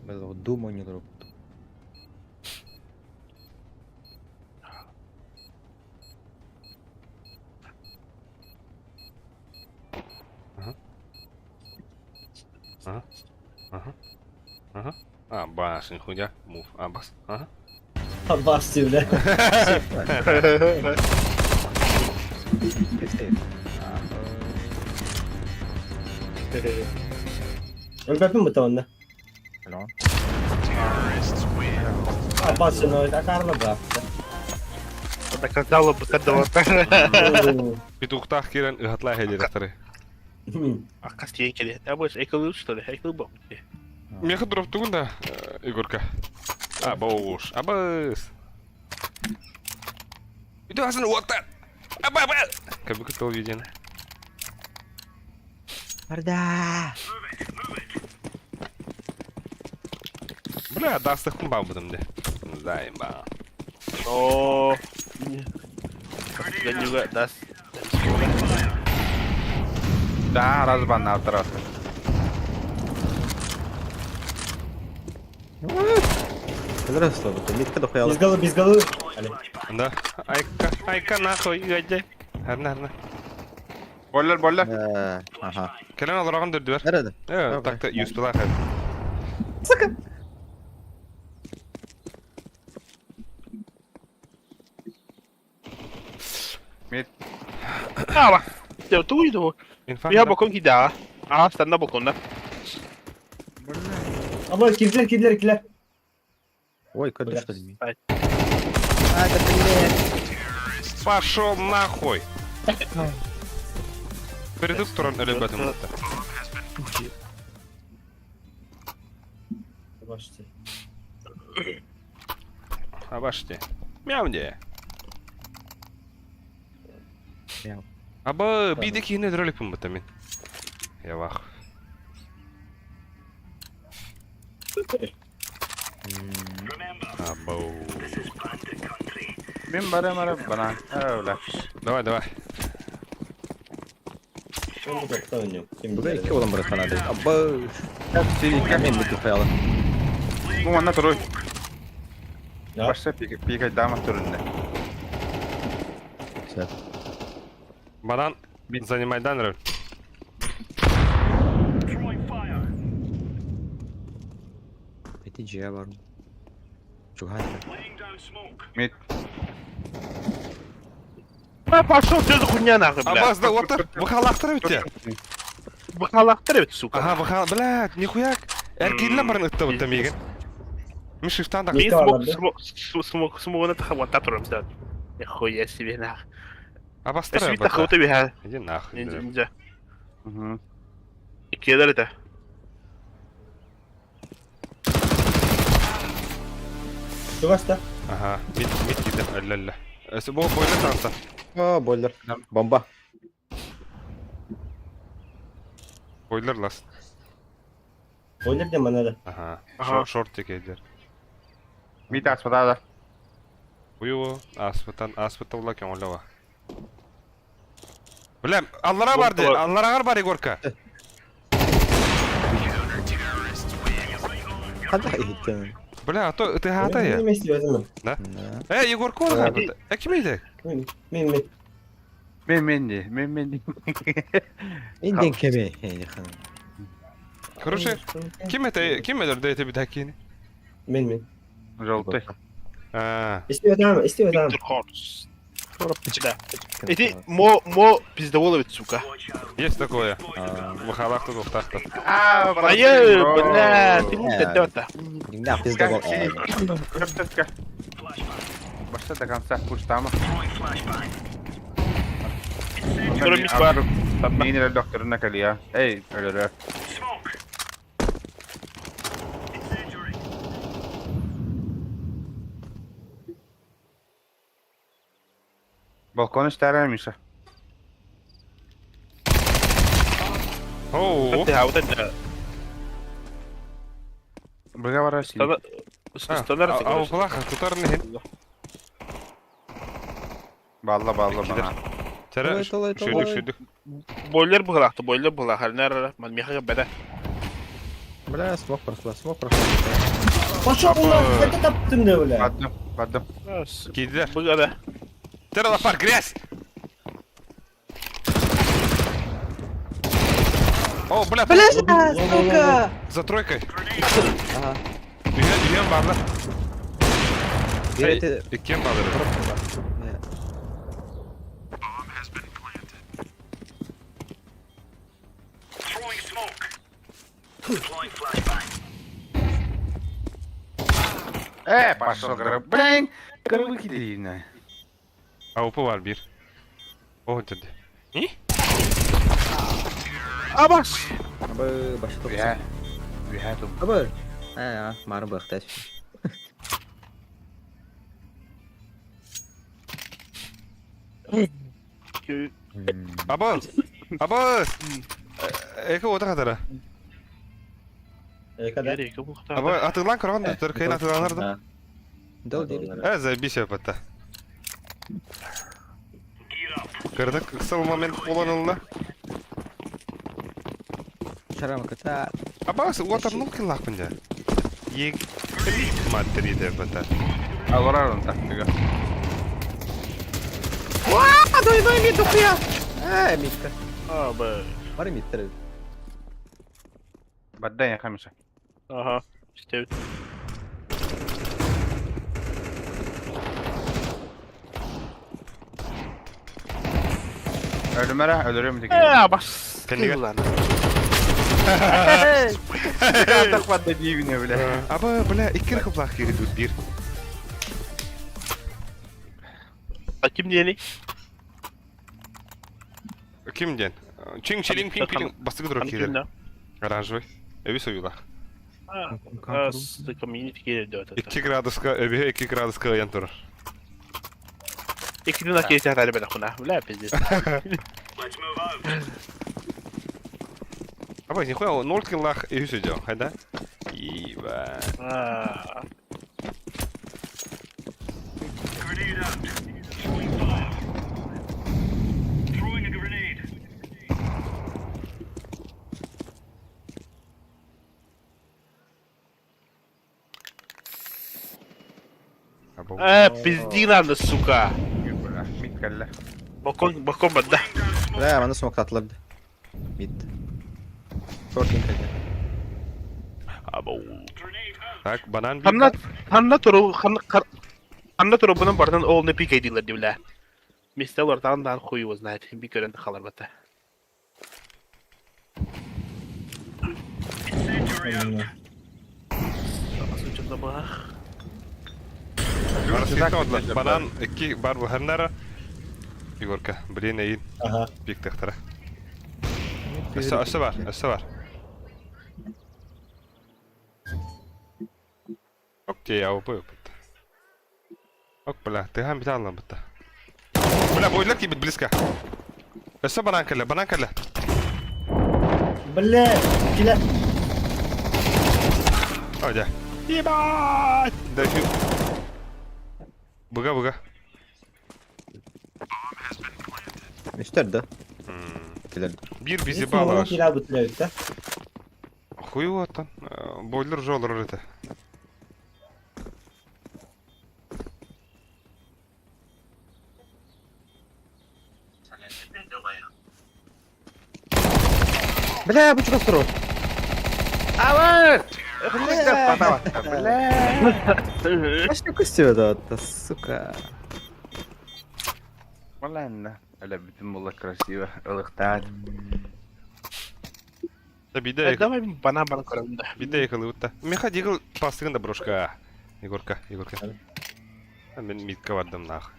Вот думаю, не друг. Ага. Абас, нихуя. Мув. Абас. Ага. Аббас, бля. Ölbepim mi tavanna? Hello. Аббас, ну это карна брақты. Доказала бы кадова. Петухтах кирен ыгатла хедеректары. А костей келе. А больше эколу что ли? Эколу бом. Меха дроп тугунда, Игорка. Абош. Абас. Itu hasil water. Apa? Kamu ketol виден. Арда. Бля, дастых кумба будем де. Заеба. О. Dan juga das. Да, разбан на второй. Здравствуй, это литка дохуяла. Без головы. Да. Айка нахуй, гаде. Харна. Boller. Ага. Келен алыраган дөрдү бер. Nerede? Такта 100 пила хәл. Sakın. Ah bak. Ya tuh itu. Инфа. Ya bakon kita. Ah, stand up bakon da. Ama kediler. Ой, куда что ли? Это блядь. Пошел нахуй. Перед стороной, ребята. Обашьте. Мяунде. Aba bir de kine drölepim bu tamin. Ya bak. Abo. Ben bara bana. Öyle. Давай. Burada iki oğlum burası sana değil. Abba. Hemen bir tıkayalım. Bu mana turun. Başta pika damat turunda. Güzel. Банан, занимай данры. Peticiye var mı? Çok hadi. Mid. Ben пошел ты хуйня нахуй, блядь. Абаз да отыр, выхалақтыр өте. Бахалақтыр бит, сука. Ага, выхал, блядь, нихуя. Эркидлен барын ытты вот меген. Мен шифтан да. Мен смогона тахаватта турам да. Нихуя себе нахуй. Абастыр. Эсви тахавата биха. Иди нахуй. Ninja. İkiye de öyle. Ага, мид киді, әлі. Бұл бойлы таныстан. Aa boiler. Bomba. Бойлер ласт. Boiler de bana da. Ага, шорт текейдер. Mid aspada da. Уйу, аспыта ула кен олава. Білем, аллара барды, алларағар бар Егорка. Hadi gittin. Бля, а то ты гата я. Да? Егорка олға. Кім еді? Men. İnden kemi. Hey hanım. Короче, кім еді эти бітәкені? Желтый. İstiyor. Да. Эти мо пиздоволовец, сука. Есть такое. Выхалақты тоқтақты. Моя, бля, ты не тёта. Да, пизда был. Başta da kansa kuştama. Görmüş var. Minire doktoruna kalıyor. Ey, öyle. Balkon işlermiş. Оу. Ты вот это. Buraya var aslında. Стандарт. Ау плаха, кутарны хен. Bağla bana. Тәрі, шөйдік. Бойлер была. Харнер, мальмеха беда. Бля, смог прошла. Пошел нахуй, это таптым да, бля. Baddım. Кейділер. Быгада. Тәрі лапар, грязь! О, бля, сука! За тройкой. Ага. Үйен барлы. Береті... Иккен барлы. Пошел, блин. Кырвы кидейін. Аупы var bir. O dedi. Ne? Abas. Abı, başı topu. Ya. Abı. Ha, marı bıraktı. Абыз! Экі оты қатары. Абы, атылан көрген дөттір, кейін атыланырды. Дол дейбі. Заебись өпітті. Кірдік, қысыл момент қоланылды. Шарама кыта. Абыз, отырныл кыллақ бінде. Ег... Маттер еді өпітті. Алырарын тактыга. Ваа, дой, мид ухуя! Мидка. Б. Var mı midleri? Baddan yakamışım. Ага. İşte. Ölürüm tek. Bas. Kendine. Takmadı dibine bile. Абы, бля, иккер қыплақ кері дүт бір. А ким дiyeli? Кімден? Чың, челің, пин, пилің, бастығы дұрық кері. Оранжевый. Өбі союлақ. Community geldi. 2 градуска, өбі 2 градуска оян тұрыр. İkinin akıyeti hatalı ben okuna. Bля, пиздец. Абай, нихуя, 0 киллах и все делал, хайда? Ебать. Пизди надо, сука. Бокон бадда. لا ما اسمه قطع لبد ميد شورتين كده Так, банан Hanna turu bunun bardan oğlunu pik ediyorlar diyorlar. Mistel ortadan daha koyu var. Bir görüntü kalır bata. банан, iki бар bu her nere? Igorka, блин, neyin? Pik tehtara. Öse var. Okey ya, bu yok. Ok, bля, ты гам битал нам бата. Бля, бойлер кибит близко. Öse банан каля. Бля, киля. Hadi. Ебать! Да фиг. Буга. اشترده كده Bir bizi bağlar. Киля бутылıyor. Хуй вот он. Бойлер же olur это. بلا بوش كسروا ايش كسروا ده السكر والله انه هلا بتم والله красиво الاختاد. Да бида Давай бана корunda. бида ехал вот. Меха дигл пастыгын да брошка. Егорка. Мен митка вардым нах.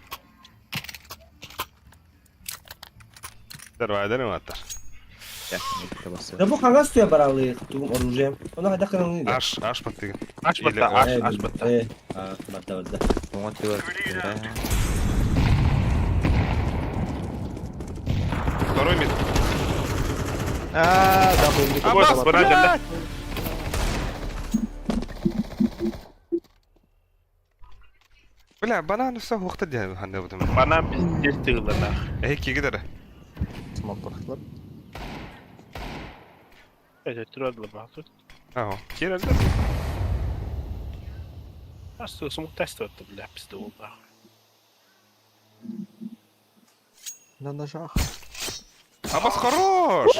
Дервайдер маттар. Да bu kanka tutuyor paralı tutum orujum. Ona hadi kanalını da. Аш паттыгын. Aç bata, aç bata. Bata orada. вот вот Второй мид. да был Аббас, блядь! Бля, банан все вакыт дия ханды будым. Bana pizdes tığılırlar. Ки гидер. смотрел Evet, tırardılar bazı. Аго, кирелде. Nasıl smuk test attı bile pizde oldu. на ножах Аббас хорош.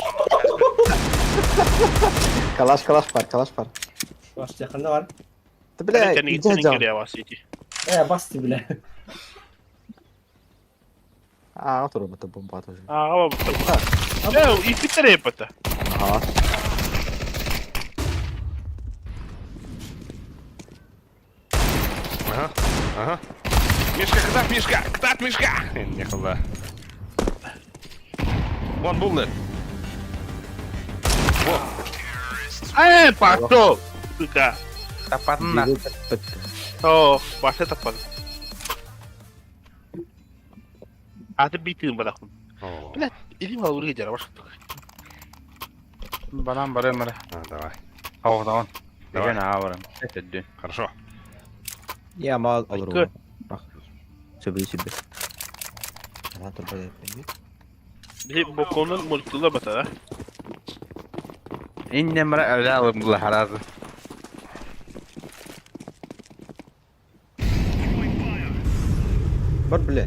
калаш пар Başta yakında var. да бля Kendi gitsin иди geriye vasiyeti. Bastı bile. отруб это бомба тоже Ama bu tabi. İlk bir kere yapatı. ага Ага. Мишка, ктат мишка. Нехуя. One bullet. Пошел! Сука. Тапанна. О, başta tapalı. Hadi bitireyim bırakın. Bile elim alır geçer başka. Банан баре маре. Давай. Хавах даван. Давай. Дегene аварım. Eteddi. Хорошо. я мал Good. алыру бак себе она турба Bir bokonun multula batar. İnne mara öyle alım bu harazı. бар бля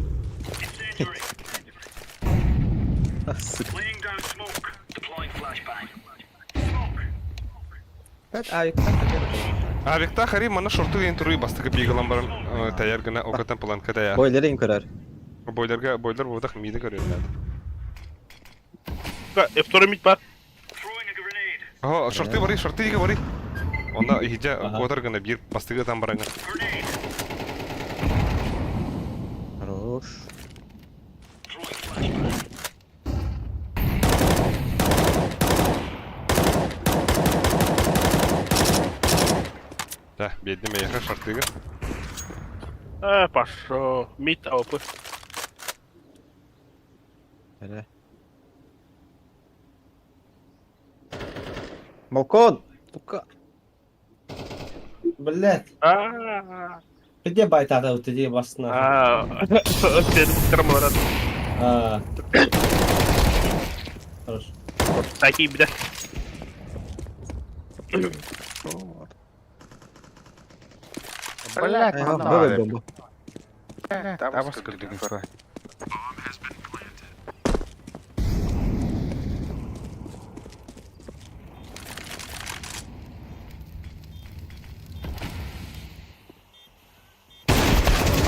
Авикта хари мана шорту интруй бастыгы бигылам баран таяр гына окатан планка таяр. бойлер ин көрөр Бойлер бовдак миди көрөөр. Eftora mit var. О, шорты бари. Онда хиджа котар гына бир бастыгы там баран. хорош Да, бедный меха шортыгы. Пошел. Mit avı. Hele. Балкон! Сука! Блядь. Ааа. Где байтада утыди басна? Сенің кірмаларады. Хорош. Такие, бля. Блядь, бомба, бомба. Табас кірдігін сұрай.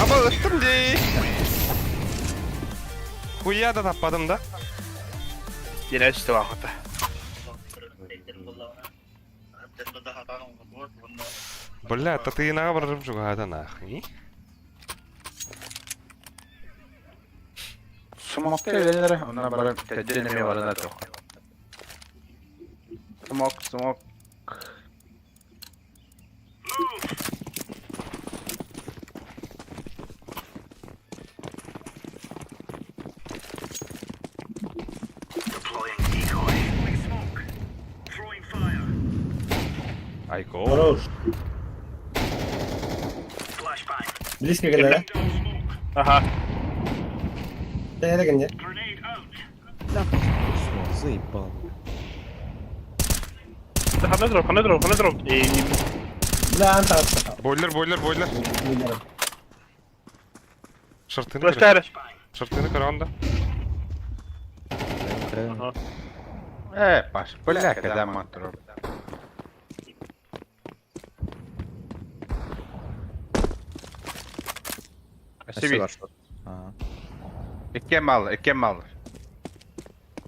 Ama ıttım de. Huya da tapmadım da. Yine üstü vakıtı. Бля, та ти набрав жугата нахуй. Smoke gelir. Onlar bana tecrübe var da çok. Smoke. Айко. Хорош. Близко к да? Ага. Да я догоняю. Заебал. Хана дроп. Да, антас. Бойлер. Шартını kır. Başka Шартını kır anda. Baş. Bля, когда мотор. Açı var şu. Ha. İki mal.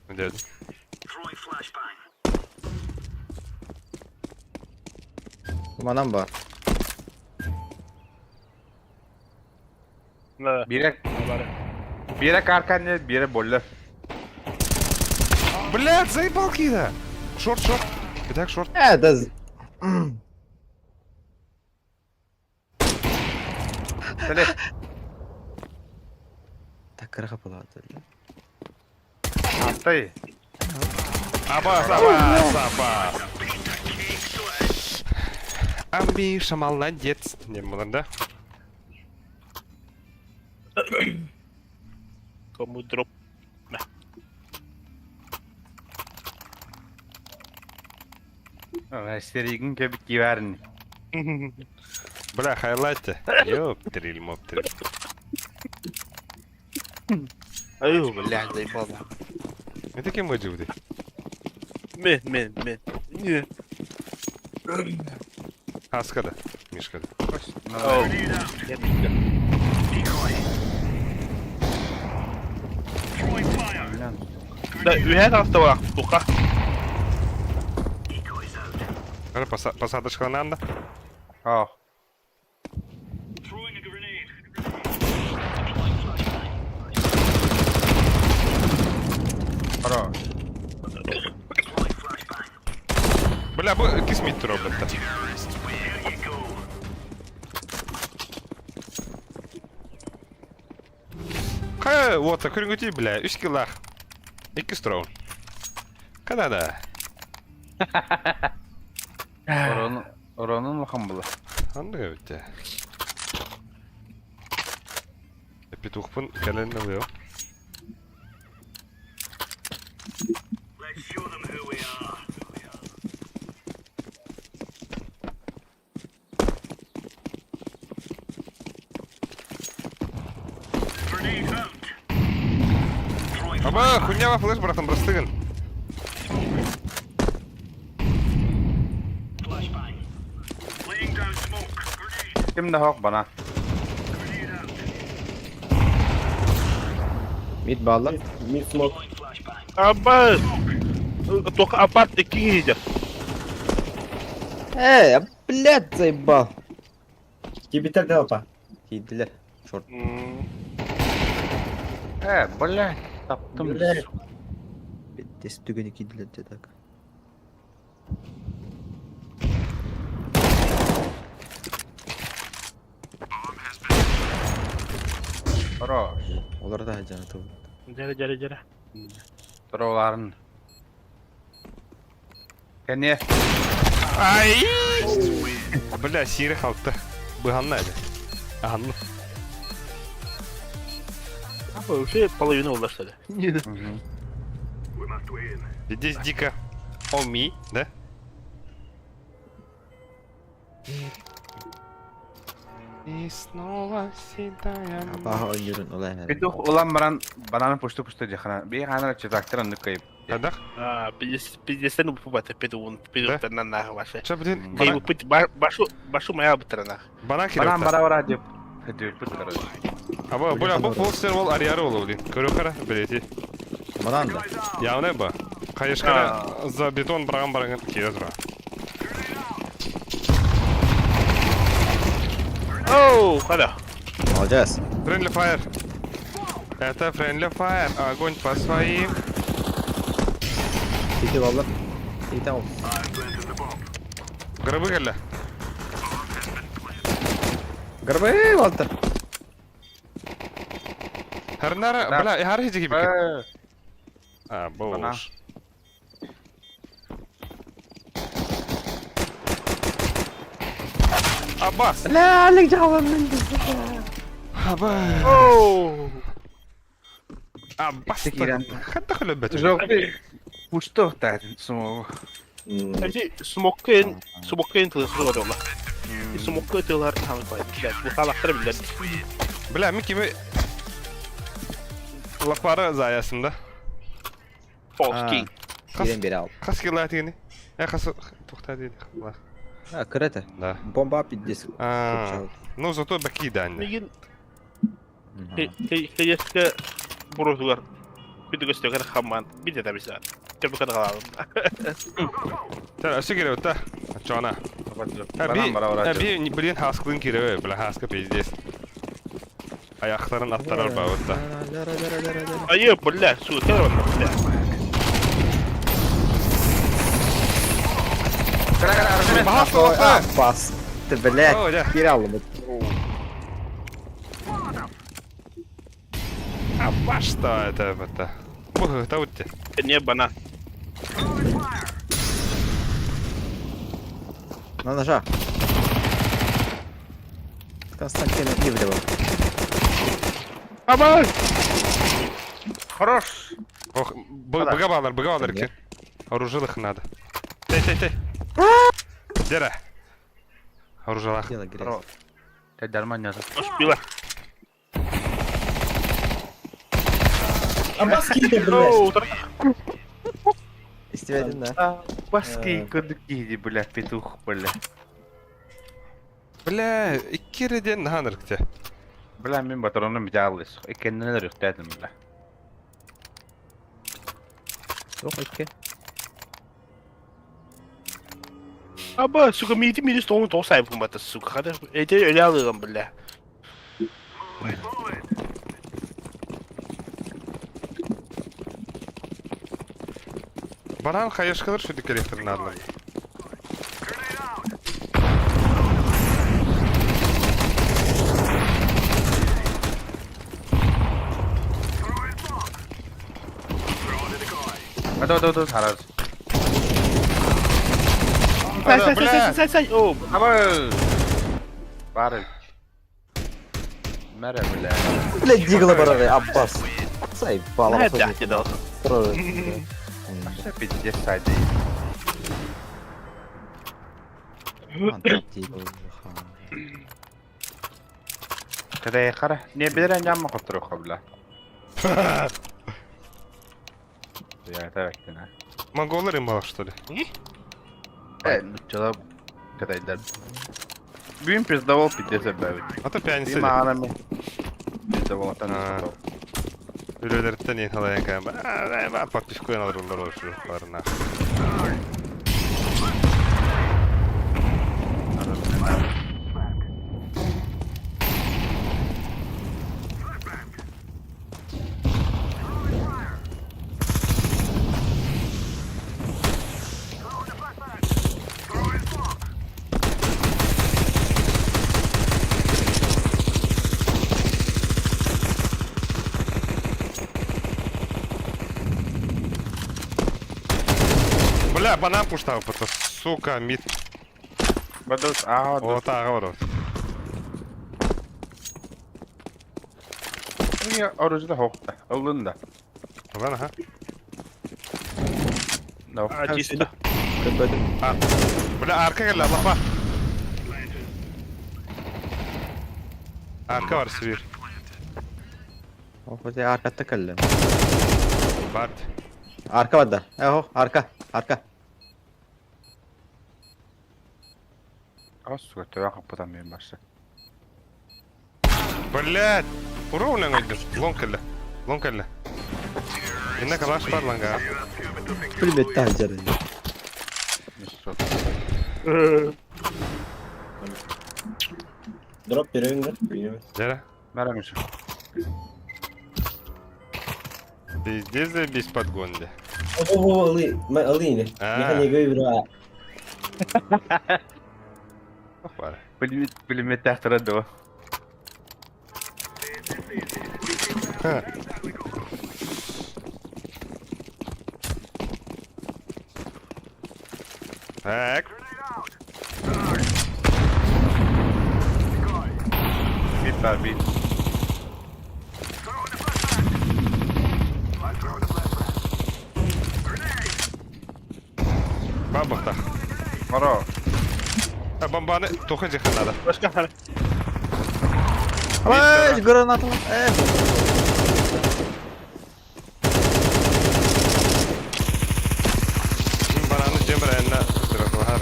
Ne dedim? Manam var. Bire karkan ne? Bire boller. Блядь, заебал Кида! Шорт. Итак, шорт. Да. Söyle. Так kapıladı. Atay. Абас. Амбиша, молодец. Не было, да? Кому дроп? Серегин gibi giverin. Бля, хайлайте. Ёптриль, моптриль. Ayuh, блядь, заебал. Это кем вы живете? Мен. Не. Аскада. Мишкада. Оу. Да, ühe hasta var. Tuka. Посадочка надо? Oh. Хорош. Бля, кисмит робот-то. Вот, көрүнгөтүй, бля, 3 килах. 2 строн. Канада. Оронун махам була. Андай өтті. Петухпын кәлені бұйо. Аба, хуйнява флеш, братан, брастыгын. Kimde hok bana? Mid bağlar. Mid smoke. Абба! Только апарт iki yiyeceğiz. Блядь, заебал. Кибитер делпа. Yediler. Short. Бля, taptım. Des tügeni yediler de tak. Хорош. Onlar da canı tabii. Cere. Drovların. Kene. Ай! Бля, сири халты. Быганнады. Аганны. А уже половина была, что ли? Здесь дико. Оми, да? И снова седая. Apaha oynuyorun olay her. Pituh ulan baran pushtu jahana. Bir hana çizaktıran nükayıp. Адах? А, пиздец, ну, побата, пиду на нах ваше. Ча, блин, Кей, вы пыть, башу моя бутранах. Бана Baran киревта. bara bara deyip. Hadi put karı. Аба, бля, бу полстер вол ариары болу, блин. Көрө кара, билети. Madan da. Явне ба. Кайышкара за бетон барган кирезра. Оу, хода. Alacağız. Friendly fire. Это friendly fire. Огонь по своим. Bitti valla. İyi tamam. Гробы геле. Garbı Walter. Харнара, бля, хар хизи gibi. А, Бана. бош. Аббас. La alik cevabım ben de. Аббас. Оу. Аббас. Секиран. Хатта хлебет. Жоқты. Pushtu tadin sumo. Әже, смоккен тылы қырға дола. Смоккен тылар қамы қойды. Бұл салақтыры білдер. Бля, мен кеме... Лапары заясында. Полский. Girin biri al. Қас келат егені? Қасы... Тоқта дейді. Ha krete. Да. Bomba piddis. Ну, зато баки дані. Меген... Хейеске бұрызылар. Бүді көстегер қамман. Биде да бізар. Тепі қады қалалым. Тәр, өсі керек өтті. Чона. Baran bara bara deyip. Әбі білген хаскылын керек, білі хаскы пейздес. Аяқтарын аттарар ба өтті. Айы, бля, су, тәр бар, бля. Bastı blek. О, да. Geri aldım. Абба, что это? Ух, это вот те. Не бана. На ножа. Константина Ивлева. Абай! Хорош. Ох, быгавалар ке. Оружилых надо. Тей. Дера. Оружалах. Дело грязь. Te darman yazık. Успела. Оу, İstemedin de. Baskıyı kırdık giydi bile petuh bile. Бля, иккерден ханыркте. Bile min batıronun bir cağılız. Kendine de rühtedim bile. Yok iki. Аба, сука, миди стоны то сайп кумбата, сука. Хада, эти öyle alırım bile. Баран хайышкалар шуды керектер надо. Hadi sarar. Say. Ooo. Ama. Bari. Mere bile. Блядь, Дигла Барары, Аббас. Заебало. Nerede yaptı da? Başta pidece saydı. Kada yakara. Ne bilir en yanma koturu kabla. Ya tabii ki ne. Монголар им мало, что ли? Çalab kada eder. Büyüm pizdavol pidece bevi. Ата пьяница. Bir mağanami. Pizdavol atan. Өлөлөрдөн эң халаян кам. Подписку алырлар ошо барына. Бля, банан пуштал, потому сука, мид. Badus, ah, О, тағы бар. ya orucu da hokta. Oldun da. Lan ha. No. Чисто. Bля, arka geldi Allah bak. Arka var sivir. O şey arka tıkıldı. Var. Arka var da. Arka. Az sugatı ben kapatamıyorum başta. Блядь! Уровня найдешь. Лонкеле. Инна калаш бар ланга. Pulbet tacları. Drop bir öngör. Jere. Merhamet. Пиздец за без подгонли. Alayım. Ha. Göğü Var. Bilim tahtıra da o. Так. Bit var bit. Бабахта. Maro. Бомбаны тоқын жехан надо. Başka hani. Ay, granat lan. Бананы жембірәйінна тұрақлар.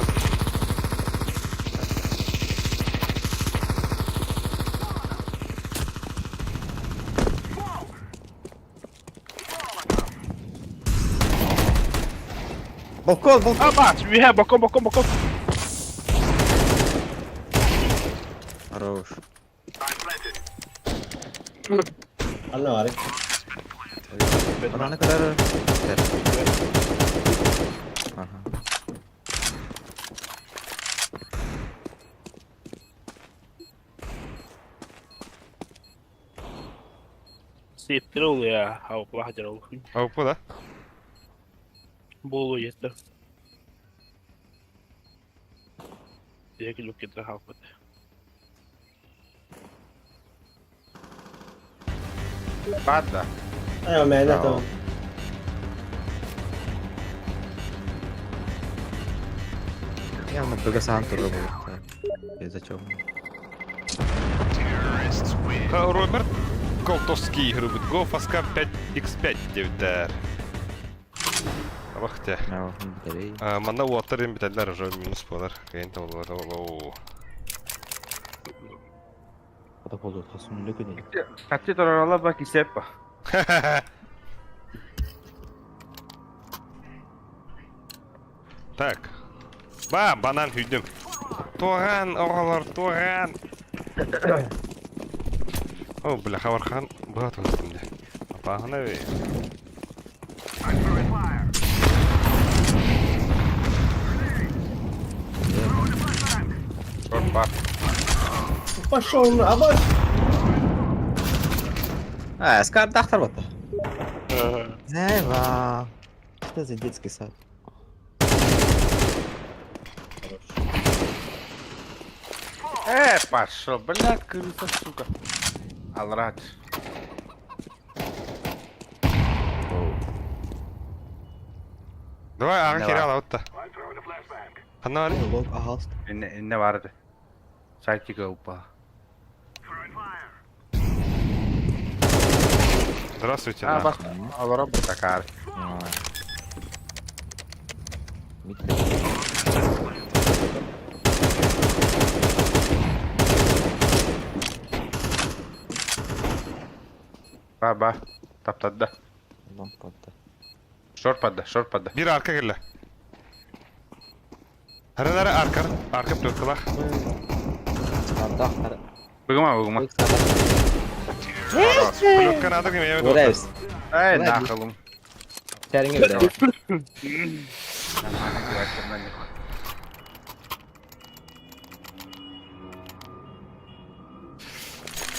Balkon. Ah, bak, vi här bakom. Хорош. Allah var. Bana kadar. Aha. Siktir ol ya. Havuklu hacer ol. Ауп да? Bolu yeter. Direkt look getir havuklu. Padda. Aywa, mais là, Bravo. Ja, ma pega santo robo. Я зачем? Роберт Колтовский грубит. Go Фаска 5x5 девдер. Вахте. Ja, батареи. Мана уатырын битәләр уже минус болар. Кайын табылар. Куда болот хасун лекене. Kaçı torala bak isepa. Так. Банан хүйдім. Туған, оғалар, туған. О, бля, хавархан бұғат өстімде. Апағына бей. Korkma. Пошел на обочь. Скар дахтар вот. Зайва. Что за детский сад? Пошел, блядь, крыса, сука. Алрат. Давай, аға кері ала отта. Қанна али? Лог ағалст. Ne vardı? Сайtика упал. Здравствуйте. А, бak, алара такар. Ба, таптады. Лампада. Шорт падды. Bir arka gelle. Herhalde arka plötkılak. Дахтар. Bıgıma. Plötkan adı gibi evet oldu. Görevs. Ey, nakılım. Terini göre.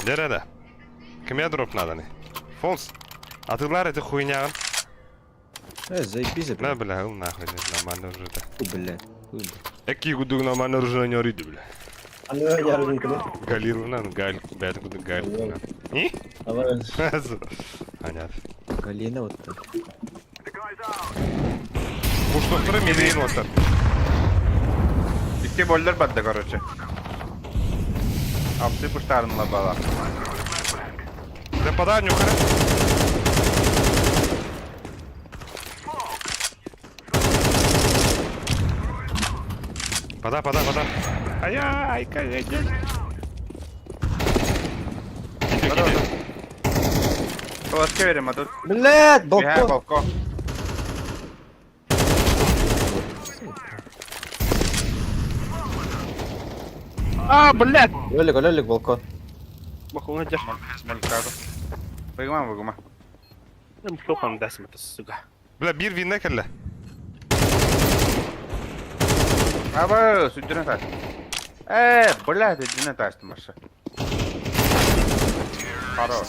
Nerede? Kime drop надо ne? Фолс. Атыглар это хуйнягын. Заебись, Да, блядь. бля, нахуй, нормально уже, да. Фу, блядь. Фу, блядь. Какие гуду нормально уже не ориды, бля. Галирунан, галь, бля, куда галь. И? Понятно. Галина вот так. Bu что, второй медведь вот так. İki boller battı короче. Apsi kuşlarınla bala. Да подай, нюхара. Пода. Ай-яй, коллеги. Kılıçka verim adı. Блядь, Bir балкон! balkon. блядь! Лёлик, балкон. Бахуна жаш. Malkado. Bıgma. Ben şokan dasma tsuga. Бля, bir vinne kelle. Abi sütüne taş. Bıla sütüne taştım aşağı. Хорош.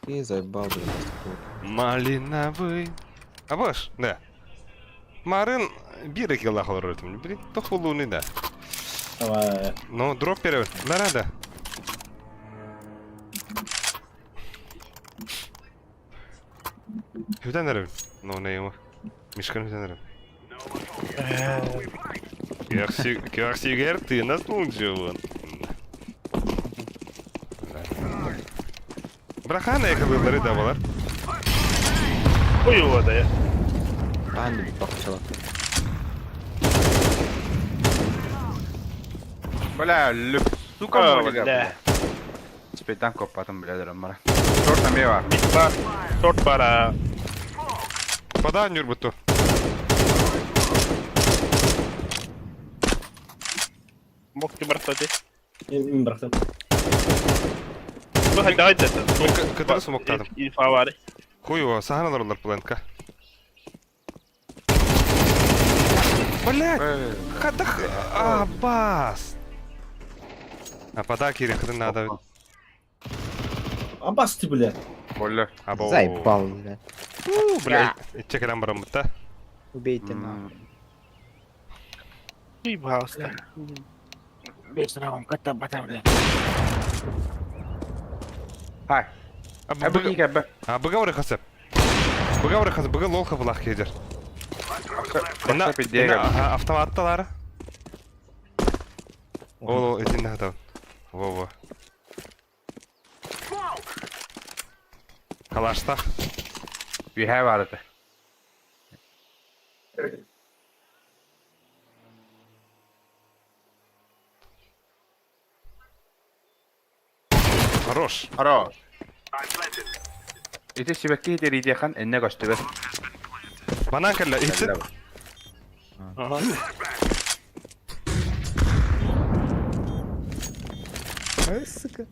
Ты заебал, блядь. Малиновый. А бош, да. Марын bir killa kalır öğretim. Bir tohuluğunu da. No, drop перевод. Nerede? Hüden nerede? No, ne yok. Мишкан hüden nerede? Как сигареты наслуживан. Брахана yakalarları da var. Koy o odaya. Ben de bir bakacağım. Bıla lüp. Suka mı Bля. Spitten kopattım biraderim bana. Şorta mı var? Mid var. Short var. Подай нюрбуту. Mokki bıraktı. Bıraktım. Bu hadi hadi. Kadar smokladım. İnfa var. Хуево, саганалар олар планка. Блять! Хадах! Аббас! А подай Кире, хрен надо. Аббас ты, блядь. Boller. Або. Заебал, блядь. Блять, чекерам барамытта. Убейте нахуй. İyi bağısta. Hay. Abi iyi abi. Быгавры хасып. Быга лолха булах кезер. Başka bir diye geldi. Автоматталары. О, эдин надо. Во. Калашта. Bir hay vardı. Хорош. Хорош. İşte şibekki de ridiyakan enne kaçtı be. Банан калла. Итсит. Aha. Ай, сука.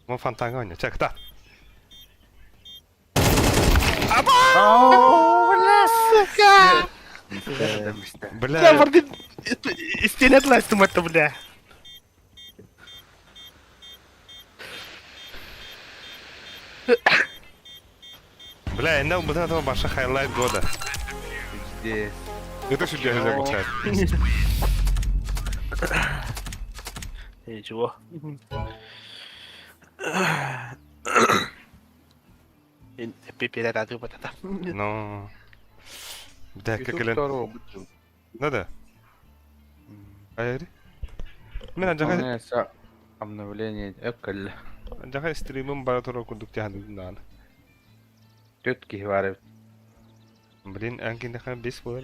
Вон фонтанга oynuyor. Çek da. Бля. Я вроде стенет ластым это, бля. Бля, инде бұдан атама баша хайлайт года. Здесь. Это что делать обучать? Ничего. Пипи да ты потата. Ну. Да, как элен. Да. Айри. Мен анжаға Нeyse. Обновление. Ökkelle. стримим баратора кудук тяхадугнан. 4 kişi var. Блин, анкин хан бес болар.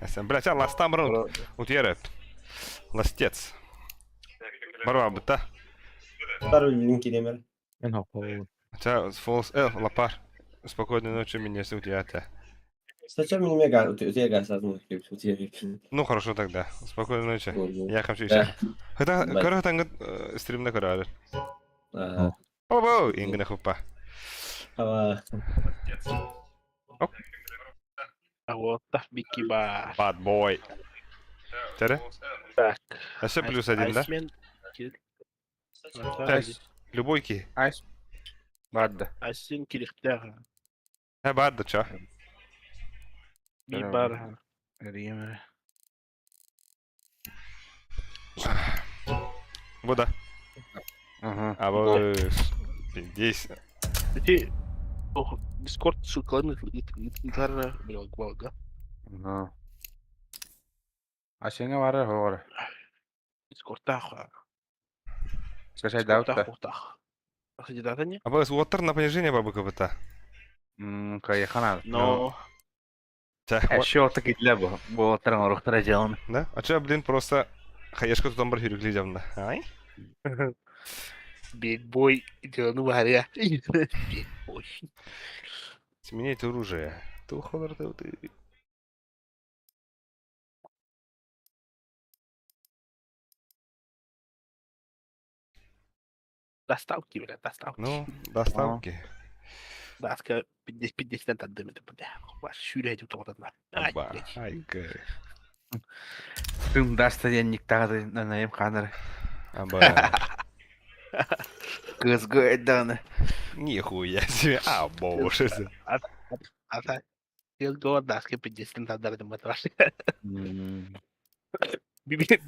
Sen бля, ча ластамрын. Утьерет. Ластец. Барва быта. Второй линки демер. Ча фолс лапар. Спокойной ночи, меня суть я. Зачем мне мега? У тебя газ одну у тебя. Ну хорошо тогда. Спокойной ночи. Я хочу Да. еще. Хотя, короче, там стрим на корале. О, ингна хупа. А вот так бикиба. Bad boy. Тере? Так. А еще плюс один, да? Айсмен. Любой ки. Айс. Vardı. Asin kilikler. He vardı ça. Bir bar. Vereyim. Bu da. Aha. Abo. Здесь. Peki o Discord sırklarını yıkarına bir bak. Aha. Aşağıya var ya var. Discord'da. Скачай даут. Kısaca zaten ya. Abo, water на понижение бабы КПТ. Кайхана. No. Эши ота китле bu. Bu otarın orukturacağını. Да? А чё, блин, просто хаешка тутан бір хүйріклей жамда. Ай? Big boy canı var ya. Big boy. Сменяйте оружие. Ты. Доставки, блядь, доставки. Ну, доставки. Доставка 50 отдам это, блядь. Ваш шюря идет вот одна. Аба, айка. Tüm dasta yenlik tağı nanayım kanır. Аба. Kız gıydanı. Нихуя себе. Або, что это? Ата. Yıl doğru daska 50 отдам это, ваш.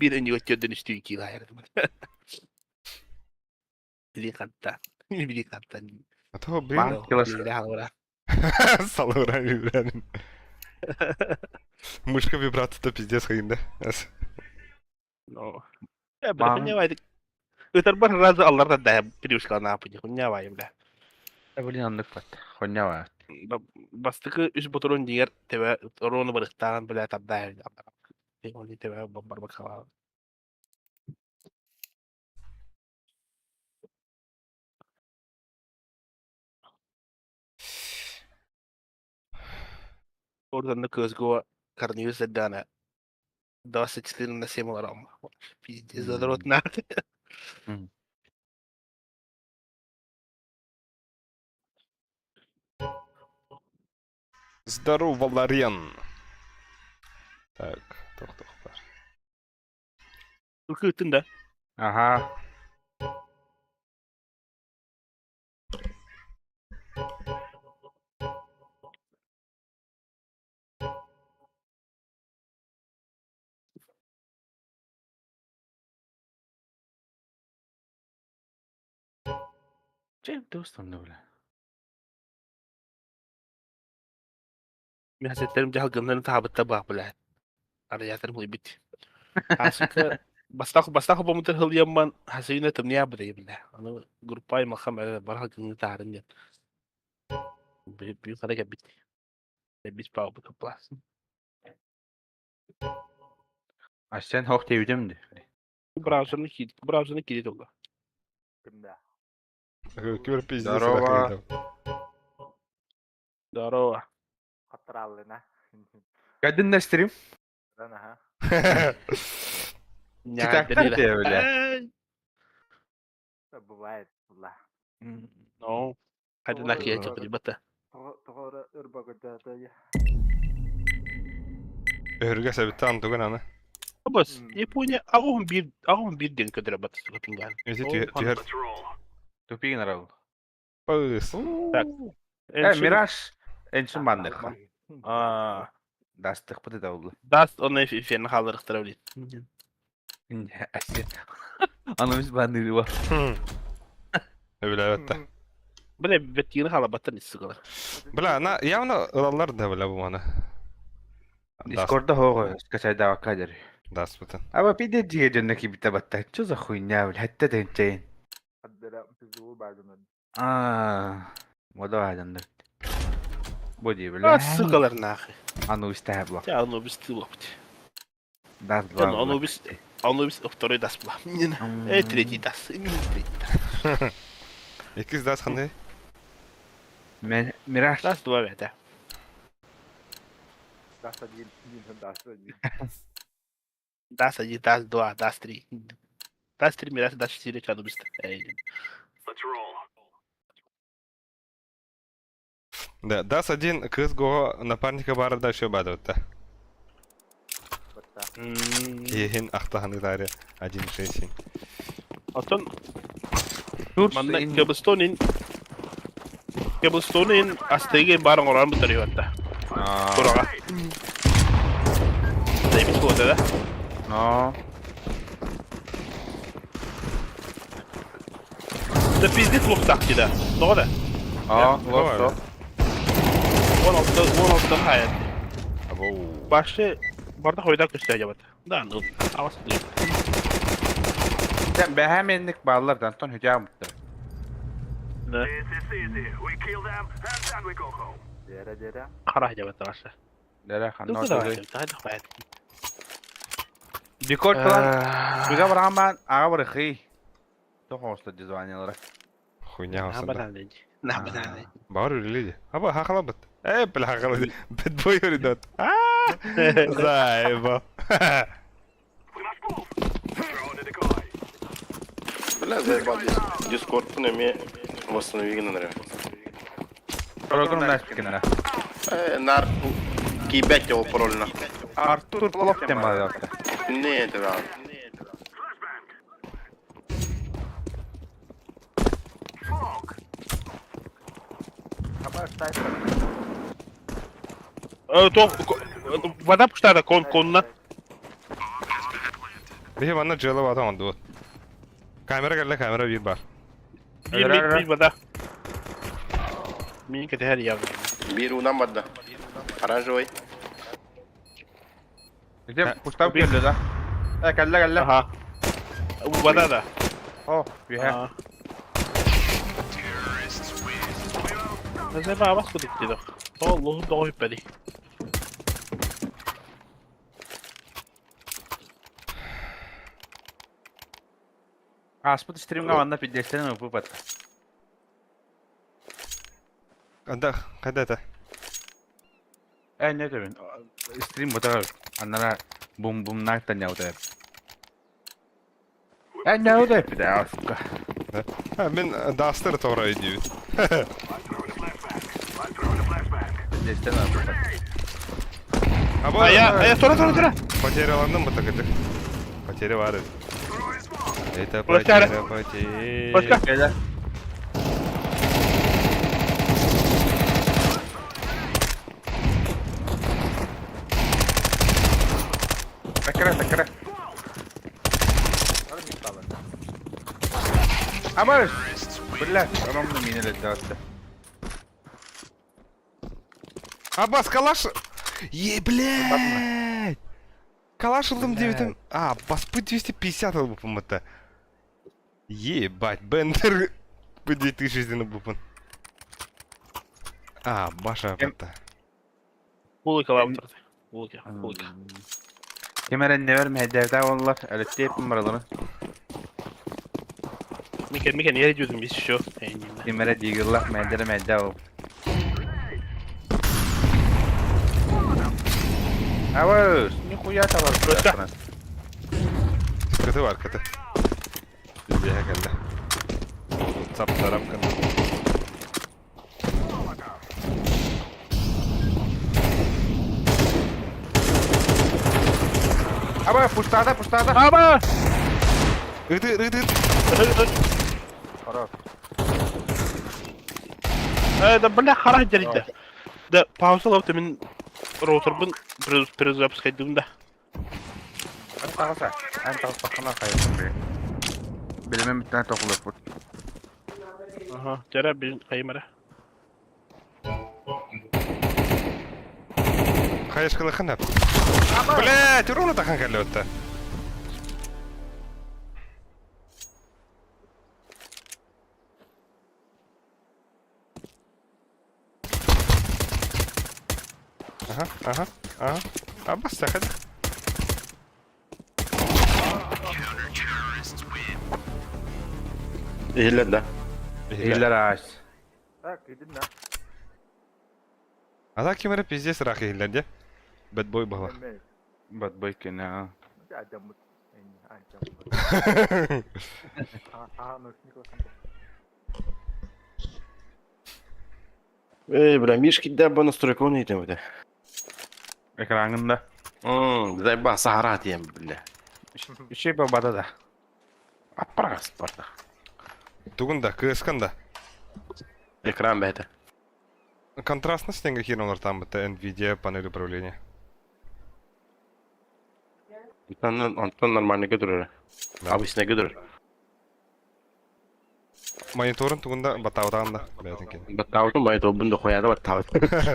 Bir önce götürdün üstü 2 yıl ayırdım. Bir katta. Bir katta. А то, блин, Салура вибрянин. Мышка вибрато-то пиздец ходит, да? No. Ya böyle ne vardı? Öter bar razı Allah'tan da piruşka ne yapacak? Ne var ya? Öbürün anlık var. Konya var. Bastıkı üst botorun diğer tebe onu bıraktan böyle tabda ya. Onu tebe bombar bakalım. Oradan da kızgı karnıyız edana. Daha seçtiğinin de semur ama. Pizza zaten nerede? Здорово, Ларен. Так, тох. Ürküttün de. Aha. Cem dostum ne böyle? Bir hasetlerim cahil gönderin tabitte bak bile. Arayatlarım huy bit. Aslında bastak bu mudur hıl yaman haseyine temniye bile bile. Onu grupay makam barha gönderin tarin ya. Bir kare bit. Biz pahalı bu toplasın. Aşağıdan hoş devrimdi. Browser'ını kilit oldu. Кибер пиздец. Здорово. Здорово. Kadın stream. Çıtaklar diye öyle. No. Hadi nakliye çıkıyor bata. Örgü sabit Antugan ana. Bas. Japonya ağım bir den kadar batı sıkıntın yani. Эти тигр. Tupigin aralı. Пыс. Так. Miraj. En son bandık. Aa. Dastık bu da oldu. Das onu efendim halır ıhtırabilir. Aşağıdan. Anlamış bandığı var. Öyle evet de. Böyle bettiğini hala batın sıkılır. Бля, она явно ылалар да бля bu bana. Discord'da hoğu. Скачай давай kader. Das butun. Ama bir de diye dönneki bir tabatta. Çoza huyun hatta denceyin. Moda aydındır. Bu diye böyle. Sıkılır nahi. Anu istahab bak. Ya onu biz tılopti. Das Ya onu biz oktoroy das bula. Tretji das. İkiz das kanı. Miraj. Das dua vete. Das allí, das dua, das tri. Das tri miras, das çire çadı biz. Да, das один кыз го напарника бары да еще бадут да. Ехин ахтаханы таре 1.6. Atan Manna Cobblestone'in astege barang orang betul ya hatta. Kurang. Tapi itu ada. No. Det pizdet lukta kida. Doğru. Aa, var. One of the hayat. Başta barda hoydak göstereceğim. Da anladım. Avas değil. Sen behemenlik bağlardan ton hücam mutlu. Ne? Dere. Kara hicabet arası. Dere kan Dur no da to. var. Hadi hayat. Dikkat falan. Biga beraman aga berkhi. To hosta dizvani olarak. Хуйня Ne olsun da. yapalım dedi. Ne yapalım dedi. Bağır öyle de. Ama haklı bit. Bile haklı. Bit boy öyle de. Zayıf. Бля, заебал Дискорд мне восстанови, наверное. Program nästikine. Нар кибет его парольно. Artur Plov tema yaptı. Не, это да. То вода пустая конна. Bir bana cılı var tamam dur. Kamera geldi kamera bir bar. Bir вода. Мин кете her yer. Биру нам вода. Оранжевый. Bizim Gustav geldi da. Kelle. Aha. Вода da. Oh, we have. Aa. Ne bana bas kudik dedi. Allah'ım doğru hüppedi. Asput stream gavanna pidestene upu pat. Kada da. Ne demin? Stream bota annara bum naktan yauda. Ne oldu hep de aslında. Ha ben dastır tora ediyor. Pidestene upu pat. Ama Aya tora. Потеряlandım mı takacak? Потери var. Это Потеря. потери. Başka. Gel. Takara. Amar. Billah, tamam mı minele dağıttı. Аббас, калаш... Блядь! Калаш алdım 9... Аббас, по 250 алды бупын это. Ебать, Бендер... По 2000 дені бупын. Баша бата. Булыка var mı? Булыka. Kemeren ne verme hedefde onlar. Öğretti yapın buraları. Miken yere gidiyordum biz şu. Kemere digirlah medere o. Avuz, ne kuyat var burası? Kötü var kötü. Bir geldi. Sap taraf kanı. Aba pustada. Ama! Rıdı. Harap. Da bana kara deride. Da pausa lavta min rotorbun prez yapsaydım da. Ben tavsa bakana kayıtım be. Bilimim bir tane tokulur bu. Aha, jara bir kaymara. Хаешканы ханап. Блядь, ровно так халёта. Ага. Аббас сахад. Или да. Hiller ağaç. Ада кемере пиздец рах илленде. Бэтбой бала. Bad boy kene ha. Бля, Мишки дабба настройку neydi bu da? Ekranında. Заебал, Сахара diyeyim bile. Bir şey babada da. Апрас, Спарта. Тугунда, кысканда. Экран бәді. Контрастность тенге хернулар там это NVIDIA панель управления. Антон нормально götürür. Abisine götürür. Мониторын тугунда батаутаганда. Бәтинкен. Battavutun bayıt o bunda koyardı battavut.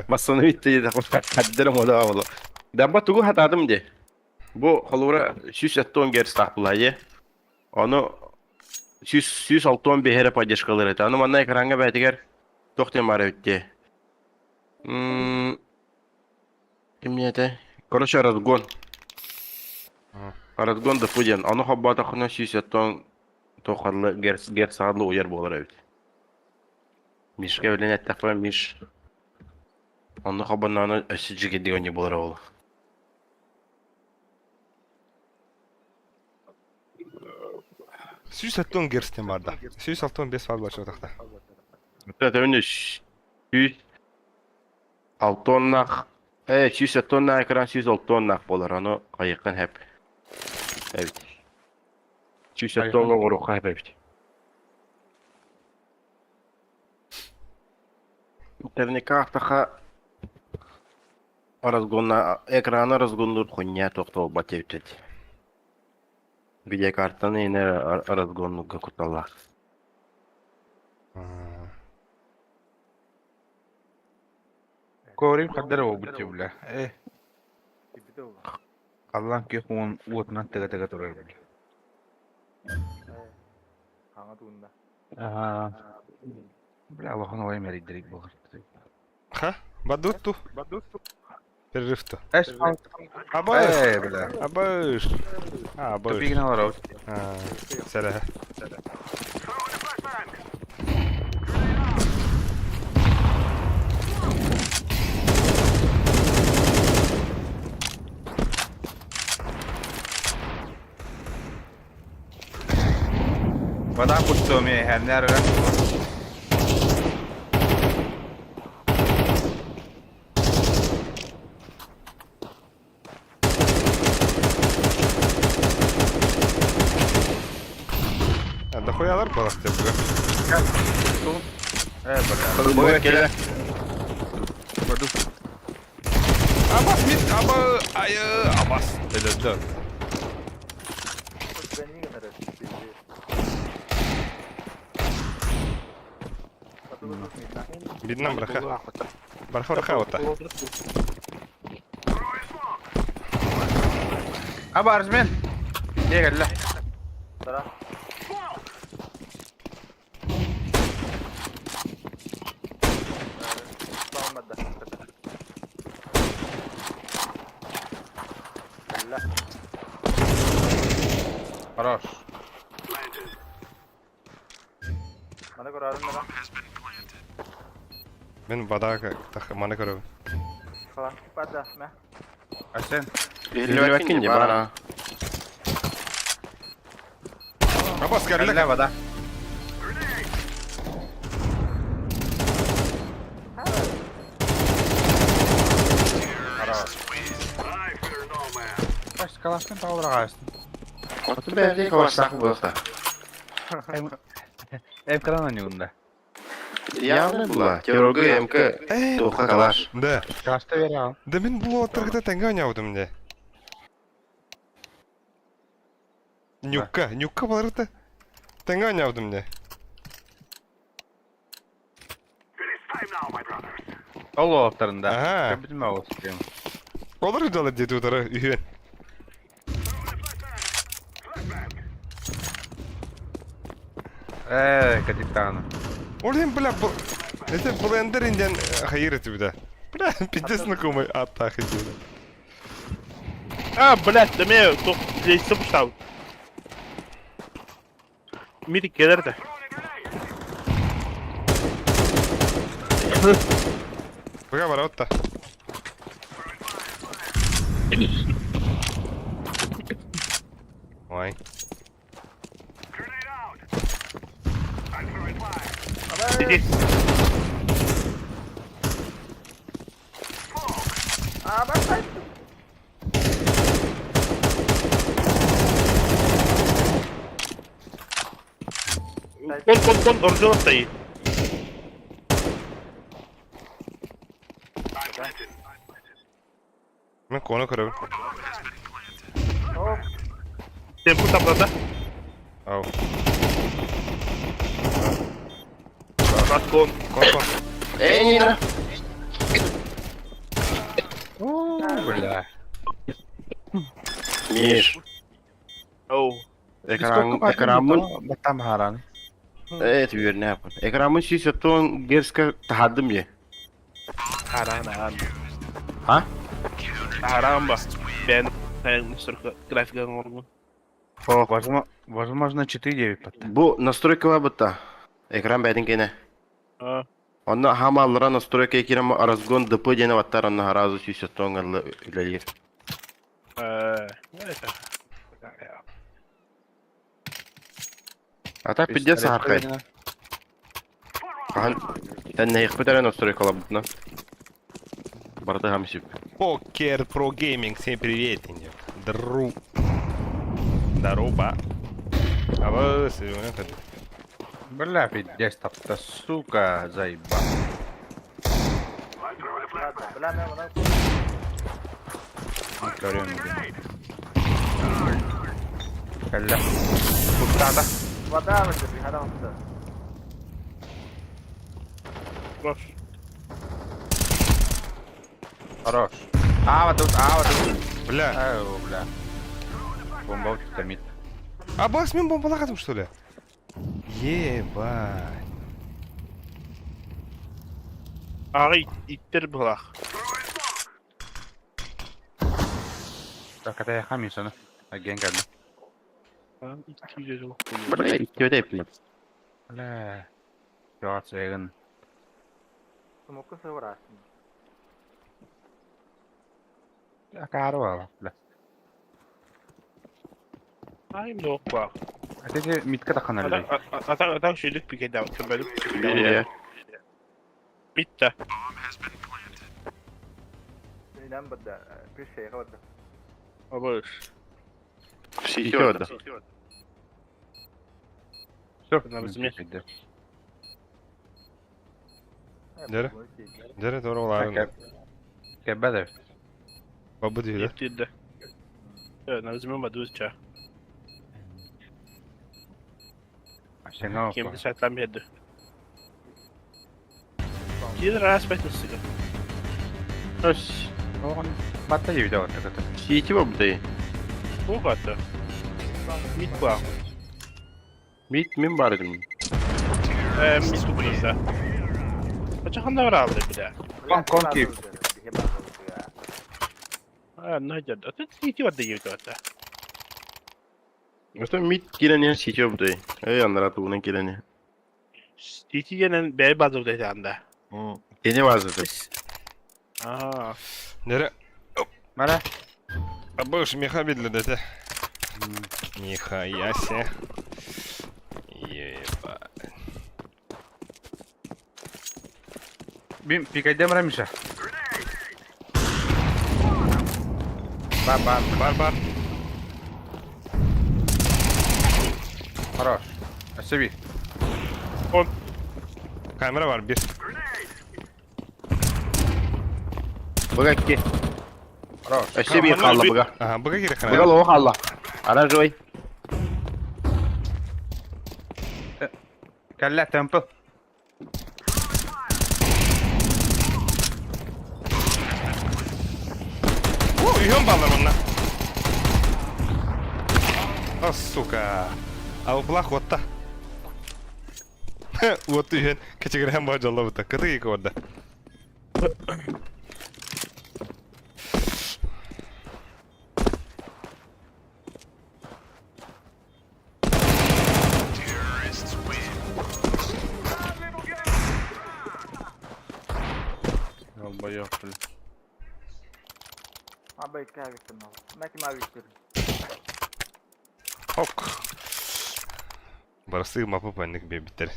Basını bitti de kadderim o da oldu. Damba tugu hatadım de. Bu holura 170 gers tapılayı. Onu 160 bir here paydaş kalır et. Onu manna ekranga betiger. Tohtem var ötte. Kim niyete? Koruşa razgon. Razgon da fujen. Onu habbata khuna 170 toqarlı gers sağlı uyar bolar evet. Мишка öyle net tafa Miş. Onu habanana ösücü gidiyor ne bolar oğlu. Süs attığın gersten vardı. Süs attığın 5 fazla başladıkta. Evet önce 100 tonnak 100 tonnak ekran 100 tonnak bolar onu kayıkın hep. Evet. 100 tonnak oruq hep evet. İnternet ahtaqa разгонна экрана разгонdur хуйня тоқтол батевтет. Видеокартаны эне разгоннуга куталла. Көрейм қаддары ол бітте білі. Қаллан ке қуын уытынан тігі тұрар білі. Бля, Аллахын олай мәрейдерек болғыр. Ха? Бадутту? Перерывту. Әш, Абаш! бля. Абаш! Абаш. Топигін алар ау. Сәләхә. Вода кутсу ме, әмнер ұран. Дохуялар балақ деп бүгін. Бля. Bu erkeğe Абас мит, айы, абас. Öldü. Видно, браха. Браха вот так. Aba Arzmen. Niye geldi? Хорош. Ben badaka mana görüyorum. Asen. elli vakince bana. Абас Geldi geldi. vada. Baş kalasın tavır ağaçtın. Otu belki kavaşsak bu da. Ev kalan oynuyorunda. Yağmur bula. Körgü MK. Toqa kalar. Да. Kaçta veri al. Да мен бұл отырғыда тәңге ойнаудым де. Нюкка баларыда тәңге ойнаудым де. Ол олапtarında. Aha. Bizim avuz diyorum. Olur jалы деді ұтары үйен. Капитаны. Олен, бля, бұл... Это блендер инден хайыр етіп да. Бля, пиздец знакомый аттақ етеді. Блядь, да мне тут здесь запустал. Мирик кедерді. Бұға бара отта. Ой. Здесь. Kon orijinal atayı. Ben konu kırıyorum. Tempo tablada. Au. Bak kon. Kon. Бля. Миш, Oh. экранın Батам харан. evet bir ne yapın. Ekranın şişe ton gerska tahadım ye. Haran. Ha? Haran bak. Ben настройка графика ngorgun. Возможно 4.9 батта. Bu настройкалар бутта. Ekran бәдин кене. А, Онна хамаллара настройка кирем аразгон дп дене ваттар онна харазы шише ton галлы үлелер. это. Ата пиддес аркай. Хан тәнне ихбетәре настройкалар бутна. Барды хамшип. Покер Про Гейминг, всем привет. Здорово. А вы сегодня как? Бля, пиздец, тапта, сука, заебал. Görüyor musun? Kalla. Kurtarda. Boş. Хорош. Вот тут. Бля. Бля. Бомба томит. А бас мен бомбалағатым, что ли? Ебать. Ağay ittir bulaq. Так, это я хамил sana. Gen geldi. Ben 200 yıl. Бля, иккеде эпле. Бля. Yok, sevgin. Ya karo var. Bля. Ay yok bak. Hadi mitka da kanalda. Ata şeylik bir kere kömbelik. Biri. Bitti. Aboş. Шише ода. Все, Bunlar bizim yer. Dere doğru olayım. Kebede. Babı değil. Bitti. Evet, nazımın badı uçağı. Aşağı Kim de saatten bir yedi. Gider aspekt nasıl? Öş. Oğlum. Batta gibi de var. Takatı. Şişe bu butayı. Bu kadar. Mit bu. Mit min bardım. Mit bu burada. Kaça handa var aldı bir de. Kon ki. Ha, ne cadde? Atı titi var değil zaten. Işte mit girene şişe butayı. Ey anlara tu bunun girene. Titi yenen bey bazı dedi anda. Dene vardı. Aa. Nere? Bana. Абы уж меха видели, да? Нихуя себе. Ебать. Bir pikayda mı Ramişa? Бар. Хорош. Спасибо. On. Kamera var bir. Bırak ki. Хорош. Aşağı bir kalla bırak. Aha, bıga gerek Bırak kana. o kalla. Ara joy. Kalla temple. Uyuyorum ballar onunla. Oh, сука. А уплах вот та. Вот uyuyorsun. Keçe hem bacalı bu ta. Katı yıkı orada. Yolba yok. Ок. Барсы мапы панник бебиттер.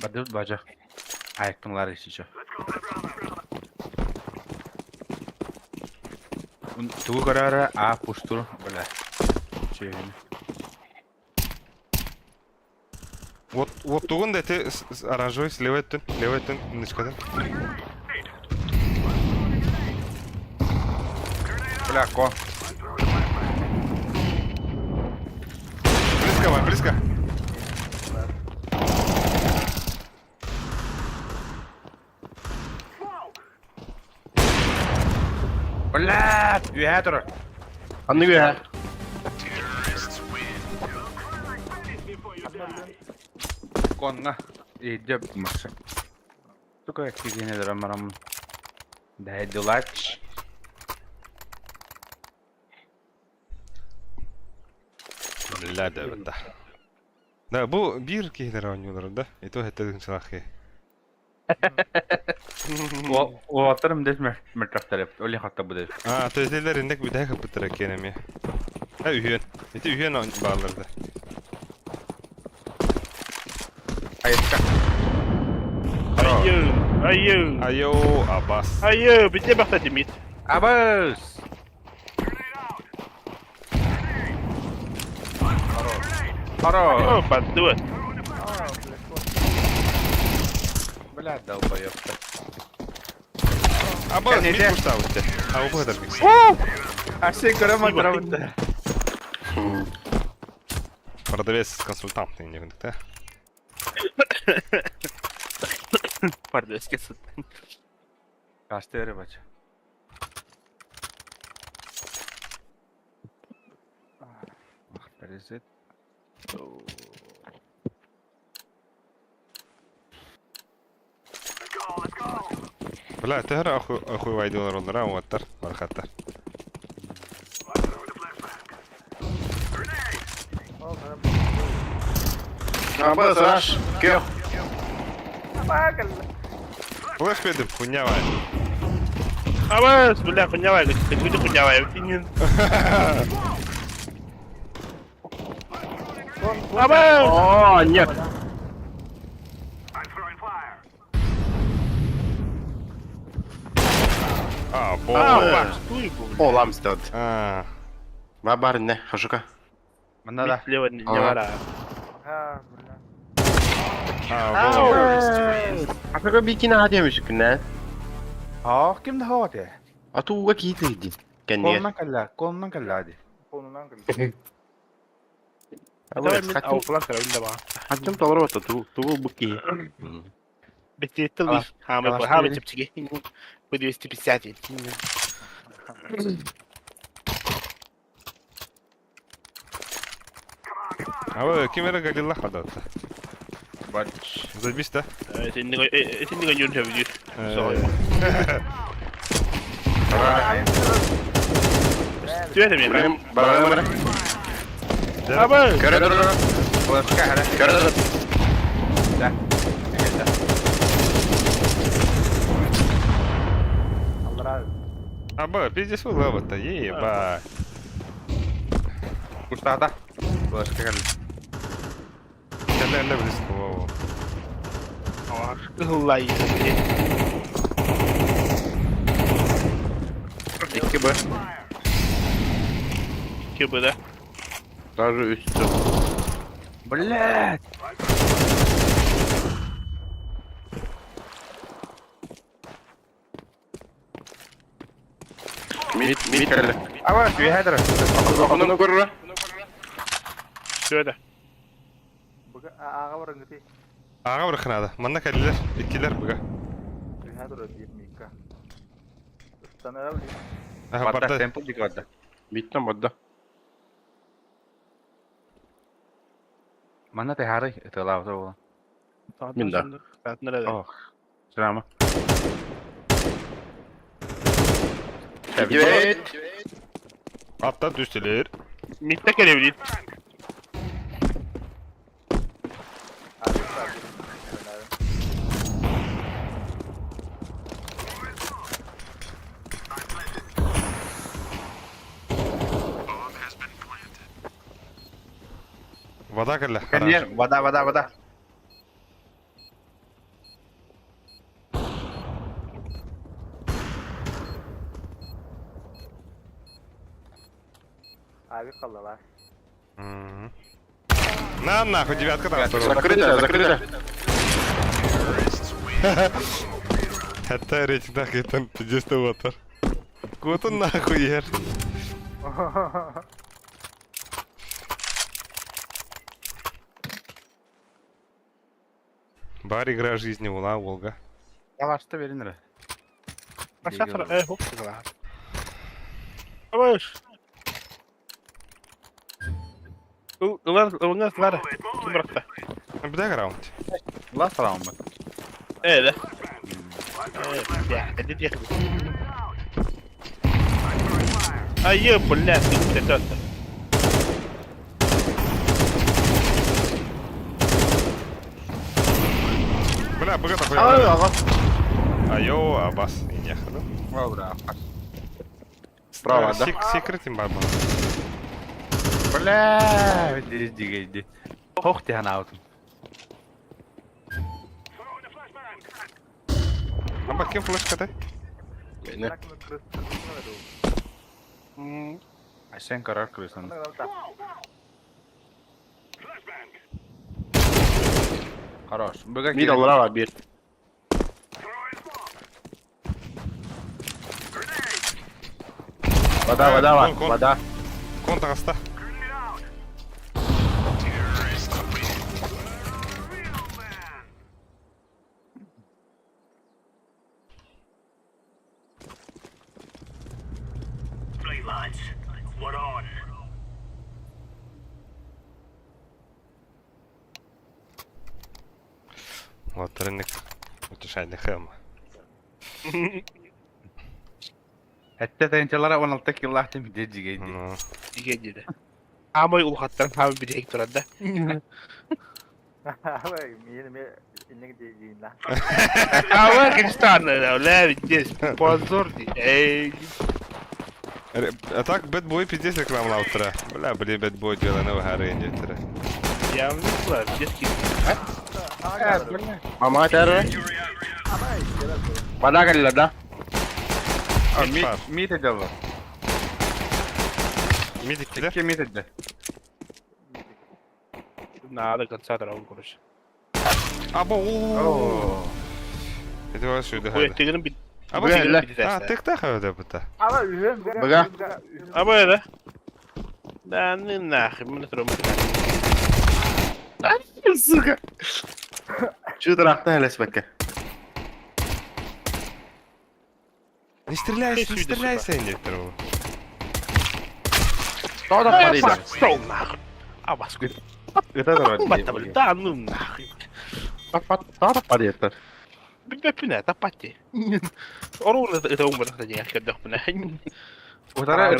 Badut bacak. Ayakınlar işici. Tugu karara a pusturu bala. Şeyini. Вот тугун да ты оранжевый слева это нычкадан. Бля, ко. Близко. Бля, ветер. Анны гö. Konga. İyice mısın? Çok eksik yine de amaram. Daha dolaç. لا да. Да, bu bir kişiler oynuyorlar da. Ito hette silahı. O atarım desme metraftar yaptı. Öyle hatta bu des. Aa, tözdeler indik bir daha kapıtarak yenemi. Ha ühyen. Ito ühyen bağlardı. Ayıska. Ayo, Abbas. bir de bakta Dimit. Abbas. Haro. Oh, bantu. Bля, долбоёбка. Abbas mid поставити. А у kadar bir. А все грама травында. Продавец консультант не да? Pardon, kesin. Kaçtı yere baç. Where is it? Бля, تهرى اخوي وايد ولا وتر ولا خطر. Abbas rush. Go. Флеш пидем, хуйнява. Awas, bela kunyawa, kudu kunyawa, tingin. Awas. О, нет. А, О, ламстед. А. Бабар не, хашука. Mana da. Lewat ni jawara. Afrika bikin hadi yemiş günler. Ha, kim daha var ya? Atu wakitiydi. Kenniye. Kolundan kalla hadi. Au pulang kalau indah bang. Hakim tolong apa tuh? Tuh buki. Betul tu. Hama cip cik. Budi mesti pisah je. А кимера галила хадата. Бач. Забись да? Sini kan Yun David. Sorry. Tu ada ni? Bagaimana? Apa? Kara dulu. Kara dulu. Dah. Аба, пиздец лава-то, еба. Кустата. Баш кагал. Калла близко. Hulai. İki bu. İki bu da. Даже üstü. Блядь. Mid kalla. Ава, bir hadra. Onu görür. Şöyle. Ağa var ngati. Ağa bırakın hadi. Manna kalliler. İkiler bıga. Bir hadra diye mika. Tanara bir. Aha Badda barda. tempo di badda. Bittim badda. Mana teh hari itu lah tu. Minda. Saat nerede? Oh. Selama. Evet. Atla düştüler. Mitte gelebilir. Vada kalla. Kenyer, wada. Мгм. На нахуй, девятка там. Закрыто, закрыто. Hatta reçinden kayıtan teceste water. Kutu nahуй yer. Бар игра жизни была, Волга. Yavaşta verin lira. Aşağı tarafa. Hop sıkıla. Yavaş. Ulan. Kim bıraktı? Bir раунд. Last round bak. Evet. Ya, ne diyecek? Ayı, блядь, ты кто-то. Бля, бога такой. Айо, Абас. И нехуй. Добре. Справа, да? Секрет имба был. Бля, дигейди. Хох ти хана аутun. Ama kim flash'ta? Beni. Sen karar kırıyorsun. Хорош. Mid alır var bir. Вода var. Вода. Контраста. Вот рынок утешайный хэм. Hatta tençalara 16 kill attım degeydi. Ну, Gecede. Ama ul hattan abi bir tek duranda. Ama Кристиан, لا здесь позор. Эй, а так бэтбой пиздец рекламировал вчера. Бля, блин, бэтбой дело на выгорение вчера. я не знаю, детский. Mama terör. Вода geldi da. Mid ediyorlar. Мидик кидер. İki mid ediyor. Надо конца дорогу, короче. Або. Oo. Это вас сюда. Ой, ты грым бит. Або Бля, сюда. бля. А, ты кто это пыта? Быга. Ama öyle. Да не нахрен, мы на тром. Сука. Şu taraftan hele bekle. Не стреляйся, не Сюда, стреляйся, некоторого. Daha da paraydı. Стол нахрен. А вас говорит, Gıda da var. да ну нахрен. Daha da para yeter. Бепина, топати. Орун это умер, это не ахер дохмена. Utara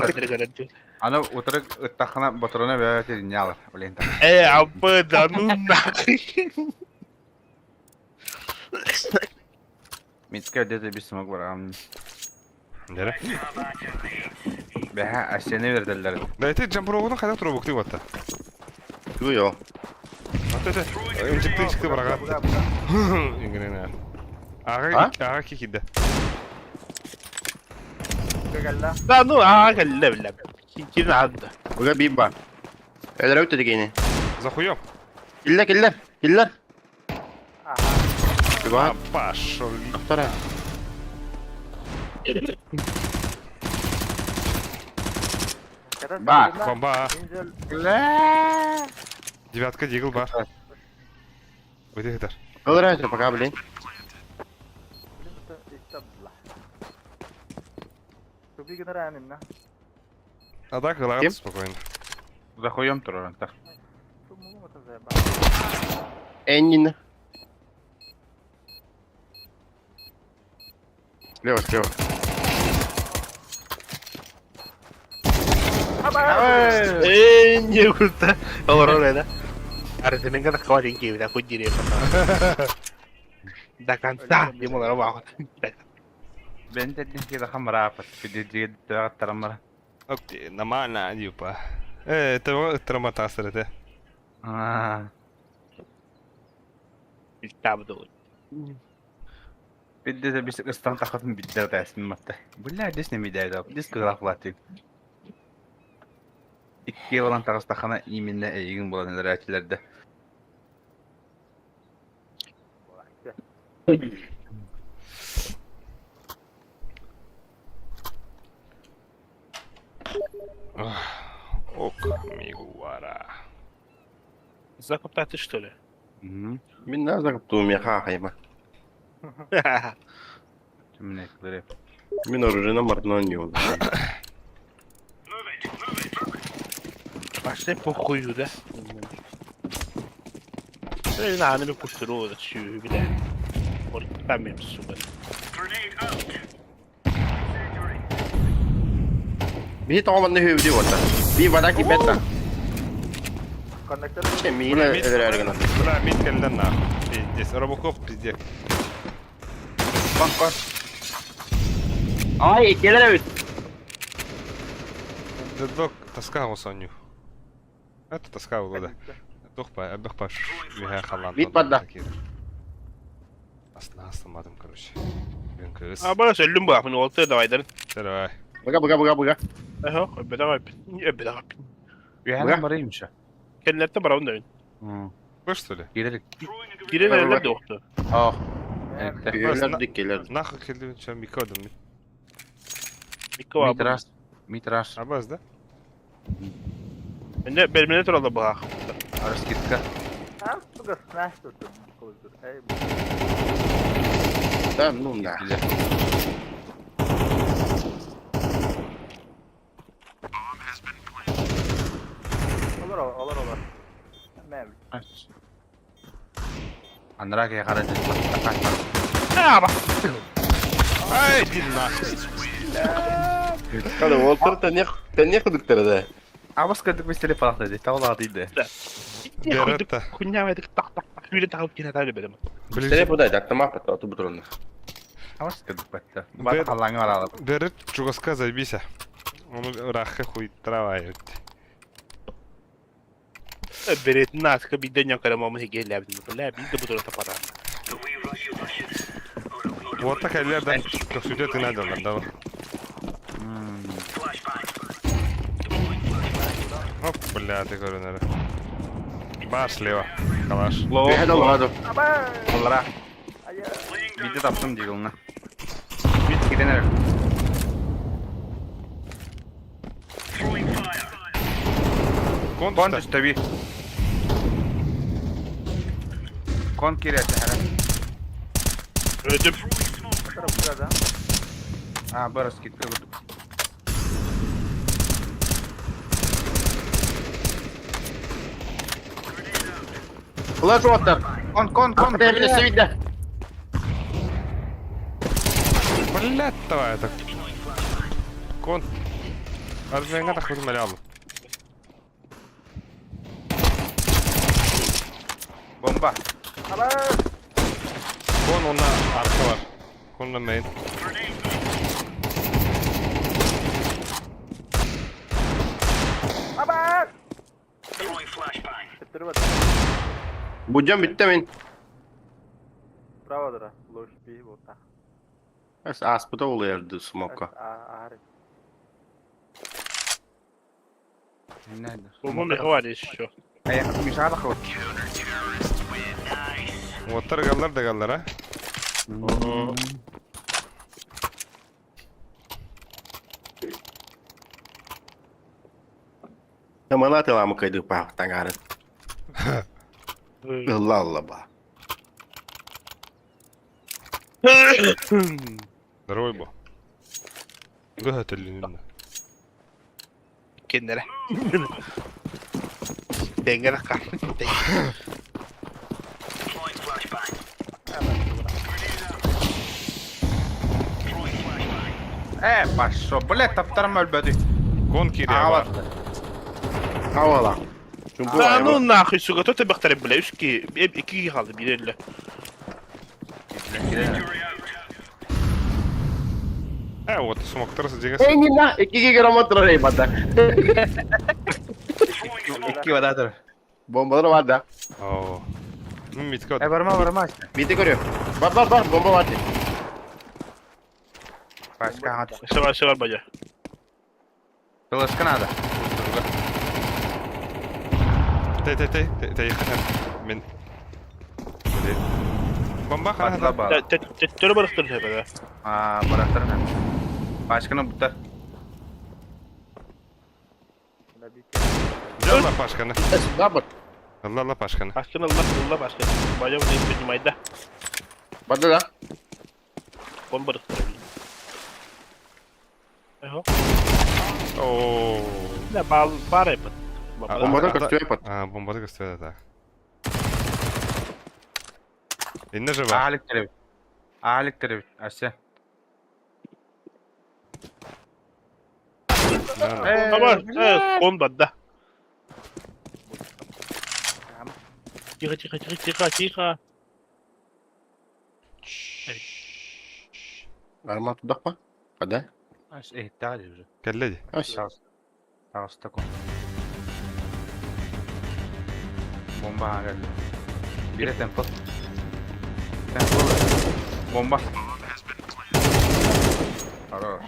ana utara ıttakına baturuna bir şey nyalar. Öyle inta. Абы, да ну нахрен. Mitke ödedi bir smoke var. Нere? Beha aşağıya verdiler. Да это джампровону хотя трубок ты вот-то. Şu yo. Вот это. Инжекты çıktı браga. İngilizce. Aga kikide. Да ну, гля, бля. Kim aldı? Bıga bir var. Öyle öte dikeni. За хуём. Killer. Bıga. Пошел. Aftara. Bak. Бомба. Девятка дигл бар. Выйди хитар. Alır öte пока, блин. А так лагает спокойно. Захуем туран. Так. Эннин. Слева. Не gusta. Ahora le da. Ahora tienen que acabar en que da con dinero. Da cansado, yo me lo bajo. Ben dedim ki daha merapat. Bir de daha taramara. Окей, нормально, Дюпа. Это травматастер, это. Estaba todo. Bir de bir ıstan takatın bir de dersin matta. Bunlar desne mi derdi? Dis kırak latı. İki olan takastakana iminle eğin bulan neler etilerde. Ок, мигуара. Закопта ты что ли? Min ne zakıptığım ya kakayma. Cümlekleri. Min orucuna martından yiyorum. Başta pokuydu da. Öyle hani bir kuşları o da çiğ bile. Ben benim suları. Bir tamam ne hüvdi var da. Bir vadak ki betta. Kemiğiyle öyle ergana. Бля, мид келден нахуй. Пиздец. Робокоп пиздец. Kon. Ay gelir evet. Дедлок таскал Соню. Это таскал года. Дохпа. Миха халан. Бит подда. Аслamadım короче. Ben kız. Aa bana söylüm bu yapın oldu da vaydın. Давай. Bıga. Aha bedava bedava. Üyenin barıymış ha. Kendilerinde bara onu da. Вы что ли? Gidelim. Girin eller de yoktu. Ah. Öyle dik gelir. Нахуй келден чем микодом. Mikko var. Mitras. Абаз да? Benim ne turalda bu ha. Arası gitka. Tamam nun da. Olur. Andra que cara de kaçma. Ha bak. Ай, иди нахуй. Kada Walter tanya kudukları da. Abas kadar bir sene falan dedi. Tavla değildi. Беретта. Kunyamedik tak tak tak yürü takıp yine tabii benim. Sene bu da dakta mahvet atı bu durumda. Abas kadar battı. Bak halanı var alalım. Берет, чуваска, заебися. Он раха хуй травает. Берет нас ka bir dünya karamamı hikayeler bizim. La biz de bu durumda para. Вот так элlerden köşede tınadırlar da. Оп, бля, ты говорю, Бар слева, калаш. Bir hadi Allah hadi. Onlara. Bir de taptım diye onunla. Bir gidene. Kon düştü bir. Kon kireti her. Öldüm. Ha burası gitti vurduk. Flash water. Kon. Akademide sevinde. Блядь, давай, это... Кон. Арзенга так вот малял. Bomba. Кон, он на арка var. Кон на main. Bu cam bitti min. Bravo Loş bir bota. As asputa oluyordu smoke'a. Nerede? Bu ne var şu. Ayak müsaade kal. Вот торгалlar da gallar ha. Hemen atela mı kaydı pa tangaran. Allah Allah ba. Здоровый был. Гагателин. Kendine. Dengene kal. Paşo. Блядь, taptarım ölbedi. Кон киря var. Havala. Çünkü Aa ну нахуй сука, то тебе хтарım bile. Üç ki, iki kaldı bir elle. Вот смоктар деген. Engin la 2 kilometre oraya bada. İki vadadır. Bombaları var da. Oo. Mitkot. Varma. Bir de görüyor. Var bomba var. Başka hadi. Sevar baca. Kılıçkı nerede? Тей. Мен. Бомба Батла хана. бар. Töre barıktır tepede. Bıraktırın hem. Başkını bu da. Жала пашканы. Дабыр. Алла пашканы. Başkan Allah başkan. Bacam ne yapayım ayda. Бады да. Kon barıktır. Eho. О. Ne bar yapın. Бомбадан кастуя пат. Бомбада көстөдө да. Инне жива. Alik terebi. Aşağı. Tamam. Kon badda. Тихо. Арман тудак па? Када? Daha уже. Келледи. Ась. Sağ takım. Bomba geldi. Bir de tempo. Bomba. Aro.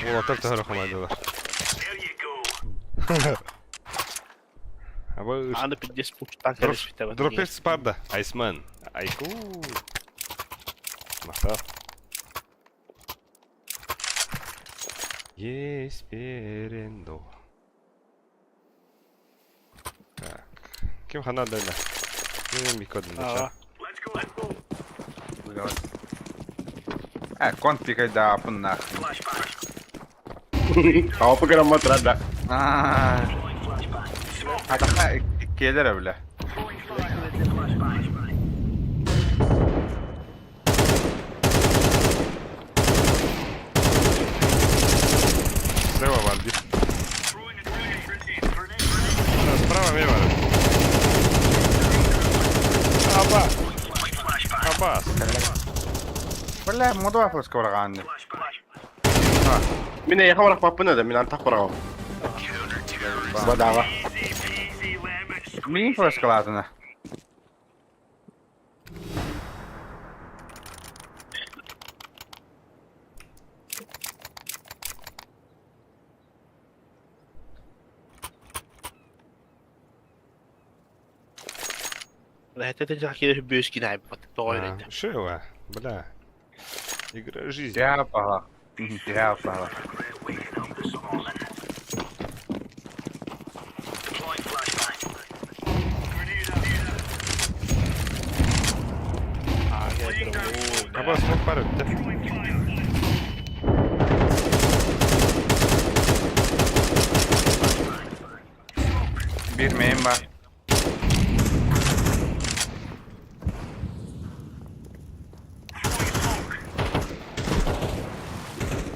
Улатып тахырахмайдылар. Абы Аны пидес пучтан келеш бите. дропер спарда. Айсман. Айку. Махтар. Есперендо. Так. Ким хана дайда? Мен микодун деча. Konti da apınlar. Hava pıkıran matrada. Hatta gelir öyle. Слева Вальди. Справа мимо. Абас. Valla modu var fıska var anne. Mine yakamak papına da minan takvara. Badava. Min fıska lazım. Это такие бюски на тойлет. Шева. Бля. Игра жизни. Ya paha. Ya paha. Абас смог парить. Bir main var.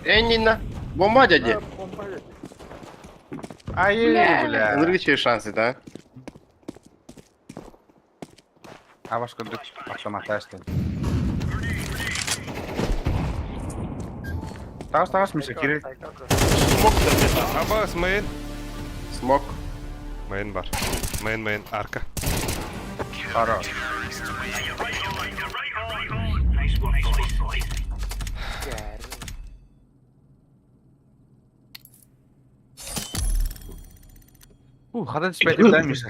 Эннина. Бомба дяди. Ay bile. Энергичные шансы, да? Ha başka dur. Başlama testi. Taş misafiri. Абас мейн. Смог. Мейн бар. Мейн. Арка. Ara. Hadi spediflenmiş.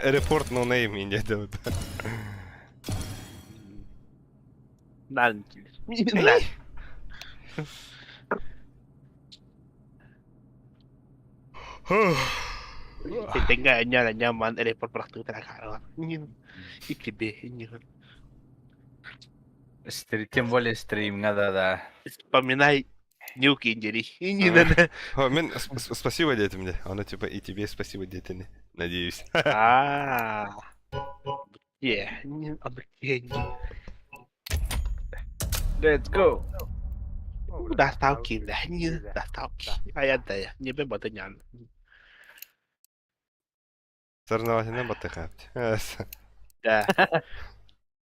Report no name ince dedi. Lan. Tenga nya nyaman report praktik terakhir. Ini. Тем более стрим, да. Вспоминай нюки инжери. Ini. Мен спасибо дети мне. Оно типа и тебе спасибо дети. Надеюсь. Ini обыкновение. Let's go. Udah tahu dah, ini dah tahu. Ayat ya, не бе батанян. Соревновательно батыхапты. Да.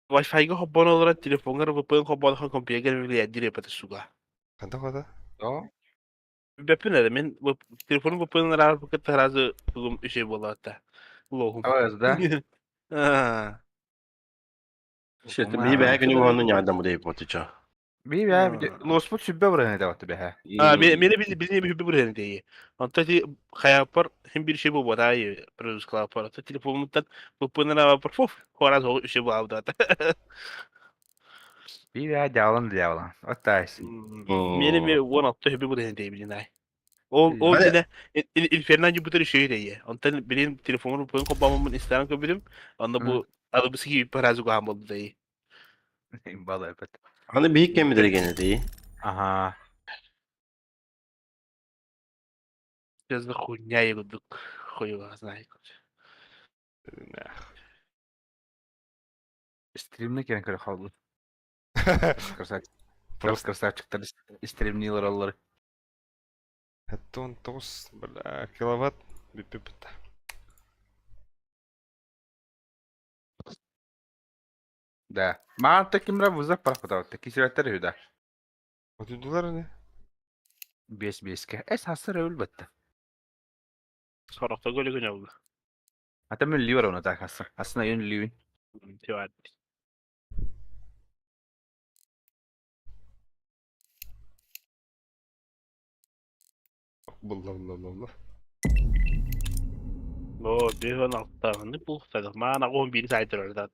Wi-Fi-га хоббон olarak telefonları yapıp hobban kompiye gelmeli dire pata suga. Канда? Бепин de men bu telefonu yapıp rahat bu kadar razı bugün şey bulatta. Lohum. Evet da. Bir bäge günü onu nyadam bu deyip otuça. Bir ya losput sübbe buraya ne vakti be ha. Mene bildiğim bir buraya diye. Anta di kayapar hem bir şey bu var ay produce kayapar. Anta telefonumdan bu pınara var puf. Horaz o şey bu avda. Bir ya dağılan. Hatta Mene bir one attı hep buraya diye bilin ay. O yine il Fernando bu tür şey diye. Anta benim telefonumu pın kopamamın Instagram köbülüm. Anda bu arabası gibi parazı koyamadı diye. Bala evet. Hani büyük gemidir gene değil. Aha. Biraz da хуйня yuduk. Хуйва знает. Stream'ne kere kere kaldı. Красавчиктар стримнилар аллар. Это он тос, бля, киловатт. Бип-бип-та. Да. Ма таким вузак парахта. Таки сираттар юда. $10 ne? 5-5'ke. Es hasır elbette. Sorakta golü güne oldu. Hatta ben liver ona tak hassa. Aslında yön livin. Evet. Bullah. O bir on altta ne bu kadar. Mana 11 saydır orada.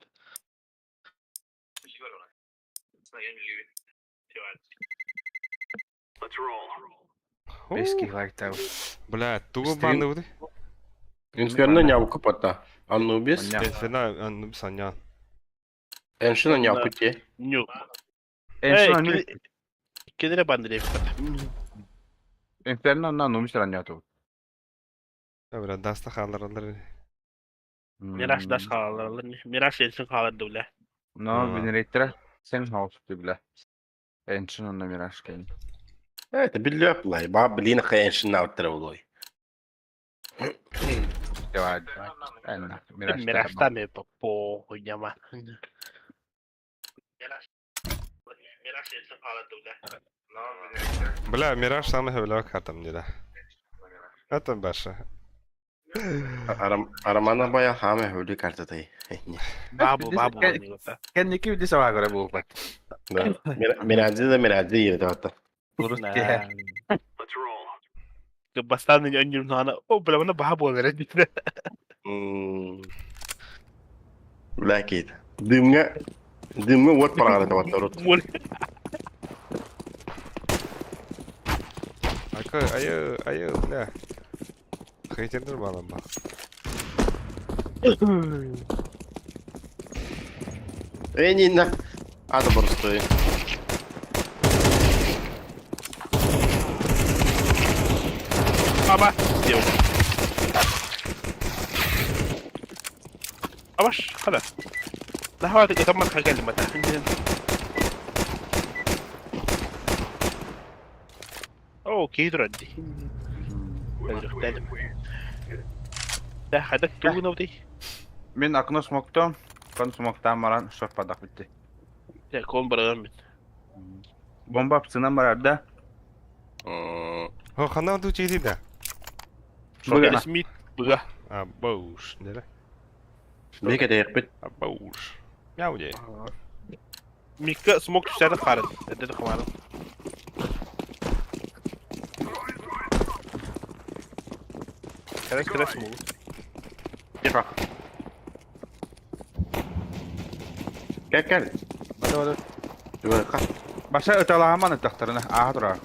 Beski like Бля, туго банды вот. Инферно няву капота. Анубис. Инферно, Anubis Anya. Enşina nyavu kuti. Yok. En son Hey, kedere bandire. Inferno na nomiş ranyato. Ya bля, dasta kalırlar. Miraç daş kalanlar. Miraç etsin kalan dövle. No binrettere sen house bile. En son ona miraç kein. Evet, biliyor play. Ba bilina kay enşina utravoy. Devam. En miraç. Miraç'ta mı po oynama. Miraç etsin kalan dövle. Бля, Мираж самый хевлевый карта мне, да. Это Баша. Aramana bayağı hame öyle kartı dayı. Babu. Kendiki bir de sabah göre bu bak. Miracı yedi hatta. Burası diye. Bastan önce öncüm sana. O bile bana babu olarak gitti. Belki. Dümge word parada da hatta rot. Ayı, bля. Хейтердер балам ба. Нина. А, да просто. Ama diyor. Avaş, hadi. Daha var ya tamam geldim hadi. Okey dur hadi. Dedim. Da hadi tuğun oldu. Men akına smoktan. Kan smoktan maran short padak bitti. Ya kon bırakın ben. Bomba apsından bararda. О, хана ду чиди да. Şurada Smith buga. А, боуш, не? Belki de yakbet. А, боуш. Мяу де. Mika smoke düşerdi karın. Dedi kamarım. Kere smoke. Yapar. Gel. Hadi. Dur kalk. Başa ötalahaman ötaktarına. Aha durar.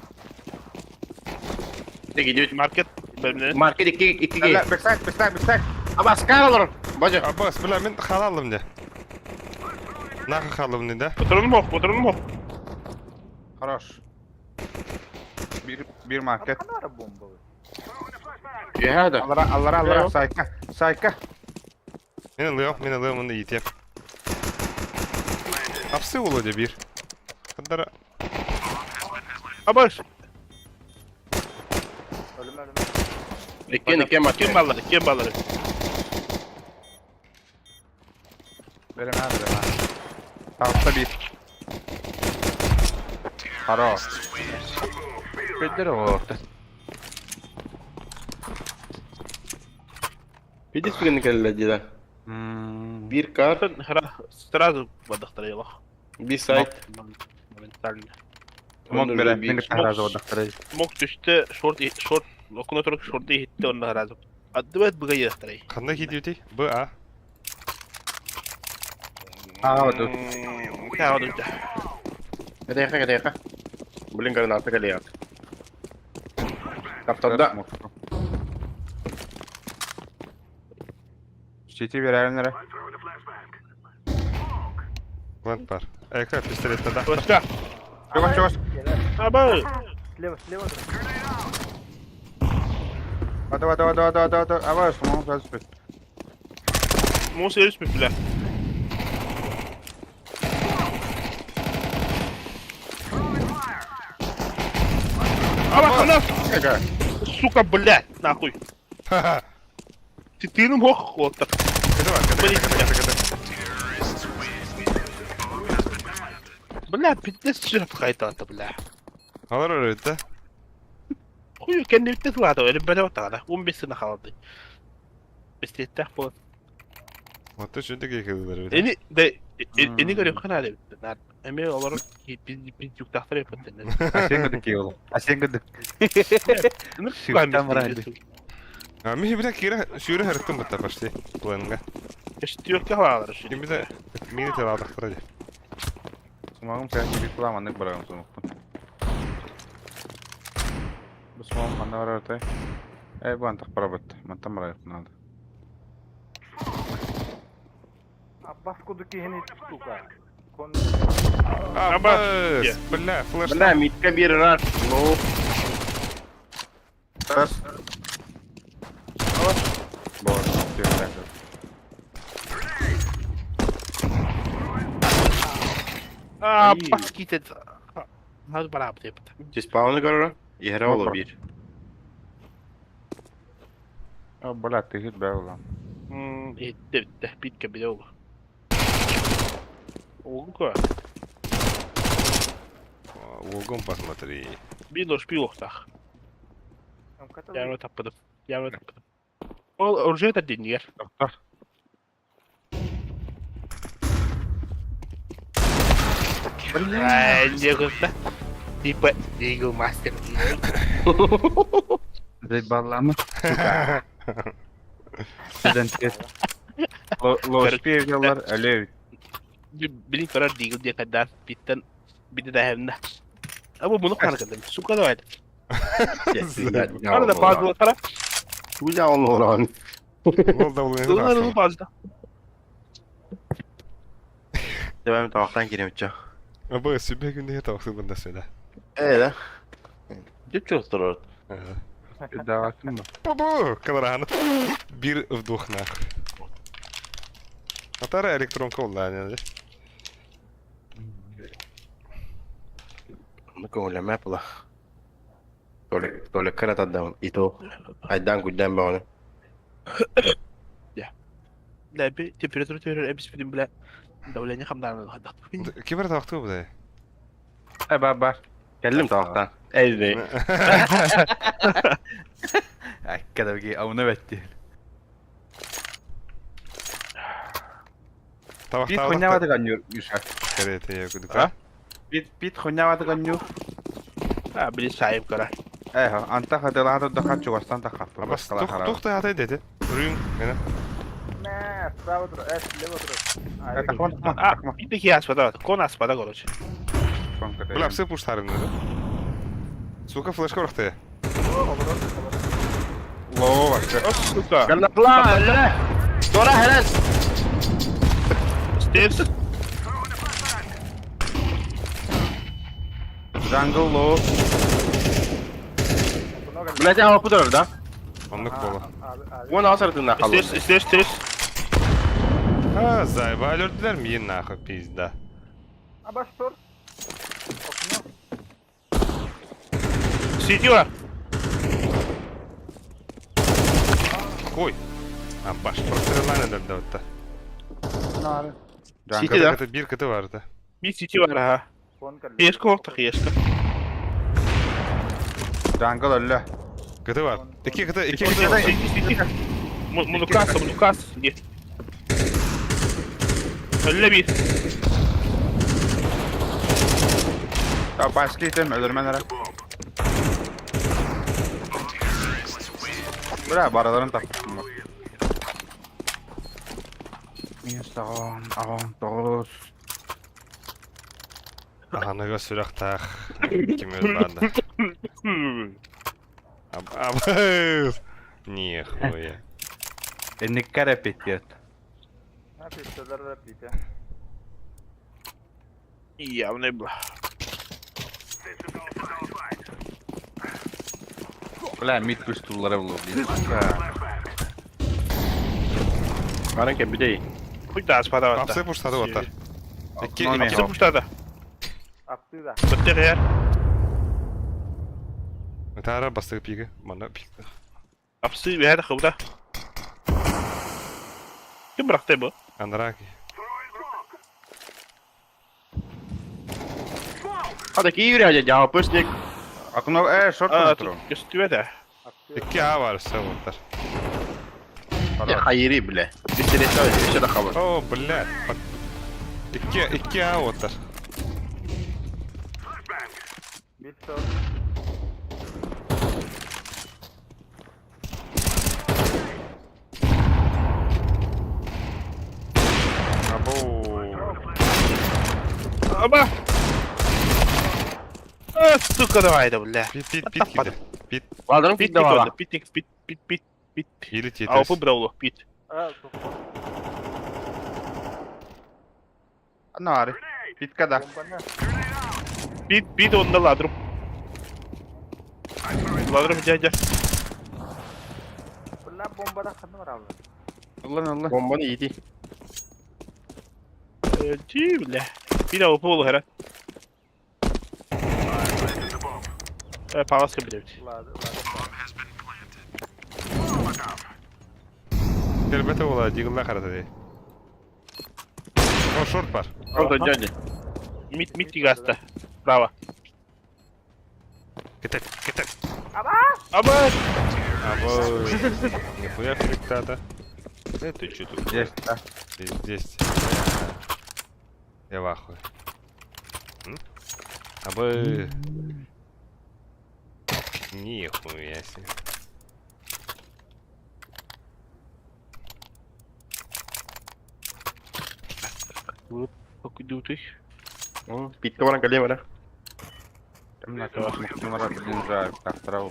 Ne gidiyor? Market bölümleri. Market 2 La, backside. Ama skar olur. Bacı. Abbas, bля, мен халалым де. Нахуй халалым не да? Oturun mu? Хорош. Bir market. Ya da. Allara. Sayka. Мен алыyorum onu yitep. Апсы улоде bir. Кадара. Abaş. İki market. Kim balları? Veremez. Tarafta bir. Хорош. Bedler o. Bir de sürgünlük elde ediyorlar. Bir kar. сразу подохторила. B-side. Моментально. Смог бере, мен сразу отдохторил. Мог түсті шорт, окуна тұрып шорты ехетті онна сразу. Аддыбет бұға ехтірей. Қандай кедеуті? Б, А. Вот тут. Тағы дүрді. Кадайка. Блин, граната галеят. Таптада. Щити береринлere. Плант бар. Эка, пистолетті да. Başka. Чогось. Абы. Hadi. Ava small biraz spit. Musa erişmiş bile. Абы, Ага. сука, блядь, нахуй. Ха-ха. Ты мог вот так. Блядь, пиздец, что какая-то, бля. Алар öğretti. Хуй, kendi bitti vardı, öyle böyle ortada. 15 sene kaldı. Bisikletler falan. Hatta şimdi kekediler öyle. Eni görüyor kanalda bitti. Emeği olarak biz yuktaklar yapıyoruz. Aşengıdık oğlum. Aşengıdık. Şuradan var hadi. Ha, mi bir kira şöyle hareket mı tapaştı planına. İşte yok ya var şimdi. Şimdi de mini teladak buraya. Smogum sen gibi kullanmadık bırakalım smogum. Bu smogum bana var ortaya. Bu antak para bitti. Ben tam buraya yaptım aldı. Abbas, bля, флеш. Бля, митка bir раз. Ну, Ters. Boş. Bak git et. Hadi bana yaptı yaptı. спауны görürüm. Yere olur bir. Блядь, ты hit be ulan. Bitti. Bitti bile oldu. Oldu ki. Угом посмотри. Bir doş bir yok tak. Yarın tapladım. Oraya da dinliyor. Doktor. Ne kızdı? Tipe Eagle Master. Zeyt ballarını. Sizden test. Loş bir yollar öyle. Benim kadar Eagle diye kadar bitten bir de hem de. Ama bunu kanıkladım. Su kadar öyle. Arada fazla taraf. Bu ya onu oran. Oldu oldu. Bunların fazla. Ben tabaktan gireyim uçağa. Abbas, sübhe günde tavuklu bunda söyle. Öyle. Çok orada. Bir daha açın mı? Baba, kameranı. Bir вдох нахуй. Atara elektron kullanıyor. Ну, como la map lah. Tole kara tadam itu. Aydan guddan bana. لا بتمبريتور تيرر ابس في البلاد دولة خمدان هذا Kibar tavuklu bu da. Baba. Geldim tabaktan. Ezdi. Kadar ki avına vetti. Tabak Bit tabak. oynamadık anıyor Yusuf. Karete yakuduk. Ha? Bit oynamadık anıyor. Ha bir sahip kara. Anta hadalarda da kaç yuvastan da kapı. Abbas, tuh da hatay dedi. Rüyüm beni. Bir de ki aspada kon aspada короче. Bula, все пуштарым dedi. Сука, флешка рухты. Lova var. Сука. Gel lan öyle. Sonra helal. Stairs. Jungle low. Bilete hapı da orada. Onluk bola. Onu asardığında kaldı. Stairs. Ha, zayba öldüler mi yine nahı pizda. City var. Koy. Ha, baş profesyonel ne dedi hatta. Jungle. Bir kıtı vardı. Bir City var ha. Yeska ortak yeska. Jungle öyle. Kıtı var. İki kıtı. City. Munukas. Git. Öyle bir. Ya başka item öldürmelere. Bırak bu aralarını takmışım bak. Instagram, avantağız. Ағаныға сұрақ тақ. Кім өз барды? Нихуя. Ennikka rap etiyat. Ya bu ne bu? Ulan mid pistollara bulur. Karanke bir değil. Kuyda aspada var. Апсы пуштады оттар. Apsı puştada. Bitti ya. Тара бастығы пигі. Мана пик. Apsı bir yerde kıvda. Kim bıraktı bu? Андраки. Hadi ki iyi bir cevap pıstık. Aklıma short Aa, kontrol. gösteriyor da. İki A var üstü оттар. Ya hayri bile. Bir sene şöyle bir şey daha var. О, блядь. İki A оттар. Ama. Сука, давай да, бля. Пит киді. Пит. Valdırın Pit fit de var. oldu. Pit. Или тетес. Avup'u bravlu. Pit. Ne var? Bit kadar. Pit onda ladrum. Ladrum gel. Allah. Bombanı yedi. Cibile. Bir de Avup'u olur herhalde. Palas gibi devdi. Kelbete ola, jigılda qarata dey. O, short var. Orada cadı. Mid gasta. Bravo. Кетет. Ama. Abo. Нихуя фриктата. Ты чё тут? Есть, да. Здесь. Я в ахуе. Абы. Нихуя себе. Okuduk. Bitti bana kaleye var. Temna kılıç numara bilince taktırav.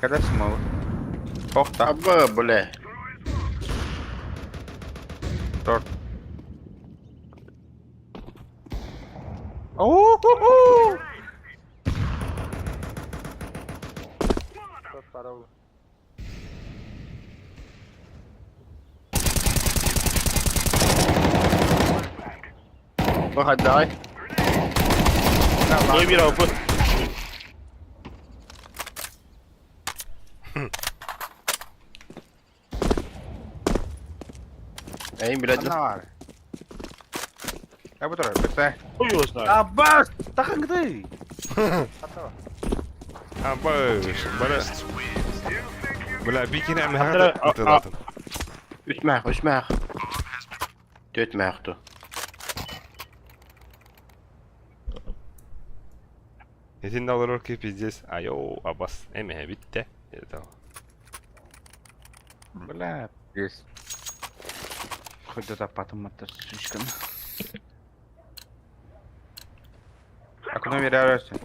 Kadar smoke. Oh da. Abba böyle. Short. Bak hadi ay. Koy bir Avup'u. Eyim biraz. Ne var? Ya bu tarafa bitti. Koyuyoruz lan. Abbas! Takın gidiyor. Абы. Бля, бикин әмі Атыра- хаты ұтылатын. Üçmək. Dötməkdir. Этин долларов ки пиздец. Айо, Аббас. Әмі битті. Бля, есть. Хоть это потом это слишком. Aklıma bir arıyorsun.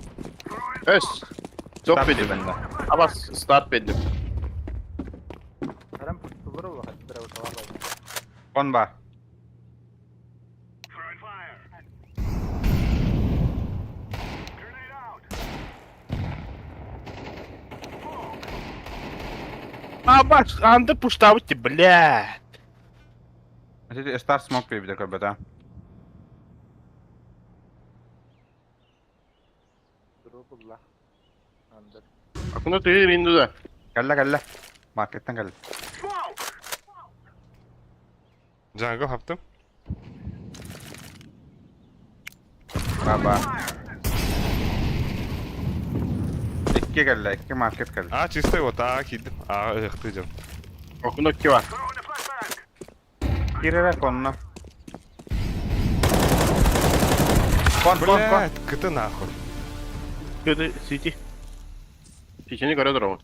Öz. Çok Start bedim. bende. Abbas start bedim. Bomba. Ama anda пуштавайте, блядь. Start smoke bir de köbede. Aklına tüyür indi de. Gelle. Marketten gelle. Jungle haptım. Baba. İki gelle, iki market gelle. А, чистой вот, а, кидdim. А, ықтыдым. Okunu ki var. Girerek onunla. Kon. Блядь, КТ нахуй. Gördü City. İçini göre duralım.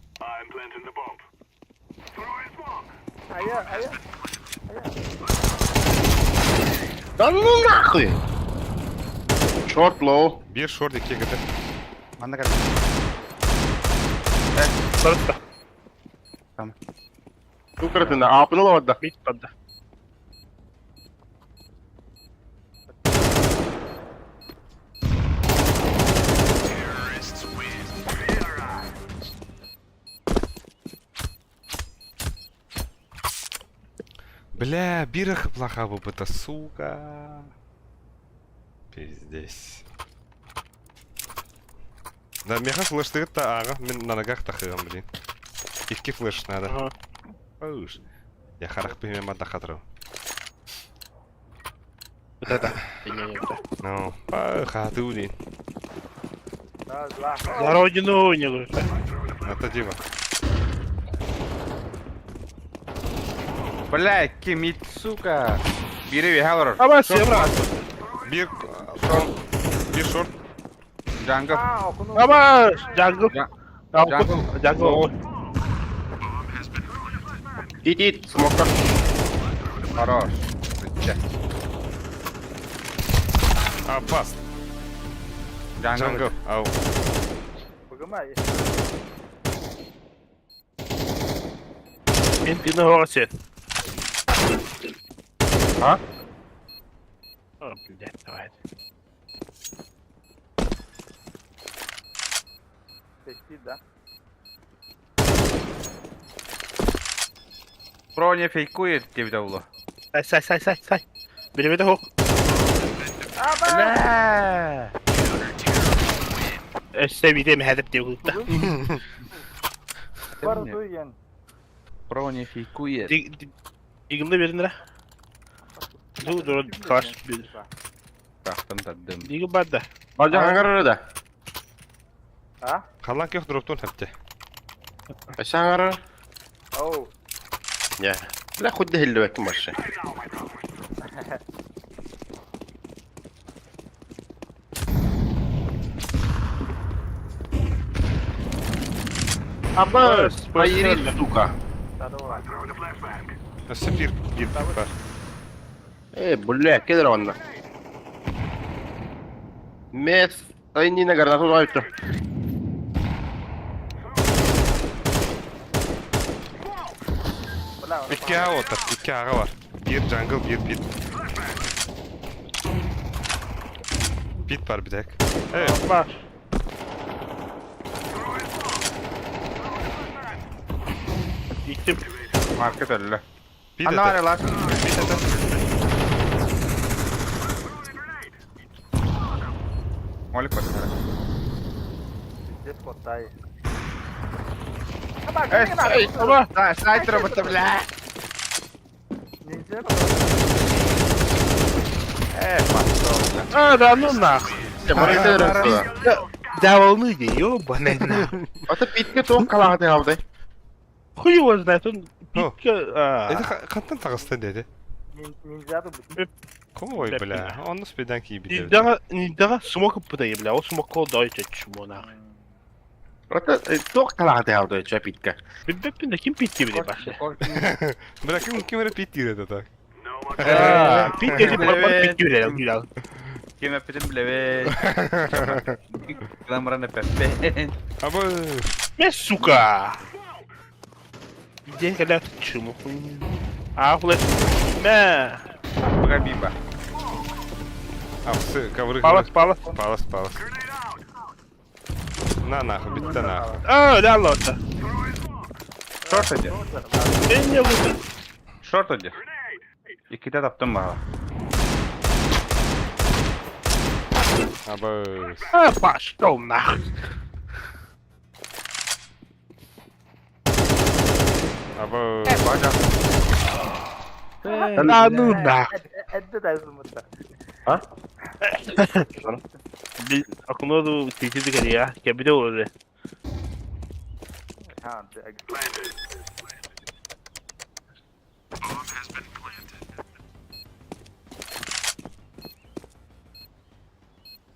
Lan nahı. Short low. Bir short, iki КТ. Bana kadar. Sarıtta. Su kırıtında. Apını lavada. Mid padda. Бля, бирах плоха выбыта, сука. Пиздец. Да, меха флеш та ага, мен на ногах тахыгам, блин. Икки флеш надо. Ага. Уж. Я харах пимем отдахатру. Вот это. Не, Ну, хату, блин. За родину не говорю. Это дива. Блядь, кимит, сука. Biri bir hello. Ama Semra. Bir short. Bir short. Jungle. Ama jungle. Jungle. Jungle. İt. Smoke'ta. Хорош. Опас. Jungle. Ау. Интина Хорсет. А? О, блядь, давай. Pro не фейкует gibi davulu. Say. Biri de hok. Ne? Sevdiğim hedef diye grupta. Pro не фейкует. Eagle'da birinde. Dur karşı bir. Baktım tadım. Eagle badda. Baca hangar arada. Халак yok drop'tun hepti. Aşağı hangar. Ya. لا خد ده اللي باكي ماشي. Abbas. Hayır suka. بس bir var. Bulle كده لو عندنا. Mes. Ay nina garnato var ito. İki ağa otur. İki ağa var. Bir jungle, bir pit. Pit var bir tek. Evet. Var. Gittim. Market öyle. Pit Anne var ya lan. Pit ete. Molik var. Ey, ama. Sniper mı bla? Да ну нахуй. Market Да волны ее, банально. Ata pitke toğ kalağıdı aldı. Хуй его знает, он питка... Это каттан тагыстан dedi. Ой, бля, он на спиданки ебит. Ниндага смока пытая, бля, он смока дойче чмо нахуй. Ata toğ kalağıdı aldıça pitke. Bilbek de kim pitki bile başla. Bля, kim era pit diredi tak. Pitki de bana pitki bile gülal. Kim yapayım bile ve. Glamran pepe. Ama Me suka. Где когда чему? А, блядь. Me. Bakar bimba. apsı cover'ı Палас. Palas. На нахуй, bitti нахуй. Да ладно. Short hadi. Ben ne buldum? Short hadi. İki de taptım bana. Абы. Пошел нахуй. Абы. Bacak. Да ну нахуй. Ha? Bir aklıma tilkidi geliyor ya. Gebide olur.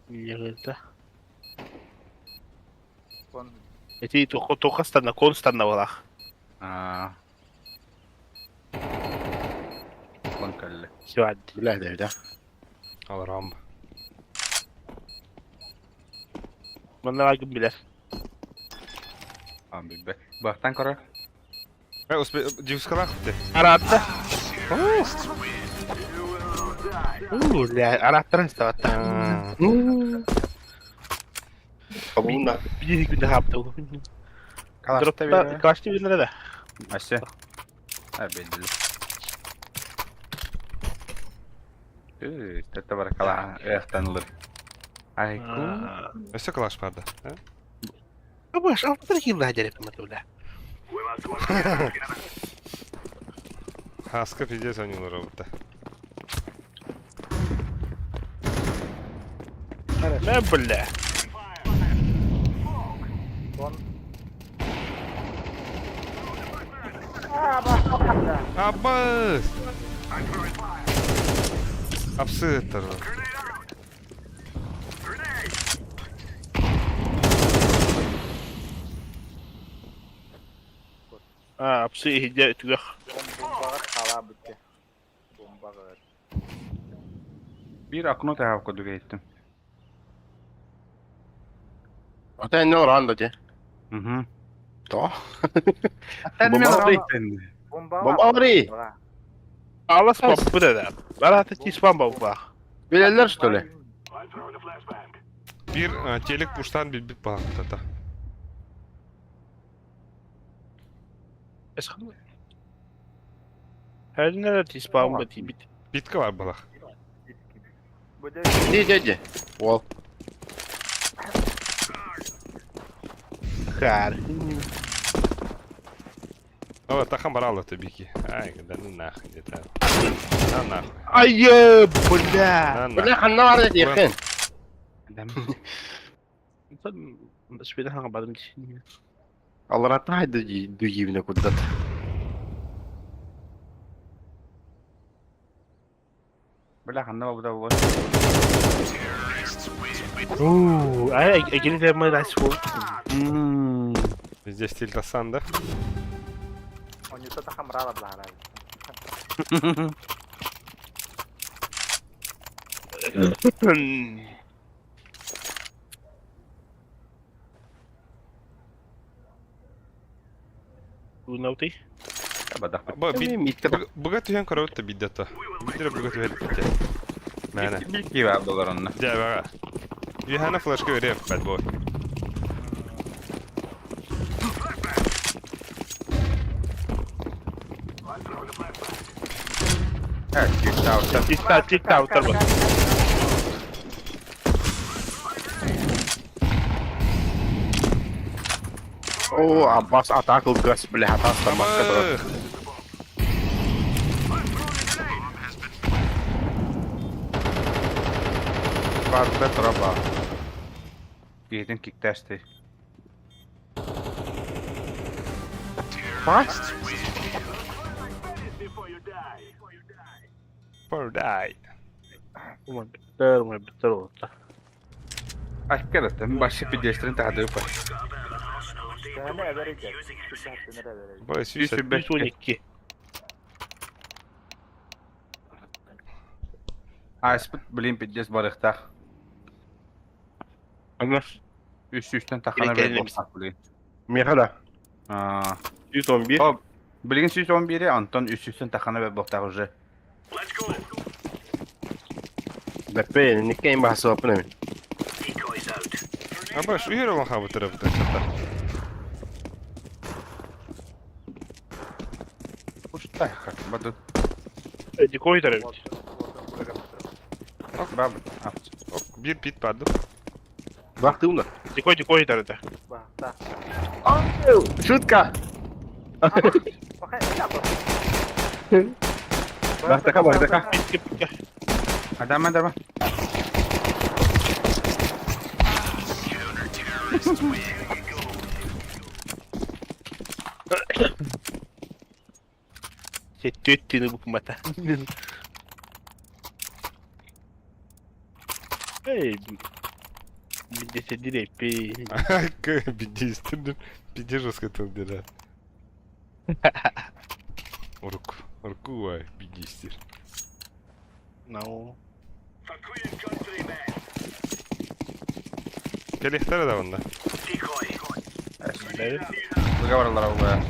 Yığıldı. Eti tokastanna konstanna olaq. Kon kalle. Süad. Bilah devde. Al Rambo. Bana lagım bilir. Abi be. Baktan kora. Дивскалах ты. Arattı. Arattı istavattan. Kabulunda. Bir günde yaptı. Kalaşta Dropta bir. kaçtı bir lira da. Aşağı. Ha belli. Tete barakala. Ehtanılır. Ay cool. Все калаш пада. Ama şu an bir yılda acele yapmadı öyle. Хаска пиздец они робота. Ne böyle? Аббас! Апсыттар. Ha, hapsi hediye tügah. Bir akno tehaf kodu gittim. Ata ne var anda diye. Hı. To. Bomba Bomba var. Allah spam bu da. Bana tek spam bak. Bilenler şöyle. Bir телек пуштан bir baktı da. Eskan. Her nerede spam bu bit. Bitka var balak. Diye. Wall. Kar. Ова, тахан барало tabii ki. Ay, да ну нахуй это. На нахуй. Ay bula. На Bu ne нахуй. kanna var diye yakın. Sen şöyle hangi badım ki. Allah rahatına haydi duyuyubine kuddat. Bela kanna bu da bu. Ay gelin de mi rahatsız bu? Здесь тильтасан, да? Bu nauti? Bada. Buga tüyen karavutta biddata. Biddira buga tüyen bitti. Mene. Bilgi var dolar onunla. Gel baga. Bir hana flashka vereyim bad boy. Evet, Çıktı out bak. Oo, Abbas atak gas belah atas tambah ke terus. Vardı traba. Yedim kick testi. What? For die. Ulan bitter oldu. Hakikaten başka bir değiştirin tadı yapar. Boy, 112. Aspet bilin pideceğiz barıkta. Anlar. Üstten takana Gelin bir biz. bok bilin. Mihada. 111. O bilin 111'i Anton üstten takana bir bok takıcı. Lepe, nikkei bahasa apa nih? Абаш, уйер он хабы тарafı da çatar. Puştay kak. Badı. Dikoy tarafı. Bab. Ok, bir pit padı. Baktım da. Dikoy tarafı. Şutka. Baktaka. Bitti. Adam. Settiğini bu kumata. Hey, Бидесе дирепи. Биди истердin. Биди жестко там дира. Орку вай, биди истер. No. Kelihtere de bunda. Bıga var onlara bu ya.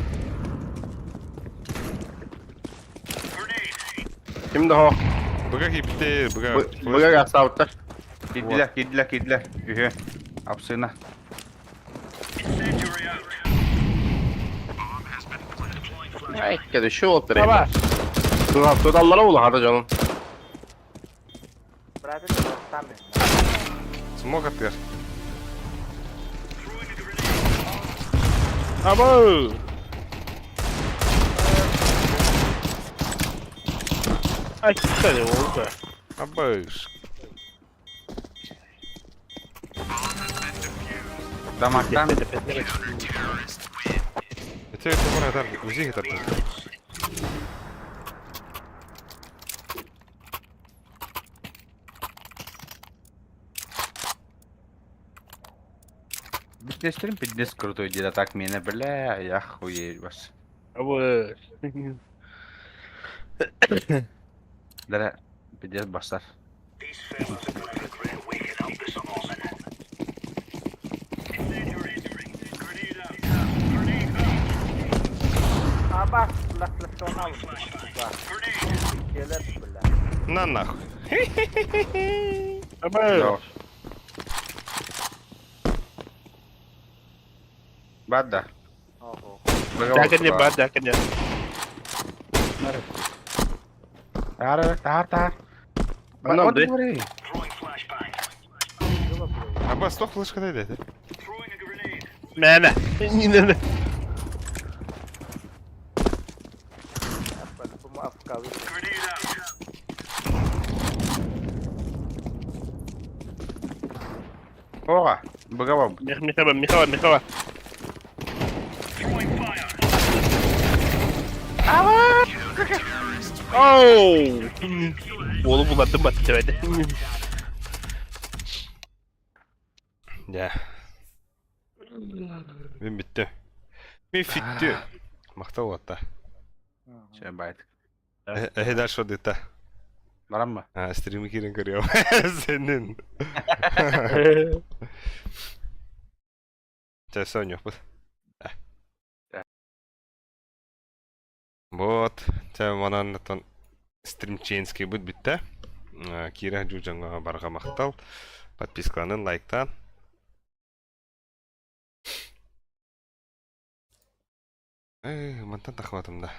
Kimdi o? Bıga gitti, bıga. Bıga gel savutlar. Girdiler. Ühü. Apsığına. Ay kedi şu oldu. Baba. Tudallara olu hadi canım. Smoke at ver. Abo. Ay kısa oldu. Abış. Damaktan. Yeter bana yeter. Uzi yeter. Bitleştirin fitness krutoyu diye takmayana bile ya huye bas. Abo. Dere fitness basar. На нахуй. Abo. Yo. Badda. Dakan ya bad, dakan ya. Tahar. Anam de. Abbas stok flaşkadaydı yeter. Mana. Yine ne? Oga. Bıga var. Mikawa. Oh! Oğlum buladım bak sevedi. Ya. Ben bitti. Ben fitti. Makta o hatta. Şey bayt. Hedar şu deta. Varan mı? Ha, stream'i kirin kırıyor. Senin. Це Соню. Вот. Це манан тон стримченский будет битте. Кира жужаңа барга мактал. Подписканын, лайктан. Мантан тахматымда.